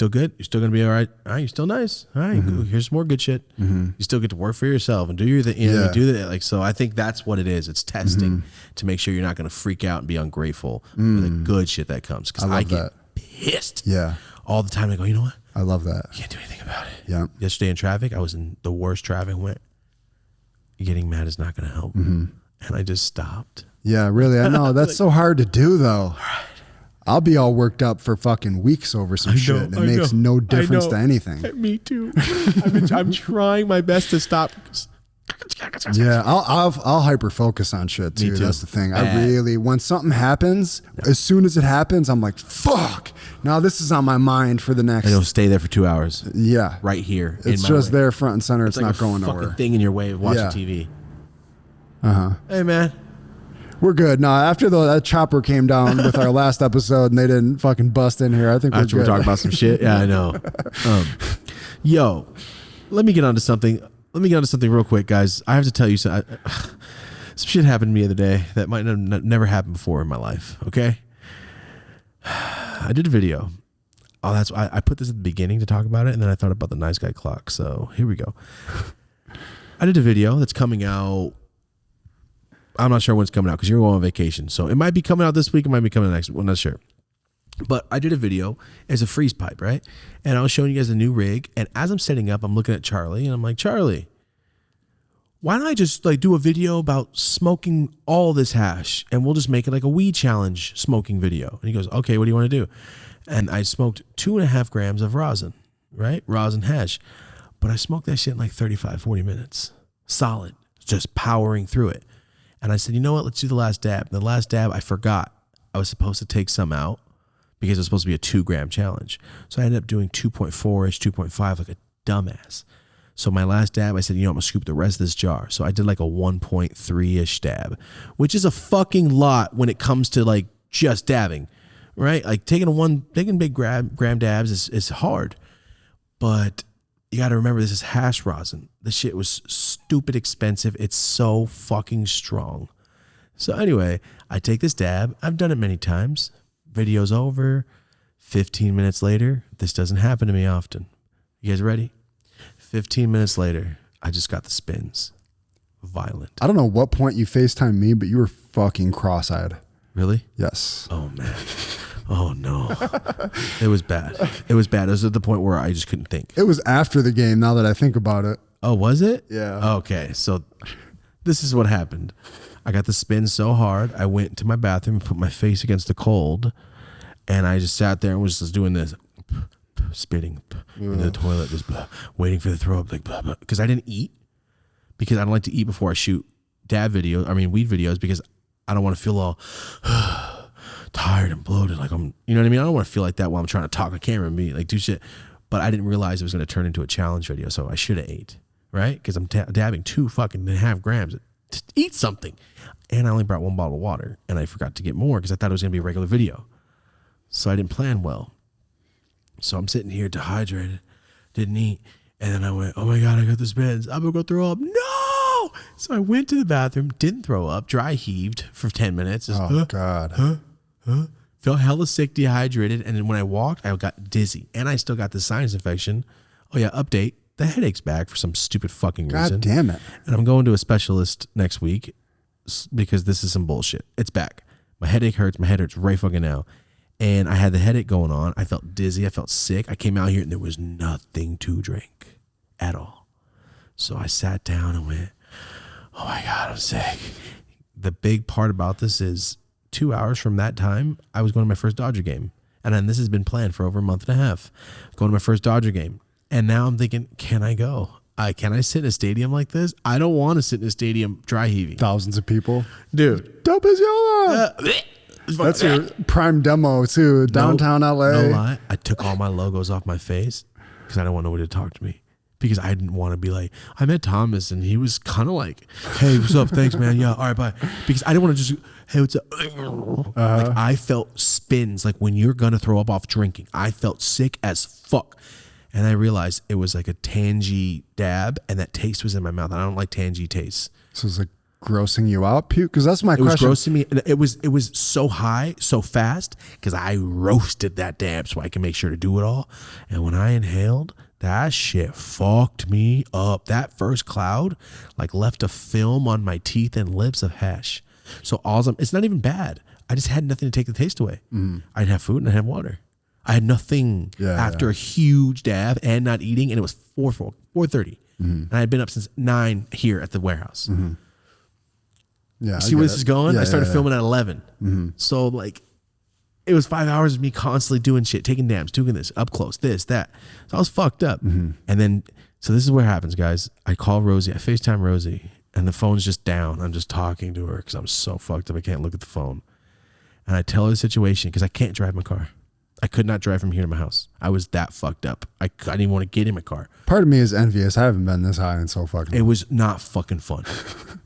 S2: good? You're still gonna be all right? All right, you're still nice. All right, here's more good shit. Mm-hmm. You still get to work for yourself and do your thing. You do that. Like, so I think that's what it is. It's testing to make sure you're not gonna freak out and be ungrateful for the good shit that comes. Because I get pissed.
S3: Yeah.
S2: All the time. I go, you know what?
S3: I love that.
S2: You can't do anything about it.
S3: Yeah.
S2: Yesterday in traffic, I was in the worst traffic. Went, getting mad is not going to help. And I just stopped.
S3: Yeah, really. I know. That's so hard to do, though.
S2: Right.
S3: I'll be all worked up for fucking weeks over some shit. And it makes no difference to anything.
S2: Me too. I'm trying my best to stop.
S3: Yeah, I'll hyper focus on shit too. That's the thing. I really, when something happens, as soon as it happens, I'm like, fuck. Now this is on my mind for the next.
S2: And it'll stay there for 2 hours.
S3: Yeah,
S2: right here.
S3: It's just there, front and center. It's
S2: like
S3: not going nowhere.
S2: Fucking thing in your way of watching TV. Hey man,
S3: we're good. No, after that chopper came down with our last episode and they didn't fucking bust in here, I think
S2: after
S3: we're
S2: we're talking about some shit. Yeah, I know. Yo, let me get onto something. Let me get onto something real quick, guys. I have to tell you some shit happened to me the other day that might never happened before in my life. Okay, I did a video. Oh, that's I put this at the beginning to talk about it, and then I thought about the nice guy clock. So here we go. I did a video that's coming out. I'm not sure when it's coming out because you're going on vacation. So it might be coming out this week. It might be coming out next week. I'm not sure. But I did a video as a freeze pipe, right? And I was showing you guys a new rig. And as I'm setting up, I'm looking at Charlie and I'm like, Charlie, why don't I just like do a video about smoking all this hash and we'll just make it like a weed challenge smoking video. And he goes, okay, what do you want to do? And I smoked 2.5 grams of rosin, right? Rosin hash. But I smoked that shit in like 35, 40 minutes. Solid. Just powering through it. And I said, you know what? Let's do the last dab. And the last dab, I forgot I was supposed to take some out because it was supposed to be a 2-gram challenge. So I ended up doing 2.4-ish, 2.5 like a dumbass. So my last dab, I said, you know, I'm going to scoop the rest of this jar. So I did like a 1.3-ish dab, which is a fucking lot when it comes to like just dabbing, right? Like taking big gram dabs is hard. But you got to remember, this is hash rosin. This shit was stupid expensive. It's so fucking strong. So anyway, I take this dab. I've done it many times. Video's over. 15 minutes later, this doesn't happen to me often. You guys ready? 15 minutes later, I just got the spins. Violent.
S3: I don't know what point you FaceTimed me, but you were fucking cross-eyed.
S2: Really?
S3: Yes.
S2: Oh, man. Oh, no. It was bad. It was bad. It was at the point where I just couldn't think.
S3: It was after the game, now that I think about it.
S2: Oh, was it?
S3: Yeah.
S2: Okay, so this is what happened. I got the spin so hard, I went to my bathroom and put my face against the cold, and I just sat there and was just doing this, spitting into the toilet, just waiting for the throw up, like, because I didn't eat, because I don't like to eat before I shoot weed videos, because I don't want to feel all tired and bloated, like I'm, you know what I mean? I don't want to feel like that while I'm trying to talk on camera and be like, do shit. But I didn't realize it was going to turn into a challenge video, so I should have ate, right? Because I'm dabbing 2.5 grams. Eat something. And I only brought 1 bottle of water, and I forgot to get more because I thought it was going to be a regular video. So I didn't plan well. So I'm sitting here dehydrated, didn't eat, and then I went, oh my God, I got the spins. I'm going to go throw up. No! So I went to the bathroom, didn't throw up, dry heaved for 10 minutes. Just,
S3: God.
S2: Felt hella sick, dehydrated, and then when I walked, I got dizzy, and I still got the sinus infection. Oh yeah, update. The headache's back for some stupid fucking reason.
S3: God damn it.
S2: And I'm going to a specialist next week because this is some bullshit. It's back. My headache hurts. My head hurts right fucking now. And I had the headache going on. I felt dizzy. I felt sick. I came out here and there was nothing to drink at all. So I sat down and went, oh my God, I'm sick. The big part about this is 2 hours from that time, I was going to my first Dodger game. And then this has been planned for over a month and a half. Going to my first Dodger game. And now I'm thinking, can I go? Can I sit in a stadium like this? I don't want to sit in a stadium dry heaving.
S3: Thousands of people.
S2: Dude.
S3: Dope as Yola. That's your prime demo too. Downtown LA.
S2: No lie. I took all my logos off my face because I don't want nobody to talk to me. Because I didn't want to be like, I met Thomas and he was kind of like, hey, what's up? Thanks, man. Yeah, all right, bye. Because I didn't want to just, hey, what's up? Like I felt spins like when you're going to throw up off drinking. I felt sick as fuck. And I realized it was like a tangy dab, and that taste was in my mouth. And I don't like tangy taste.
S3: So it's like grossing you out, puke? Because that's my question.
S2: It was grossing me. It was so high, so fast, because I roasted that dab so I can make sure to do it all. And when I inhaled, that shit fucked me up. That first cloud like left a film on my teeth and lips of hash. So it's not even bad. I just had nothing to take the taste away. I didn't have food and I had water. I had nothing after a huge dab and not eating, and it was 4:30. And I had been up since 9 here at the warehouse.
S3: Yeah,
S2: see where this is going?
S3: Yeah,
S2: I started filming at 11. So like, it was 5 hours of me constantly doing shit, taking dabs, doing this, up close, this, that. So I was fucked up. And then, so this is what happens, guys. I call Rosie, I FaceTime Rosie, and the phone's just down. I'm just talking to her because I'm so fucked up. I can't look at the phone. And I tell her the situation because I can't drive my car. I could not drive from here to my house. I was that fucked up. I didn't even want to get in my car.
S3: Part of me is envious. I haven't been this high in so fucking long.
S2: It was not fucking fun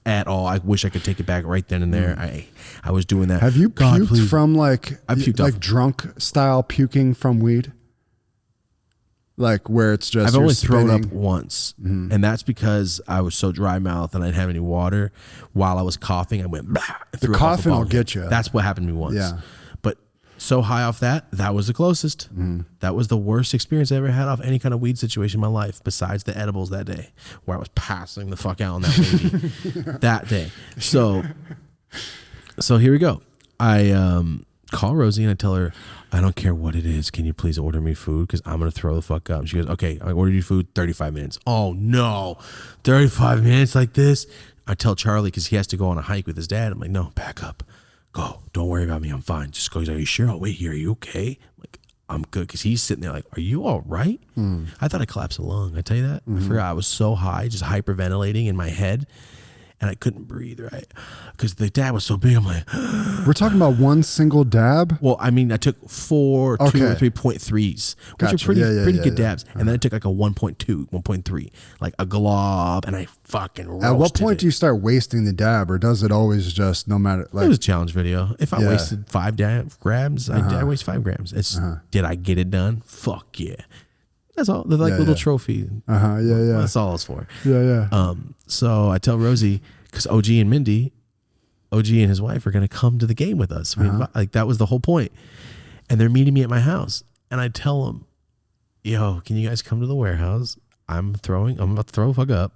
S2: at all. I wish I could take it back right then and there. I was doing that.
S3: Have you puked from
S2: I puked
S3: like drunk style puking from weed? Like where it's just
S2: I've only thrown up
S3: spitting.
S2: once, and that's because I was so dry mouthed and I didn't have any water. While I was coughing, I went. Bah,
S3: The coughing will get you.
S2: That's what happened to me once.
S3: Yeah.
S2: But so high off that was the closest. That was the worst experience I ever had off any kind of weed situation in my life, besides the edibles that day, where I was passing the fuck out on that lady that day. So So here we go. I call Rosie and I tell her, I don't care what it is. Can you please order me food? Because I'm going to throw the fuck up. She goes, okay, I ordered you food, 35 minutes. Oh, no. 35 minutes like this? I tell Charlie because he has to go on a hike with his dad. I'm like, no, back up. Go. Don't worry about me. I'm fine. Just go. He's like, are you sure? I'll wait here. Are you okay? I'm like, I'm good. Because he's sitting there like, are you all right? I thought I collapsed a lung. I tell you that? I forgot I was so high, just hyperventilating in my head. And I couldn't breathe, right? Because the dab was so big. I'm like,
S3: We're talking about one single dab?
S2: well, I mean, I took 2 or 3.3s, which
S3: Gotcha.
S2: are pretty good dabs.
S3: Uh-huh.
S2: And then I took like a 1.2, 1.3, like a glob, and I fucking roasted
S3: At what point
S2: it.
S3: do you start wasting the dab, or does it always just no matter?
S2: It
S3: Like,
S2: was a challenge video. If I wasted 5 grams, I waste 5 grams. It's did I get it done? Fuck yeah. That's all. They're like little trophy.
S3: Yeah.
S2: That's all it's for.
S3: Yeah.
S2: So I tell Rosie, because OG and his wife are going to come to the game with us. Like that was the whole point. And they're meeting me at my house. And I tell them, yo, can you guys come to the warehouse? I'm about to throw the fuck up.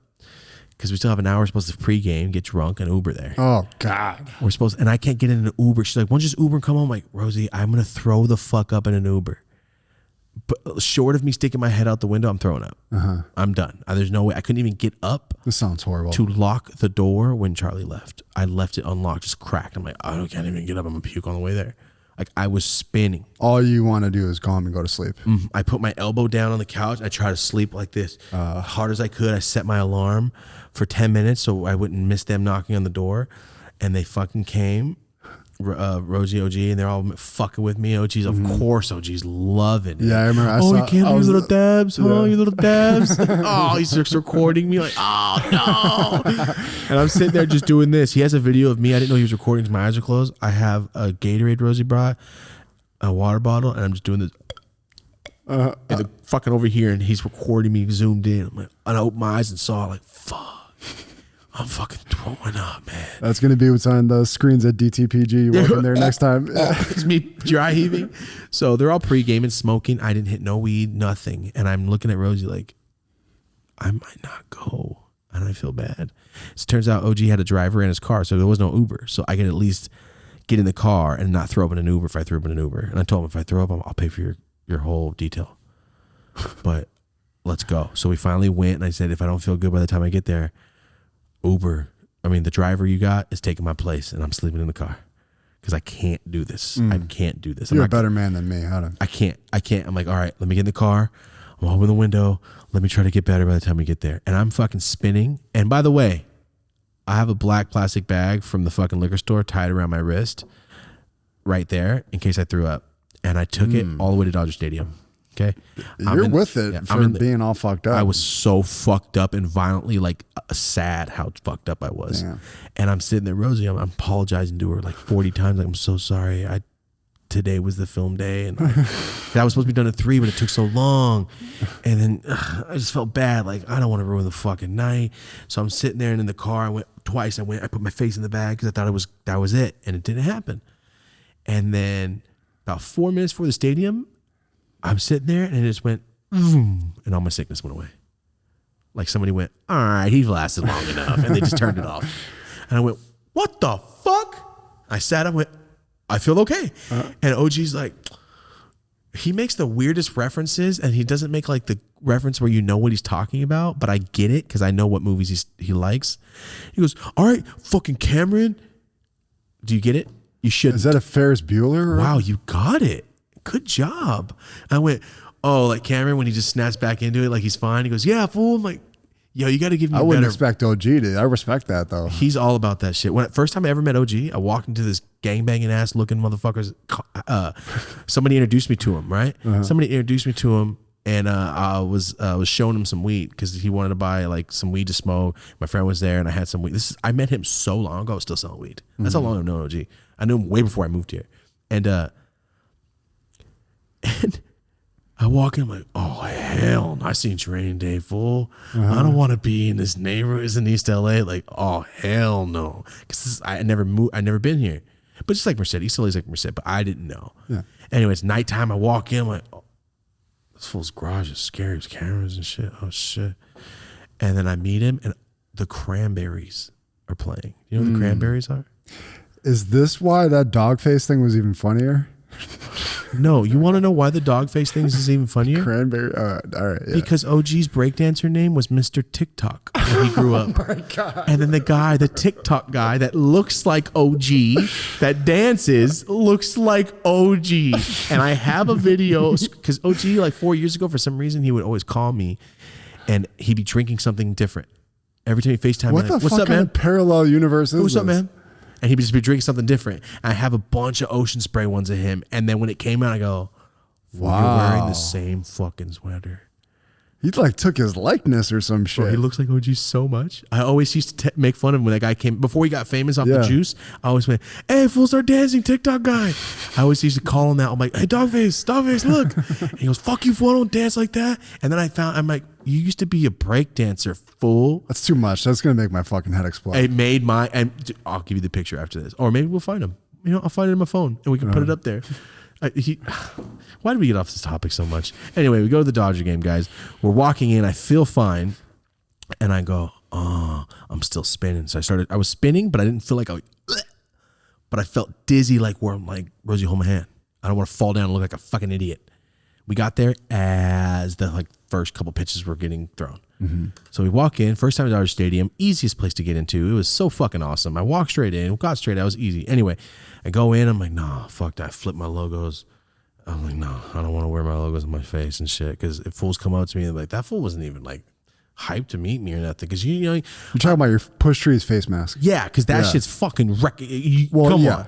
S2: Because we still have an hour. We're supposed to pregame, get drunk, and Uber there.
S3: Oh, God.
S2: And I can't get in an Uber. She's like, why don't you just Uber and come home? I'm like, Rosie, I'm going to throw the fuck up in an Uber. But short of me sticking my head out the window, I'm throwing up. I'm done. There's no way. I couldn't even get up
S3: This sounds horrible.
S2: to lock the door when Charlie left. I left it unlocked, just cracked. I'm like, I can't even get up. I'm going to puke on the way there. Like I was spinning.
S3: All you want to do is go home and go to sleep.
S2: I put my elbow down on the couch. I try to sleep like this hard as I could. I set my alarm for 10 minutes so I wouldn't miss them knocking on the door. And they fucking came. Rosie, OG, and they're all fucking with me. OG's, of course, OG's loving it.
S3: Yeah, I remember.
S2: You can't do little dabs. Oh, you little dabs. Oh, he's just recording me like, oh no. And I'm sitting there just doing this. He has a video of me. I didn't know he was recording because my eyes are closed. I have a Gatorade Rosie brought, a water bottle, and I'm just doing this. And the fucking over here, and he's recording me zoomed in. I'm like, and I opened my eyes and saw like, fuck. I'm fucking throwing up, man.
S3: That's going to be what's on the screens at DTPG. You walk in there next time.
S2: It's me dry heaving. So they're all pre-gaming, smoking. I didn't hit no weed, nothing. And I'm looking at Rosie like, I might not go. And I feel bad. So it turns out OG had a driver in his car, so there was no Uber. So I could at least get in the car and not throw up in an Uber if I threw up in an Uber. And I told him, if I throw up, I'll pay for your whole detail. But let's go. So we finally went, and I said, if I don't feel good by the time I get there, the driver you got is taking my place, and I'm sleeping in the car because I can't do this. I can't do this.
S3: You're a better man than me.
S2: I can't. I'm like, all right, let me get in the car. I'm open the window. Let me try to get better by the time we get there. And I'm fucking spinning. And by the way, I have a black plastic bag from the fucking liquor store tied around my wrist right there in case I threw up. And I took it all the way to Dodger Stadium. Okay.
S3: You're with it for being all fucked up.
S2: I was so fucked up and violently sad how fucked up I was.
S3: Damn.
S2: And I'm sitting there, Rosie, I'm apologizing to her like 40 times. Like, I'm so sorry. Today was the film day. And that was supposed to be done at 3, but it took so long. And then I just felt bad. Like, I don't want to ruin the fucking night. So I'm sitting there, and in the car, I went twice. I put my face in the bag because I thought that was it. And it didn't happen. And then about 4 minutes before the stadium, I'm sitting there, and it just went, boom, and all my sickness went away. Like somebody went, all right, he lasted long enough, and they just turned it off. And I went, what the fuck? I sat up, went, I feel okay. And OG's like, he makes the weirdest references, and he doesn't make like the reference where you know what he's talking about, but I get it because I know what movies he likes. He goes, all right, fucking Cameron, do you get it? You should.
S3: Is that a Ferris Bueller?
S2: Wow, you got it. Good job. I went, oh, like Cameron when he just snaps back into it like he's fine. He goes, yeah, fool. I'm like, yo, you got to give me
S3: I
S2: a
S3: wouldn't
S2: better.
S3: expect OG to. I respect that though.
S2: He's all about that shit. First time I ever met OG, I walked into this gangbanging ass looking motherfuckers. Somebody introduced me to him, right? Somebody introduced me to him, and I was showing him some weed because he wanted to buy like some weed to smoke. My friend was there, and I had some weed. I met him so long ago, I was still selling weed. That's how long I've known OG. I knew him way before I moved here, and I walk in, I'm like, oh, hell no. I seen Training Day, fool. I don't want to be in this neighborhood. It's in East LA. Like, oh, hell no. Because I never been here. But just like Merced, East LA is like Merced, but I didn't know.
S3: Yeah.
S2: Anyway, it's nighttime. I walk in, I'm like, oh, this fool's garage is scary. There's cameras and shit. Oh, shit. And then I meet him, and the Cranberries are playing. You know what the Cranberries are?
S3: Is this why that dog face thing was even funnier?
S2: No, you want to know why the dog face things is even funnier?
S3: Cranberry. All right. Yeah.
S2: Because OG's breakdancer name was Mr. TikTok when he grew up.
S3: Oh my God.
S2: And then the TikTok guy that looks like OG, that dances, looks like OG. And I have a video, because OG, like 4 years ago, for some reason, he would always call me and he'd be drinking something different. Every time he FaceTime
S3: What
S2: me,
S3: the
S2: like, what's
S3: fuck
S2: up,
S3: kind
S2: man?
S3: of parallel universe is
S2: What's up,
S3: this?
S2: man? And he'd just be drinking something different. And I have a bunch of Ocean Spray ones of him. And then when it came out, I go, wow, you're wearing the same fucking sweater.
S3: He like took his likeness or some shit.
S2: Bro, he looks like OG so much. I always used to make fun of him when that guy came, before he got famous off the juice. I always went, hey, fool, start dancing, TikTok guy. I always used to call him out. I'm like, hey, dogface, look. And he goes, fuck you, fool, I don't dance like that. And then I'm like, you used to be a break dancer, fool.
S3: That's too much. That's going to make my fucking head explode.
S2: It made and I'll give you the picture after this. Or maybe we'll find him. I'll find it in my phone and we can put it up there. Why did we get off this topic so much? Anyway, we go to the Dodger game, guys. We're walking in. I feel fine. And I go, oh, I'm still spinning. So I was spinning, but I didn't feel like but I felt dizzy, like where I'm like, Rosie, hold my hand. I don't want to fall down and look like a fucking idiot. We got there as the first couple pitches were getting thrown. Mm-hmm. So we walk in, first time at Dodger Stadium, easiest place to get into. It was so fucking awesome. I walked straight in, got straight out. It was easy. Anyway, I go in. I'm like, nah, fuck that. I flip my logos. I'm like, no, I don't want to wear my logos on my face and shit. Because if fools come up to me, they're like, that fool wasn't even like hyped to meet me or nothing. Because you're
S3: talking about your Push Trees face mask.
S2: Yeah, because that shit's fucking come on.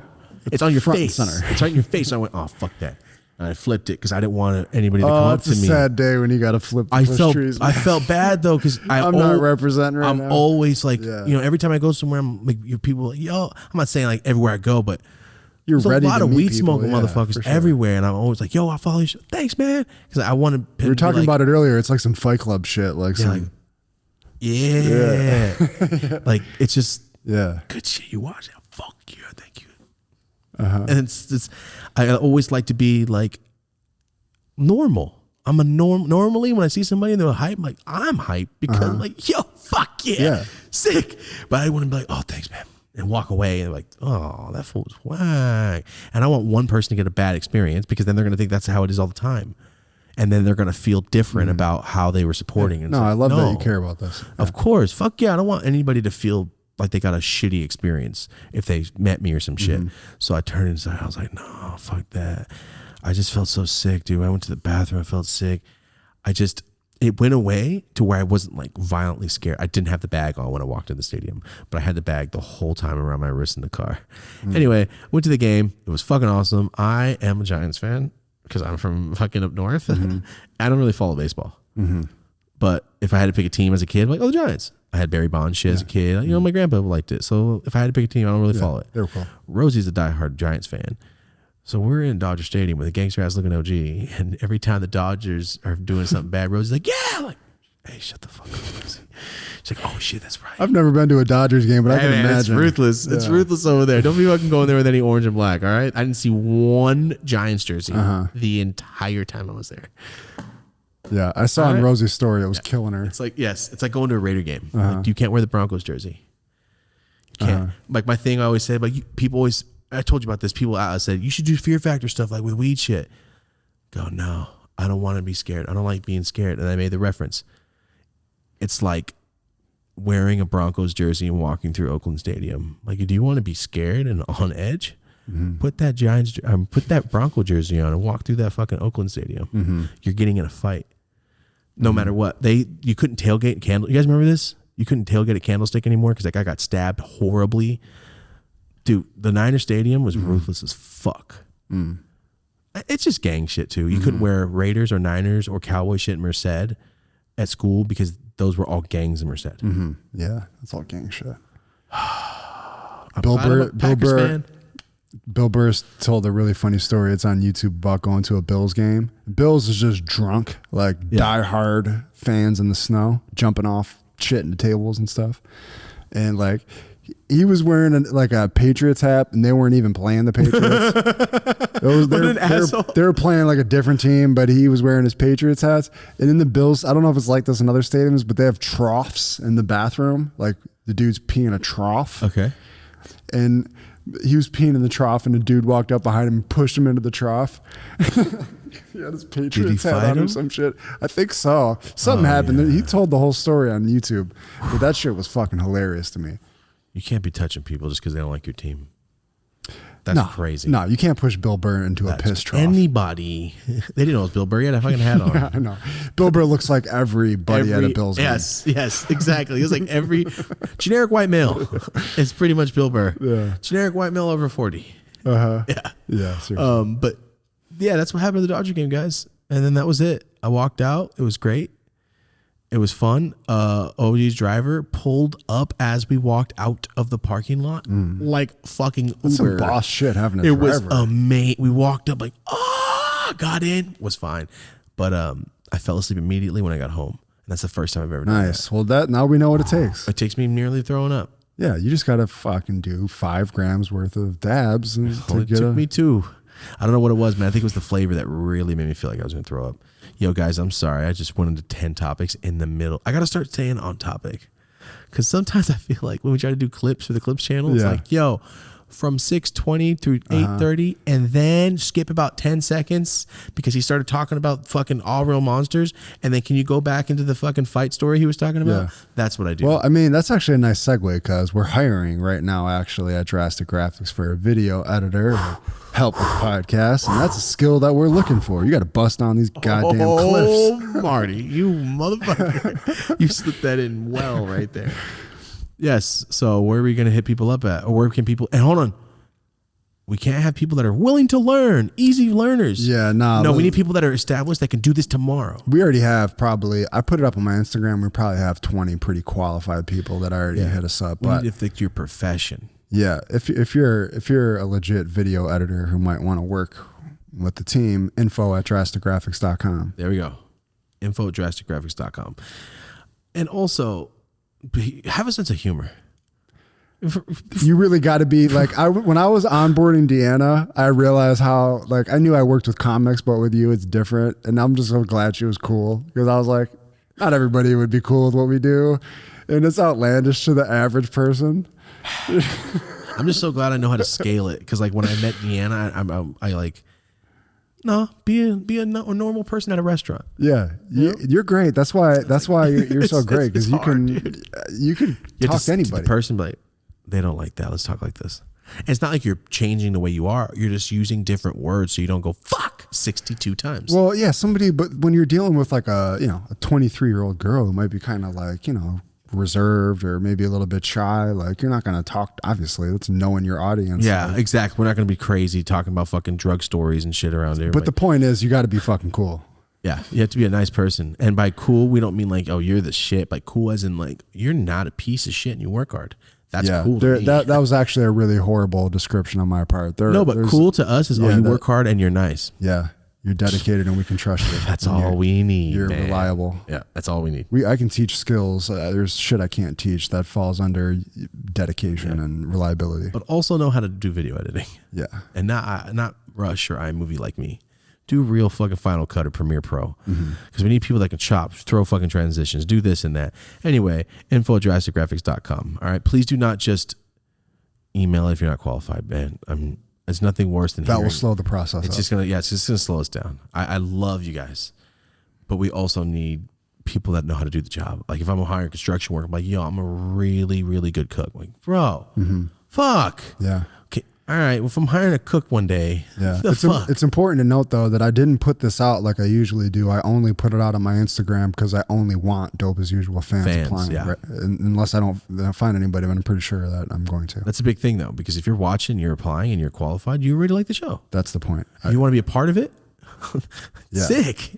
S2: It's on your
S3: front and
S2: face.
S3: center.
S2: It's right in your face. So I went, oh, fuck that. And I flipped it because I didn't want anybody to come up to me.
S3: It's a sad day when you got to flip the Push Trees
S2: I
S3: mask.
S2: felt bad though because
S3: I'm not representing right now.
S2: I'm always like, every time I go somewhere, I'm like, people, like, I'm not saying like everywhere I go, but
S3: there's
S2: a lot of weed
S3: people,
S2: smoking motherfuckers everywhere, and I'm always like, I follow you. Thanks, man. Because I want to.
S3: We were talking about it earlier. It's like some Fight Club shit. Like
S2: like it's just
S3: good
S2: shit. You watch it. Fuck you. Thank you. And it's I always like to be like normal. I'm a normally when I see somebody and they're hype, I'm like, I'm hype because I'm like, yo, fuck yeah, sick. But I want to be like, oh, thanks, man, and walk away and like, oh, that fool's whack. And I want one person to get a bad experience because then they're gonna think that's how it is all the time. And then they're gonna feel different about how they were supporting. And
S3: no,
S2: like,
S3: I love that you care about this.
S2: Of course. Fuck yeah. I don't want anybody to feel like they got a shitty experience if they met me or some shit. So I turned inside. I was like, no, fuck that. I just felt so sick, dude. I went to the bathroom. I felt sick. It went away to where I wasn't like violently scared. I didn't have the bag on when I walked in the stadium, but I had the bag the whole time around my wrist in the car. Anyway, went to the game. It was fucking awesome. I am a Giants fan because I'm from fucking up north. I don't really follow baseball. But if I had to pick a team as a kid, I'm like, oh, the Giants. I had Barry Bonds shit as a kid. My grandpa liked it. So if I had to pick a team, I don't really follow it.
S3: They were cool.
S2: Rosie's a diehard Giants fan. So we're in Dodger Stadium with a gangster ass looking OG, and every time the Dodgers are doing something bad, Rosie's like, yeah, I'm like, hey, shut the fuck up, Rosie. She's like, oh shit, that's right.
S3: I've never been to a Dodgers game, but I can imagine.
S2: It's ruthless. It's ruthless over there. Don't be fucking going there with any orange and black, all right? I didn't see one Giants jersey the entire time I was there.
S3: Yeah, I saw in Rosie's story. It was killing her.
S2: It's like, it's like going to a Raider game. Like, you can't wear the Broncos jersey. You can't. Like my thing I always said, but people always, I told you about this, people said, you should do fear factor stuff like with weed shit. Go, no, I don't want to be scared. I don't like being scared. And I made the reference. It's like wearing a Broncos jersey and walking through Oakland Stadium. Like, do you want to be scared and on edge? Put that Bronco jersey on and walk through that fucking Oakland Stadium. You're getting in a fight. No matter what. You couldn't tailgate Candle. You guys remember this? You couldn't tailgate at Candlestick anymore because that guy got stabbed horribly. Dude, the Niner Stadium was ruthless as fuck. It's just gang shit too. You couldn't wear Raiders or Niners or Cowboy shit in Merced at school because those were all gangs in Merced.
S3: Yeah, that's all gang shit. Bill Burr told a really funny story. It's on YouTube about going to a Bills game. Bills is just drunk, like diehard fans in the snow, jumping off shit into tables and stuff. And like he was wearing a Patriots hat, and they weren't even playing the Patriots. They were playing like a different team, but he was wearing his Patriots hats. And in the Bills, I don't know if it's like this in other stadiums, but they have troughs in the bathroom. Like the dude's peeing a trough.
S2: Okay.
S3: And he was peeing in the trough, and a dude walked up behind him and pushed him into the trough. He had his Patriots hat
S2: fight
S3: on or
S2: him?
S3: some shit. I think so. Something happened.
S2: yeah.
S3: He told the whole story on YouTube, but that shit was fucking hilarious to me.
S2: You can't be touching people just because they don't like your team. That's crazy.
S3: No, you can't push Bill Burr into a piss trough.
S2: Anybody. They didn't know it was Bill Burr. He had a fucking hat on.
S3: Yeah, I know. Bill Burr looks like everybody at a Bills game.
S2: Yes, exactly. He was like every generic white male. It's pretty much Bill Burr.
S3: Yeah.
S2: Generic white male over 40.
S3: Uh-huh.
S2: Yeah.
S3: Yeah, seriously.
S2: But yeah, that's what happened to the Dodger game, guys. And then that was it. I walked out. It was great. It was fun. OG's driver pulled up as we walked out of the parking lot, like fucking Uber.
S3: That's some boss shit having a
S2: It
S3: driver.
S2: was amazing. We walked up like, got in, was fine. But I fell asleep immediately when I got home. And that's the first time I've ever done
S3: Nice. Well, now we know what it takes.
S2: that. It takes me nearly throwing up.
S3: Yeah, you just got to fucking do 5 grams worth of dabs. And
S2: Well, it took me 2. I don't know what it was, man. I think it was the flavor that really made me feel like I was going to throw up. Yo, guys, I'm sorry. I just went into 10 topics in the middle. I got to start staying on topic. Because sometimes I feel like when we try to do clips for the clips channel, it's like, yo, from 6:20 through 8:30, and then skip about 10 seconds because he started talking about fucking all real monsters. And then can you go back into the fucking fight story he was talking about?
S3: Yeah.
S2: That's what I do.
S3: Well, I mean, that's actually a nice segue because we're hiring right now actually at Drastic Graphics for a video editor to help with podcasts. And that's a skill that we're looking for. You got to bust on these goddamn cliffs.
S2: Marty, you motherfucker. You slipped that in well right there. Yes. So where are we going to hit people up at? Or where can people, and hold on. We can't have people that are willing to learn, easy learners.
S3: Yeah, nah.
S2: No, we need people that are established that can do this tomorrow.
S3: We already have probably, I put it up on my Instagram. We probably have 20 pretty qualified people that already hit us up.
S2: We
S3: But
S2: need to fix your profession.
S3: yeah, if you're a legit video editor who might want to work with the team, info@drasticgraphics.com.
S2: There we go. info@drasticgraphics.com. And also, have a sense of humor.
S3: You really got to be like, when I was onboarding Deanna, I realized how, like, I knew I worked with comics, but with you, it's different. And I'm just so glad she was cool because I was like, not everybody would be cool with what we do. And it's outlandish to the average person.
S2: I'm just so glad I know how to scale it. Because like when I met Deanna, I like, no, be a normal person at a restaurant.
S3: Yeah, you're great. That's why you're so great because you can talk to anybody.
S2: The person, like, they don't like that. Let's talk like this. And it's not like you're changing the way you are. You're just using different words so you don't go fuck 62 times.
S3: Well, yeah, but when you're dealing with like a 23-year-old girl who might be kind of like, reserved or maybe a little bit shy, like you're not going to talk, obviously, that's knowing your audience.
S2: Yeah,
S3: like,
S2: exactly. We're not going to be crazy talking about fucking drug stories and shit around here.
S3: But the point is you got to be fucking cool.
S2: Yeah, you have to be a nice person. And by cool, we don't mean like, oh, you're the shit. By cool as in like, you're not a piece of shit and you work hard. That's cool to me.
S3: That was actually a really horrible description on my part.
S2: But cool to us is, you work hard and you're nice.
S3: Yeah, you're dedicated and we can trust you.
S2: That's all we need.
S3: You're
S2: man.
S3: reliable.
S2: Yeah, that's all we need.
S3: I can teach skills. There's shit I can't teach that falls under dedication and reliability.
S2: But also know how to do video editing.
S3: Yeah.
S2: And not Rush or iMovie like me. Do real fucking Final Cut or Premiere Pro. Because we need people that can chop, throw fucking transitions, do this and that. Anyway, info@drasticgraphics.com. All right. Please do not just email it if you're not qualified, man. It's nothing worse than
S3: that
S2: hearing.
S3: will slow the process
S2: It's
S3: up.
S2: just gonna slow us down. I love you guys, but we also need people that know how to do the job. Like if I'm hiring construction work, I'm like, yo, I'm a really, really good cook. I'm like, bro, fuck.
S3: Yeah.
S2: Okay. All right. Well, if I'm hiring a cook one day,
S3: Yeah.
S2: fuck.
S3: It's important to note though that I didn't put this out like I usually do. I only put it out on my Instagram because I only want Dope as Usual fans applying.
S2: Yeah.
S3: Right? Unless I don't find anybody, but I'm pretty sure that I'm going to.
S2: That's a big thing though, because if you're watching, you're applying, and you're qualified, you really like the show.
S3: That's the point.
S2: You want to be a part of it?
S3: Yeah.
S2: Sick.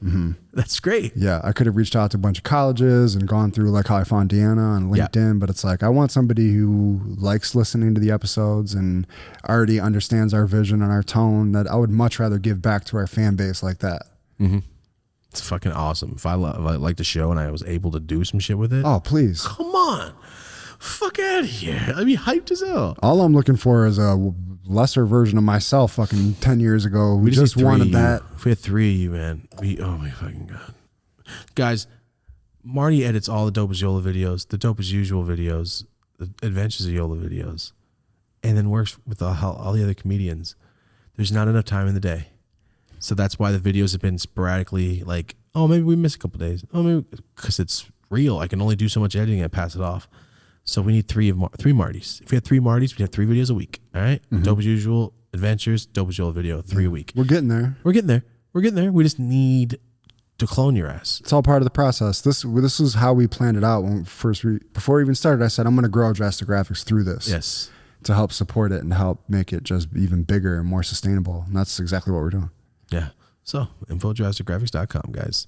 S2: That's great.
S3: Yeah, I could have reached out to a bunch of colleges and gone through like how I found Deanna on LinkedIn, but it's like I want somebody who likes listening to the episodes and already understands our vision and our tone, that I would much rather give back to our fan base like that.
S2: It's fucking awesome. If I like the show and I was able to do some shit with it,
S3: Oh, please.
S2: come on. Fuck out of here. I'd be hyped as hell.
S3: All I'm looking for is a lesser version of myself fucking 10 years ago. We just
S2: need
S3: wanted
S2: three of you.
S3: that.
S2: If we had 3 of you, man. Oh my fucking God. Guys, Marty edits all the Dope as Yola videos, the Dope as Usual videos, the Adventures of Yola videos. and then works with all the other comedians. There's not enough time in the day. So that's why the videos have been sporadically like, oh, maybe we miss a couple days. Oh, maybe because it's real. I can only do so much editing and pass it off. So we need three Martys. If we had 3 Martys, we'd have 3 videos a week. All right. Dope as usual adventures, dope as usual video, 3 a week.
S3: We're getting there.
S2: We're getting there. We just need to clone your ass.
S3: It's all part of the process. This is how we planned it out when before we even started. I said I'm going to grow Drastic Graphics through this.
S2: Yes.
S3: To help support it and help make it just even bigger and more sustainable. And that's exactly what we're doing.
S2: Yeah. So info.drasticgraphics.com, guys.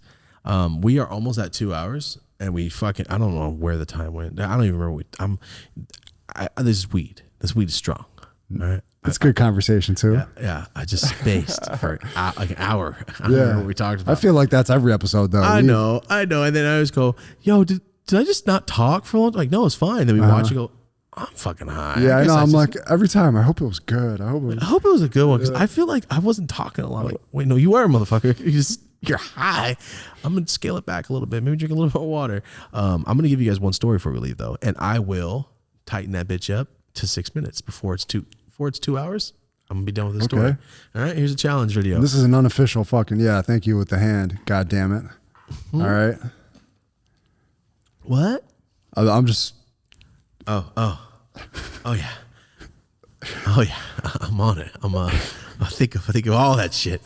S2: We are almost at 2 hours, and we fucking, I don't know where the time went. I don't even remember. This is weed. This weed is strong. All right.
S3: It's good conversation too.
S2: Yeah. I just spaced for like an hour. I don't remember what we talked about.
S3: I feel like that's every episode though.
S2: I know. And then I always go, yo, did I just not talk for a long time? Like, no, it's fine. Then we watch and go, I'm fucking high.
S3: Yeah, I know. I'm like, every time, I hope it was good. I hope it was
S2: a good one, because I feel like I wasn't talking a lot. Like, wait, no, you were, motherfucker. You're high. I'm going to scale it back a little bit. Maybe drink a little more water. I'm going to give you guys one story before we leave, though. And I will tighten that bitch up to 6 minutes before it's 2 hours. I'm going to be done with this story. All right, here's a challenge video.
S3: This is an unofficial fucking, thank you with the hand. God damn it. All right.
S2: What?
S3: I'm just.
S2: Oh yeah. I'm on it. I think of all that shit.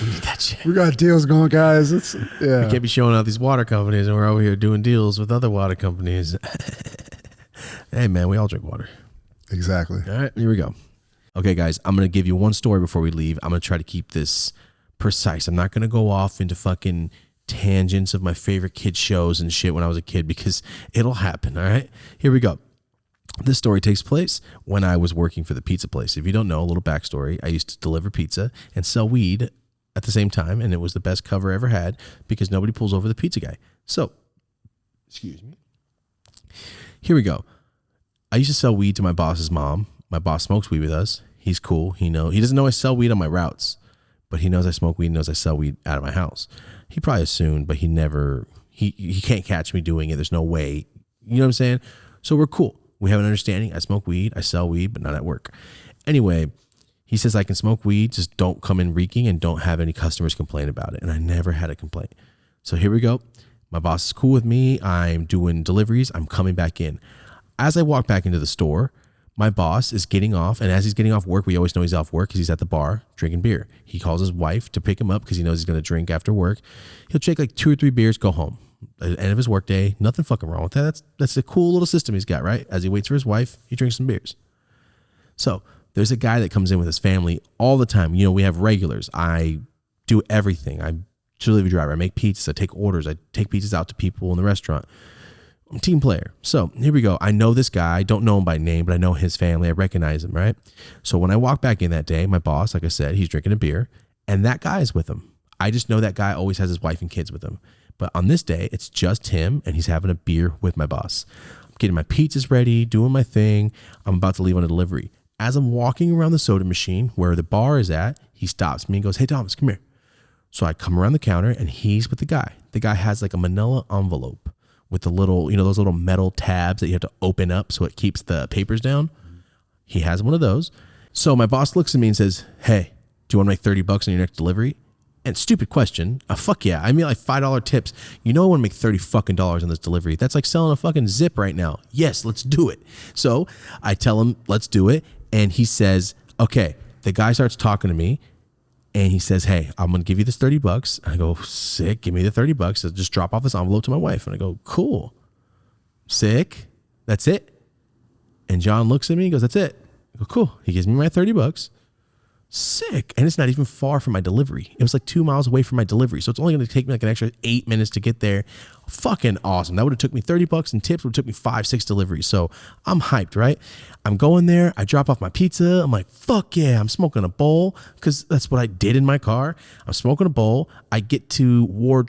S2: We need that shit.
S3: We got deals going, guys. We
S2: can't be showing out these water companies, and we're over here doing deals with other water companies. Hey man, we all drink water.
S3: Exactly.
S2: All right, here we go. Okay, guys, I'm gonna give you one story before we leave. I'm gonna try to keep this precise. I'm not gonna go off into fucking tangents of my favorite kid shows and shit when I was a kid, because it'll happen. All right, here we go. This story takes place when I was working for the pizza place. If you don't know, a little backstory, I used to deliver pizza and sell weed at the same time, and it was the best cover I ever had because nobody pulls over the pizza guy. So, excuse me. Here we go. I used to sell weed to my boss's mom. My boss smokes weed with us. He's cool. He doesn't know I sell weed on my routes, but he knows I smoke weed and knows I sell weed out of my house. He probably assumed, but he can't catch me doing it. There's no way. You know what I'm saying? So we're cool. We have an understanding. I smoke weed. I sell weed, but not at work. Anyway, he says I can smoke weed, just don't come in reeking and don't have any customers complain about it. And I never had a complaint. So here we go. My boss is cool with me. I'm doing deliveries. I'm coming back in. As I walk back into the store, my boss is getting off. And as he's getting off work, we always know he's off work because he's at the bar drinking beer. He calls his wife to pick him up because he knows he's going to drink after work. He'll take like 2 or 3 beers, go home. At the end of his work day, nothing fucking wrong with that. That's a cool little system he's got, right? As he waits for his wife, he drinks some beers. So there's a guy that comes in with his family all the time. You know, we have regulars. I do everything. I'm a delivery driver. I make pizzas. I take orders. I take pizzas out to people in the restaurant. I'm a team player. So here we go. I know this guy. I don't know him by name, but I know his family. I recognize him, right? So when I walk back in that day, my boss, like I said, he's drinking a beer, and that guy is with him. I just know that guy always has his wife and kids with him. But on this day, it's just him, and he's having a beer with my boss. I'm getting my pizzas ready, doing my thing. I'm about to leave on a delivery. As I'm walking around the soda machine where the bar is at, he stops me and goes, "Hey, Thomas, come here." So I come around the counter, and he's with the guy. The guy has like a manila envelope with the little, those little metal tabs that you have to open up so it keeps the papers down. He has one of those. So my boss looks at me and says, "Hey, do you want to make $30 on your next delivery?" And stupid question. Fuck yeah. I mean, like $5 tips. I want to make $30 on this delivery. That's like selling a fucking zip right now. Yes, let's do it. So I tell him, let's do it. And he says, okay. The guy starts talking to me and he says, "Hey, I'm going to give you this $30. I go, sick. Give me the $30. So just drop off this envelope to my wife. And I go, cool. Sick. That's it. And John looks at me and goes, "That's it." I go, cool. He gives me my $30. Sick. And it's not even far from my delivery. It was like 2 miles away from my delivery. So it's only going to take me like an extra 8 minutes to get there. Fucking awesome. That would have took me $30 in tips. Would have took me 5-6 deliveries. So I'm hyped, right? I'm going there. I drop off my pizza. I'm like, fuck yeah. I'm smoking a bowl because that's what I did in my car. I'm smoking a bowl. I get to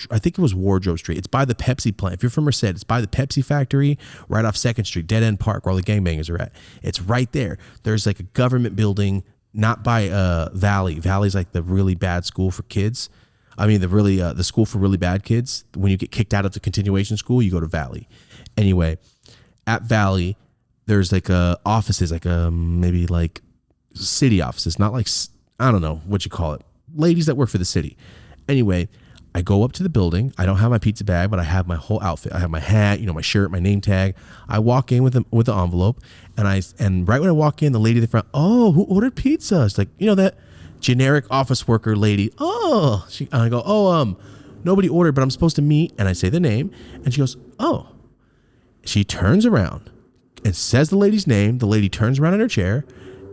S2: I think it was Wardrobe Street. It's by the Pepsi plant. If you're from Merced, it's by the Pepsi factory right off 2nd Street, Dead End Park, where all the gangbangers are at. It's right there. There's like a government building. Not by Valley. Valley's like the really bad school for kids. I mean, the school for really bad kids. When you get kicked out of the continuation school, you go to Valley. Anyway, at Valley, there's like offices, like maybe like city offices, not like, I don't know what you call it, ladies that work for the city. Anyway, I go up to the building. I don't have my pizza bag, but I have my whole outfit. I have my hat, my shirt, my name tag. I walk in with the envelope, and right when I walk in, the lady at the front, oh, who ordered pizza? It's like, that generic office worker lady. Oh, I go, oh, nobody ordered, but I'm supposed to meet. And I say the name, and she goes, oh. She turns around and says the lady's name. The lady turns around in her chair,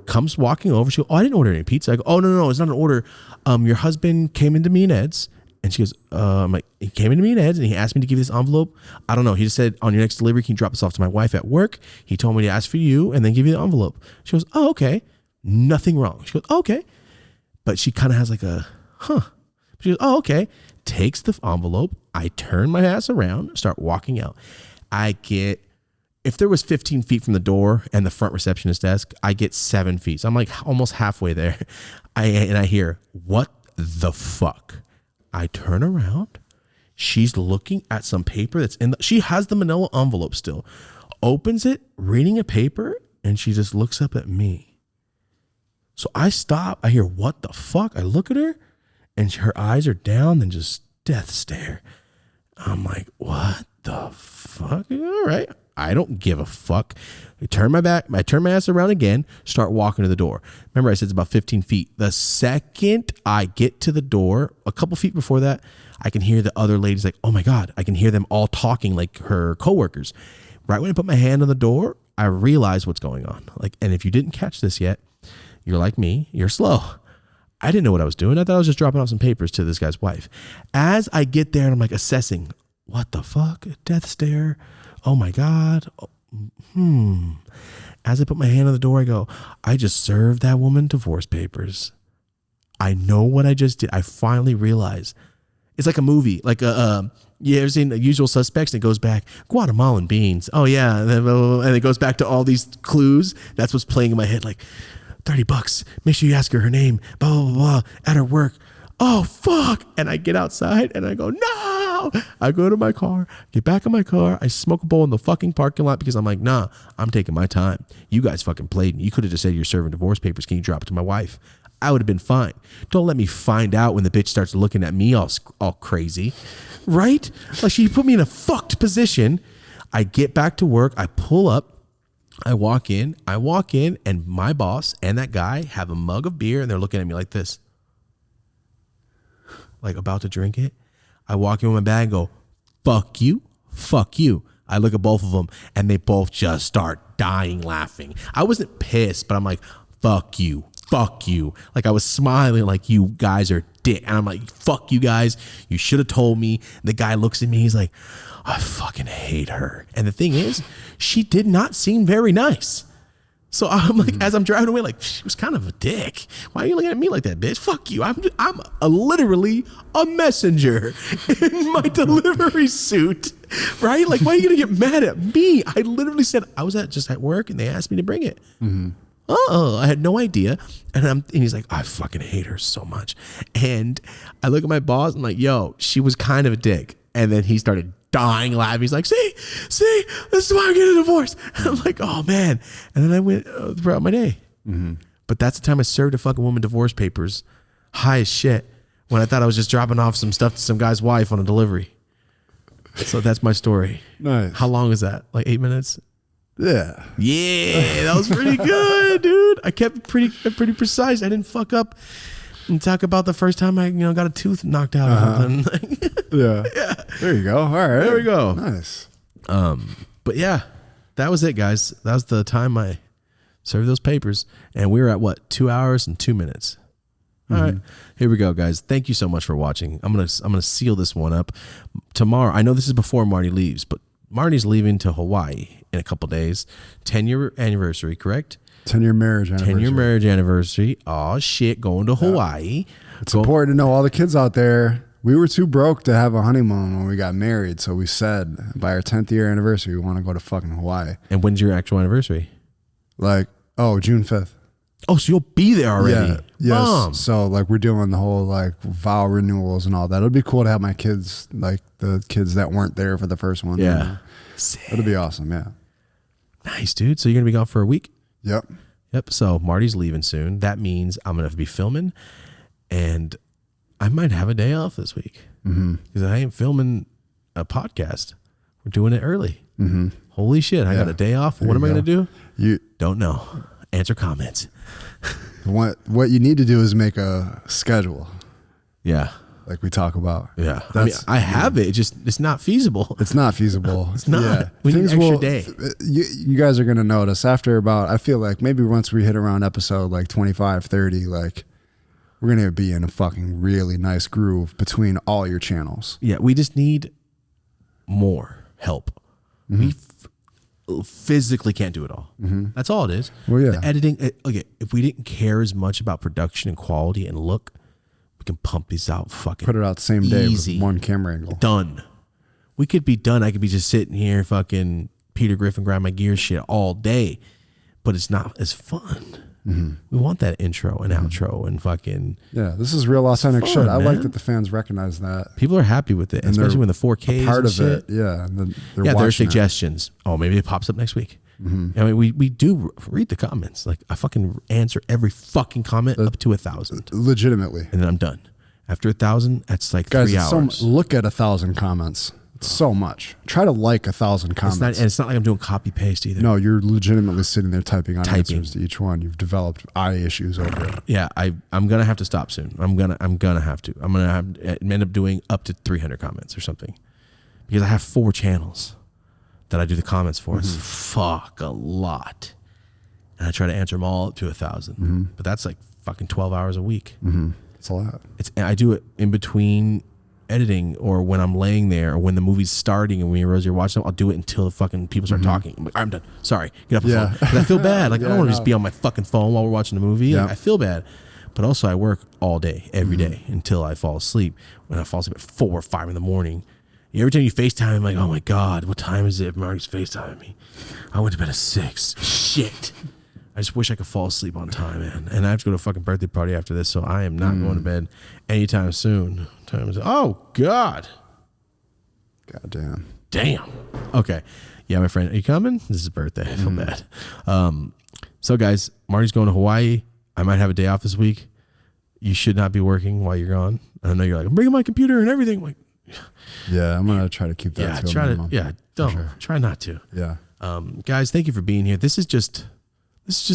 S2: comes walking over. She goes, oh, I didn't order any pizza. I go, oh, no, it's not an order. Your husband came into me and Ed's. And she goes, I'm like, he came into me and Ed's and he asked me to give you this envelope. I don't know. He just said, on your next delivery, can you drop this off to my wife at work? He told me to ask for you and then give you the envelope. She goes, oh, okay. Nothing wrong. She goes, oh, okay. But she kind of has like a, She goes, oh, okay. Takes the envelope. I turn my ass around, start walking out. If there was 15 feet from the door and the front receptionist desk, I get 7 feet. So I'm like almost halfway there. And I hear, what the fuck? I turn around. She's looking at some paper that's she has the manila envelope still. Opens it, reading a paper, and she just looks up at me. So I stop. I hear, what the fuck? I look at her, and her eyes are down and just death stare. I'm like, what the fuck? All right. I don't give a fuck. I turn my ass around again, start walking to the door. Remember, I said it's about 15 feet. The second I get to the door, a couple feet before that, I can hear the other ladies like, oh my God, I can hear them all talking like her coworkers. Right when I put my hand on the door, I realize what's going on. And if you didn't catch this yet, you're like me, you're slow. I didn't know what I was doing. I thought I was just dropping off some papers to this guy's wife. As I get there and I'm like assessing, what the fuck? Death stare. Oh my God. As I put my hand on the door, I go, I just served that woman divorce papers. I know what I just did. I finally realized. It's like a movie. Like you ever seen The Usual Suspects? And it goes back, Guatemalan beans. Oh yeah. And it goes back to all these clues. That's what's playing in my head. Like $30. Make sure you ask her name. Blah, blah, blah. At her work. Oh fuck. And I get outside and I go, no. I go to my car, get back in my car. I smoke a bowl in the fucking parking lot because I'm like, nah, I'm taking my time. You guys fucking played me. You could have just said you're serving divorce papers. Can you drop it to my wife? I would have been fine. Don't let me find out when the bitch starts looking at me all crazy, right? Like she put me in a fucked position. I get back to work. I pull up. I walk in, and my boss and that guy have a mug of beer, and they're looking at me like this, like about to drink it. I walk in with my bag and go, fuck you, fuck you. I look at both of them, and they both just start dying laughing. I wasn't pissed, but I'm like, fuck you, fuck you. Like I was smiling like, you guys are dick. And I'm like, fuck you guys. You should have told me. The guy looks at me. He's like, I fucking hate her. And the thing is, she did not seem very nice. So I'm like, as I'm driving away, like, she was kind of a dick. Why are you looking at me like that, bitch? Fuck you. I'm literally a messenger in my delivery suit, right? Like, why are you going to get mad at me? I literally said I was just at work and they asked me to bring it. Mm-hmm. Oh, I had no idea. And he's like, I fucking hate her so much. And I look at my boss and I'm like, yo, she was kind of a dick. And then he started dying laughing. He's like, see, this is why I'm getting a divorce. And I'm like, oh man. And then I went throughout my day. Mm-hmm. But that's the time I served a fucking woman divorce papers, high as shit, when I thought I was just dropping off some stuff to some guy's wife on a delivery. So that's my story.
S3: Nice.
S2: How long is that? Like 8 minutes?
S3: Yeah.
S2: Yeah, that was pretty good, dude. I kept pretty precise. I didn't fuck up and talk about the first time I got a tooth knocked out or something.
S3: Yeah. There you go. All right.
S2: There we go.
S3: Nice.
S2: But yeah, that was it, guys. That was the time I served those papers, and we were at what, 2 hours and 2 minutes. All right, here we go, guys. Thank you so much for watching. I'm gonna seal this one up tomorrow. I know this is before Marty leaves, but Marty's leaving to Hawaii in a couple days. 10-year anniversary, correct?
S3: 10-year marriage anniversary.
S2: 10-year marriage anniversary. Oh shit, going to Hawaii.
S3: It's important to know, all the kids out there, we were too broke to have a honeymoon when we got married. So we said by our 10th year anniversary, we want to go to fucking Hawaii.
S2: And when's your actual anniversary?
S3: Like, June 5th.
S2: Oh, so you'll be there already.
S3: Yeah. Yes.
S2: Mom.
S3: So like we're doing the whole like vow renewals and all that. It'd be cool to have my kids, like the kids that weren't there for the first one.
S2: Yeah.
S3: It'll be awesome. Yeah.
S2: Nice, dude. So you're going to be gone for a week?
S3: Yep.
S2: Yep. So Marty's leaving soon. That means I'm going to be filming, and I might have a day off this week because I ain't filming a podcast. We're doing it early. Holy shit. I got a day off. What am I going to do?
S3: You
S2: don't know. Answer comments.
S3: What you need to do is make a schedule.
S2: Yeah.
S3: Like we talk about.
S2: Yeah. I mean, I have it. It's not feasible.
S3: It's not feasible.
S2: It's not.
S3: Yeah.
S2: We need an extra day.
S3: You guys are going to notice after about, I feel like maybe once we hit around episode like 25, 30, like we're going to be in a fucking really nice groove between all your channels.
S2: Yeah. We just need more help. We physically can't do it all. That's all it is.
S3: Well, yeah.
S2: The editing. Okay. If we didn't care as much about production and quality and look, we can pump these out fucking
S3: Put it out the same day
S2: easy.
S3: with one camera angle.
S2: Done. We could be done. I could be just sitting here fucking Peter Griffin grind my gears shit all day, but it's not as fun. We want that intro and outro and fucking.
S3: Yeah, this is real authentic
S2: fun,
S3: shit. I like
S2: man.
S3: that the fans recognize that.
S2: People are happy with it,
S3: And
S2: especially when the 4K
S3: part
S2: is
S3: of
S2: shit.
S3: it. Yeah, and they're
S2: Yeah, there are
S3: watching it.
S2: suggestions. Oh, maybe it pops up next week. I mean, we do read the comments. Like I fucking answer every fucking comment up to 1,000,
S3: Legitimately.
S2: and then I'm done. After 1,000, that's like
S3: Guys,
S2: 3
S3: it's
S2: hours.
S3: look at 1,000 comments. It's so much. Try to like 1,000 comments.
S2: And it's not like I'm doing copy paste either.
S3: No, you're legitimately sitting there typing answers to each one. You've developed eye issues over it.
S2: Yeah, I'm gonna have to stop soon. I'm gonna have to. I'm gonna end up doing up to 300 comments or something, because I have 4 channels that I do the comments for. It's fuck a lot, and I try to answer them all up to 1,000. But that's like fucking 12 hours a week.
S3: It's a lot.
S2: I do it in between editing or when I'm laying there or when the movie's starting and when you're watching them. I'll do it until the fucking people start talking. I'm like, I'm done. Sorry, get off the phone. 'Cause I feel bad. Like I don't want to just be on my fucking phone while we're watching the movie. Like, I feel bad. But also I work all day, every day until I fall asleep. When I fall asleep at 4 or 5 in the morning, every time you FaceTime, I'm like, oh my God, what time is it? Marty's FaceTiming me. I went to bed at 6. Shit. I just wish I could fall asleep on time, man. And I have to go to a fucking birthday party after this, so I am not going to bed anytime soon. Oh, God.
S3: Goddamn.
S2: Damn. Okay. Yeah, my friend, are you coming? This is his birthday. I feel bad. So, guys, Marty's going to Hawaii. I might have a day off this week. You should not be working while you're gone. I know you're like, I'm bringing my computer and everything. I'm like,
S3: Yeah, I'm going to try to keep that to a minimum.
S2: Try not to.
S3: Yeah.
S2: Guys, thank you for being here. This is just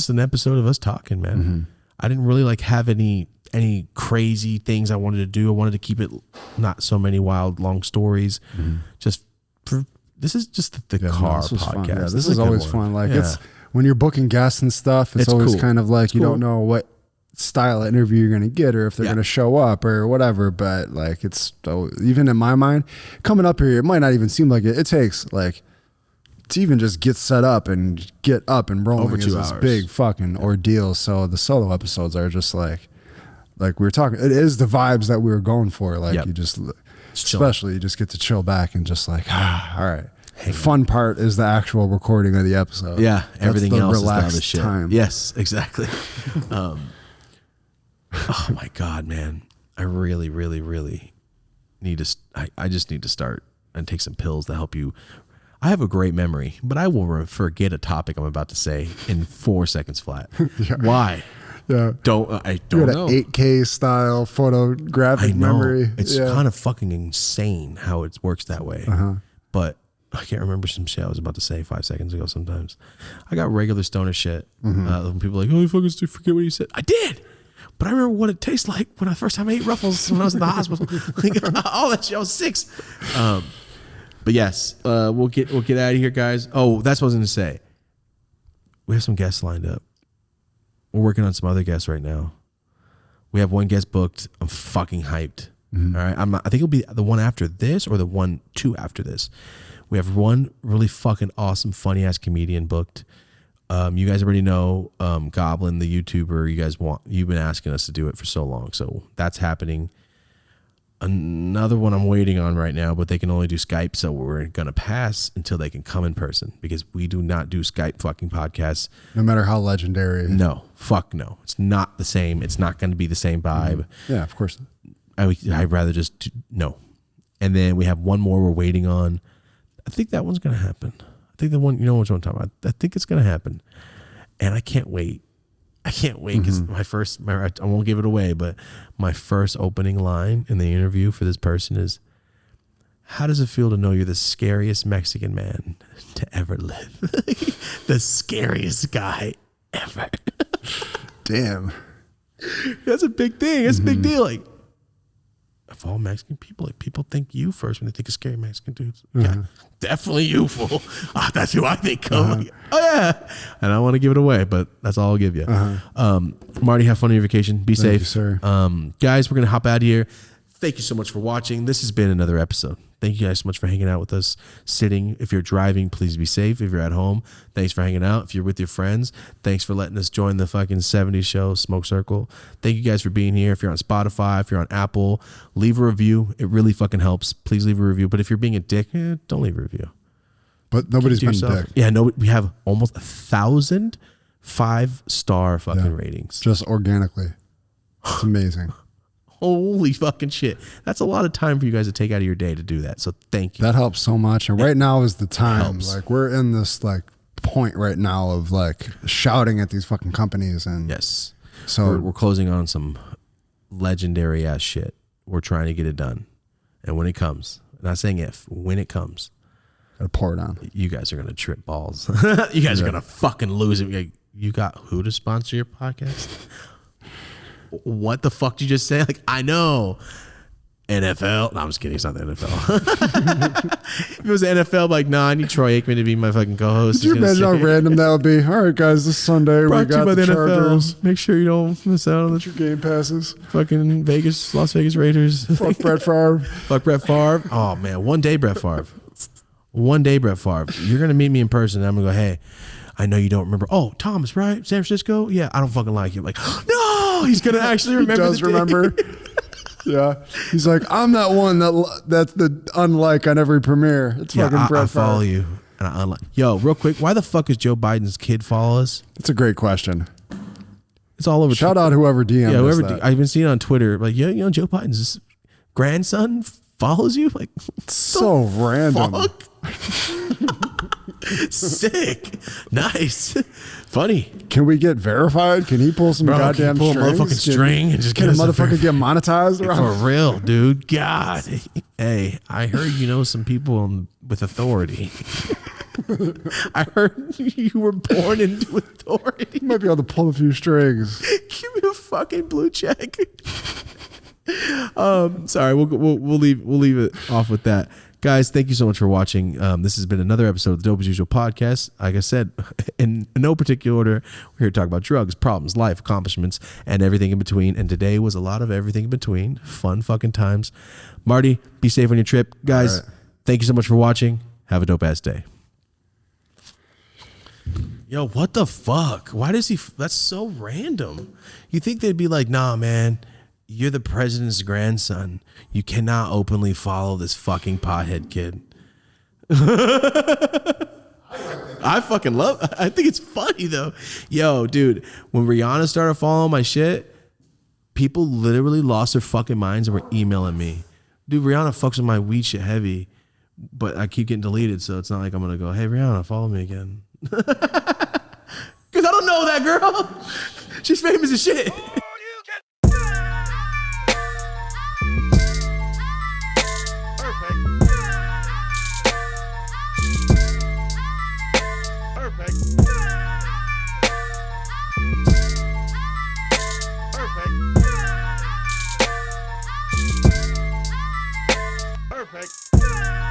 S2: an episode of us talking, man. I didn't really like have any crazy things I wanted to do. I wanted to keep it not so many wild, long stories. This is just the car
S3: this was
S2: podcast.
S3: fun. Yeah, this
S2: is
S3: is
S2: a good
S3: always
S2: one.
S3: fun. Like
S2: Yeah.
S3: it's when you're booking guests and stuff, it's always
S2: cool.
S3: kind of like
S2: It's
S3: you
S2: cool.
S3: don't know what style of interview you're going to get or if they're going to show up or whatever. But like it's even in my mind, coming up here, it might not even seem like it. It takes like to even just get set up and get up and rolling
S2: Over 2
S3: is this
S2: hours.
S3: big fucking ordeal. So the solo episodes are just like we were talking, it is the vibes that we were going for. Like you just, especially you just get to chill back and just like, all right. The fun part is the actual recording of the episode.
S2: Yeah. Everything
S3: That's the
S2: else is the
S3: relaxed
S2: other shit.
S3: time.
S2: Yes, exactly. Oh my God, man. I really, really, really need to, I just need to start and take some pills to help you. I have a great memory, but I will forget a topic I'm about to say in 4 seconds flat. Why?
S3: Yeah.
S2: I don't
S3: You got
S2: know.
S3: an 8K style photographic
S2: I know.
S3: memory.
S2: It's kind of fucking insane how it works that way. But I can't remember some shit I was about to say 5 seconds ago sometimes. I got regular stoner shit. When people are like, oh, you fucking forget what you said. I did. But I remember what it tastes like when the first time I ate Ruffles when I was in the hospital. Like, all that shit. I was 6. But yes, we'll get out of here, guys. Oh, that's what I was going to say. We have some guests lined up. We're working on some other guests right now. We have one guest booked. I'm fucking hyped. All right. I think it'll be the one after this or the 2 after this. We have one really fucking awesome, funny ass comedian booked. You guys already know Goblin, the YouTuber. You've been asking us to do it for so long. So that's happening. Another one I'm waiting on right now, but they can only do Skype. So we're going to pass until they can come in person because we do not do Skype fucking podcasts.
S3: No matter how legendary.
S2: No, fuck no. It's not the same. It's not going to be the same vibe.
S3: Yeah, of course.
S2: I'd rather just no. And then we have one more we're waiting on. I think that one's going to happen. I think the one, you know what I'm talking about. I think it's gonna happen, and I can't wait. I can't wait because I won't give it away, but my first opening line in the interview for this person is, how does it feel to know you're the scariest Mexican man to ever live? The scariest guy ever.
S3: Damn.
S2: That's a big thing. It's a big deal. Like, of all Mexican people, like, people think you first when they think of scary Mexican dudes. Yeah, definitely you, fool. That's who I think of. Like, oh yeah, and I want to give it away, but that's all I'll give you. Marty, have fun on your vacation. Be safe,
S3: you, sir.
S2: Guys. We're gonna hop out of here. Thank you so much for watching. This has been another episode. Thank you guys so much for hanging out with us, sitting. If you're driving, please be safe. If you're at home, thanks for hanging out. If you're with your friends, thanks for letting us join the fucking 70s show, Smoke Circle. Thank you guys for being here. If you're on Spotify, if you're on Apple, leave a review. It really fucking helps. Please leave a review. But if you're being a dick, don't leave a review.
S3: But nobody's been a dick.
S2: Yeah, no, we have almost 1,000 5-star fucking ratings.
S3: Just organically. It's amazing.
S2: Holy fucking shit. That's a lot of time for you guys to take out of your day to do that. So thank you.
S3: That helps so much. And right now is the time.
S2: Helps.
S3: Like, we're in this like point right now of like shouting at these fucking companies. And
S2: Yes.
S3: so
S2: We're closing on some legendary ass shit. We're trying to get it done. And when it comes, I'm not saying if, when it comes,
S3: gotta pour it on.
S2: you guys are going to trip balls. You guys are going to fucking lose it. Like, you got who to sponsor your podcast? What the fuck did you just say? Like, I know. NFL. No, I'm just kidding. It's not the NFL. If it was the NFL, like, nah, I need Troy Aikman to be my fucking co-host.
S3: Could you imagine how random that would be? All right, guys, this Sunday
S2: Brought
S3: we
S2: to you
S3: got
S2: by
S3: the
S2: the
S3: Chargers.
S2: NFL. Make sure you don't miss out on the
S3: Game passes.
S2: fucking Las Vegas Raiders.
S3: Fuck Brett Favre.
S2: Fuck Brett Favre. Oh, man. One day, Brett Favre. One day, Brett Favre. You're going to meet me in person. And I'm going to go, hey, I know you don't remember. Oh, Thomas, right? San Francisco? Yeah, I don't fucking like you. Like, no, he's going to actually remember.
S3: He does remember. Yeah. He's like, I'm that one that's the unlike on every premiere. It's
S2: Yeah,
S3: fucking Brett
S2: I follow
S3: Favre.
S2: you. And I unlike. Yo, real quick, why the fuck is Joe Biden's kid follow us?
S3: It's a great question.
S2: It's all over.
S3: Shout out whoever DM'd
S2: Yeah,
S3: us
S2: whoever.
S3: that.
S2: I've been seeing on Twitter, like, yeah, you know, Joe Biden's grandson follows you. Like,
S3: So random.
S2: fuck? Sick. Nice. Funny.
S3: Can we get verified? Can he pull some
S2: Bro,
S3: goddamn
S2: can you pull a
S3: strings?
S2: motherfucking string and just
S3: can
S2: get
S3: a
S2: us a
S3: motherfucker get monetized?
S2: For
S3: around?
S2: real, dude. God. Hey, I heard you know some people with authority. I heard you were born into authority.
S3: You might be able to pull a few strings.
S2: Give me a fucking blue check. Sorry, we'll leave it off with that. Guys, thank you so much for watching. This has been another episode of the Dope as Usual podcast. Like I said, in no particular order, we're here to talk about drugs, problems, life, accomplishments, and everything in between. And today was a lot of everything in between. Fun fucking times. Marty, be safe on your trip. Guys, Thank you so much for watching. Have a dope ass day. Yo, what the fuck? Why does he? That's so random. You think they'd be like, nah, man, you're the president's grandson. You cannot openly follow this fucking pothead kid. I fucking love it. I think it's funny though. Yo, dude, when Rihanna started following my shit, people literally lost their fucking minds and were emailing me. Dude, Rihanna fucks with my weed shit heavy, but I keep getting deleted, so it's not like I'm gonna go, hey Rihanna, follow me again. Because I don't know that girl. She's famous as shit.
S1: Perfect. Perfect. Perfect. Perfect.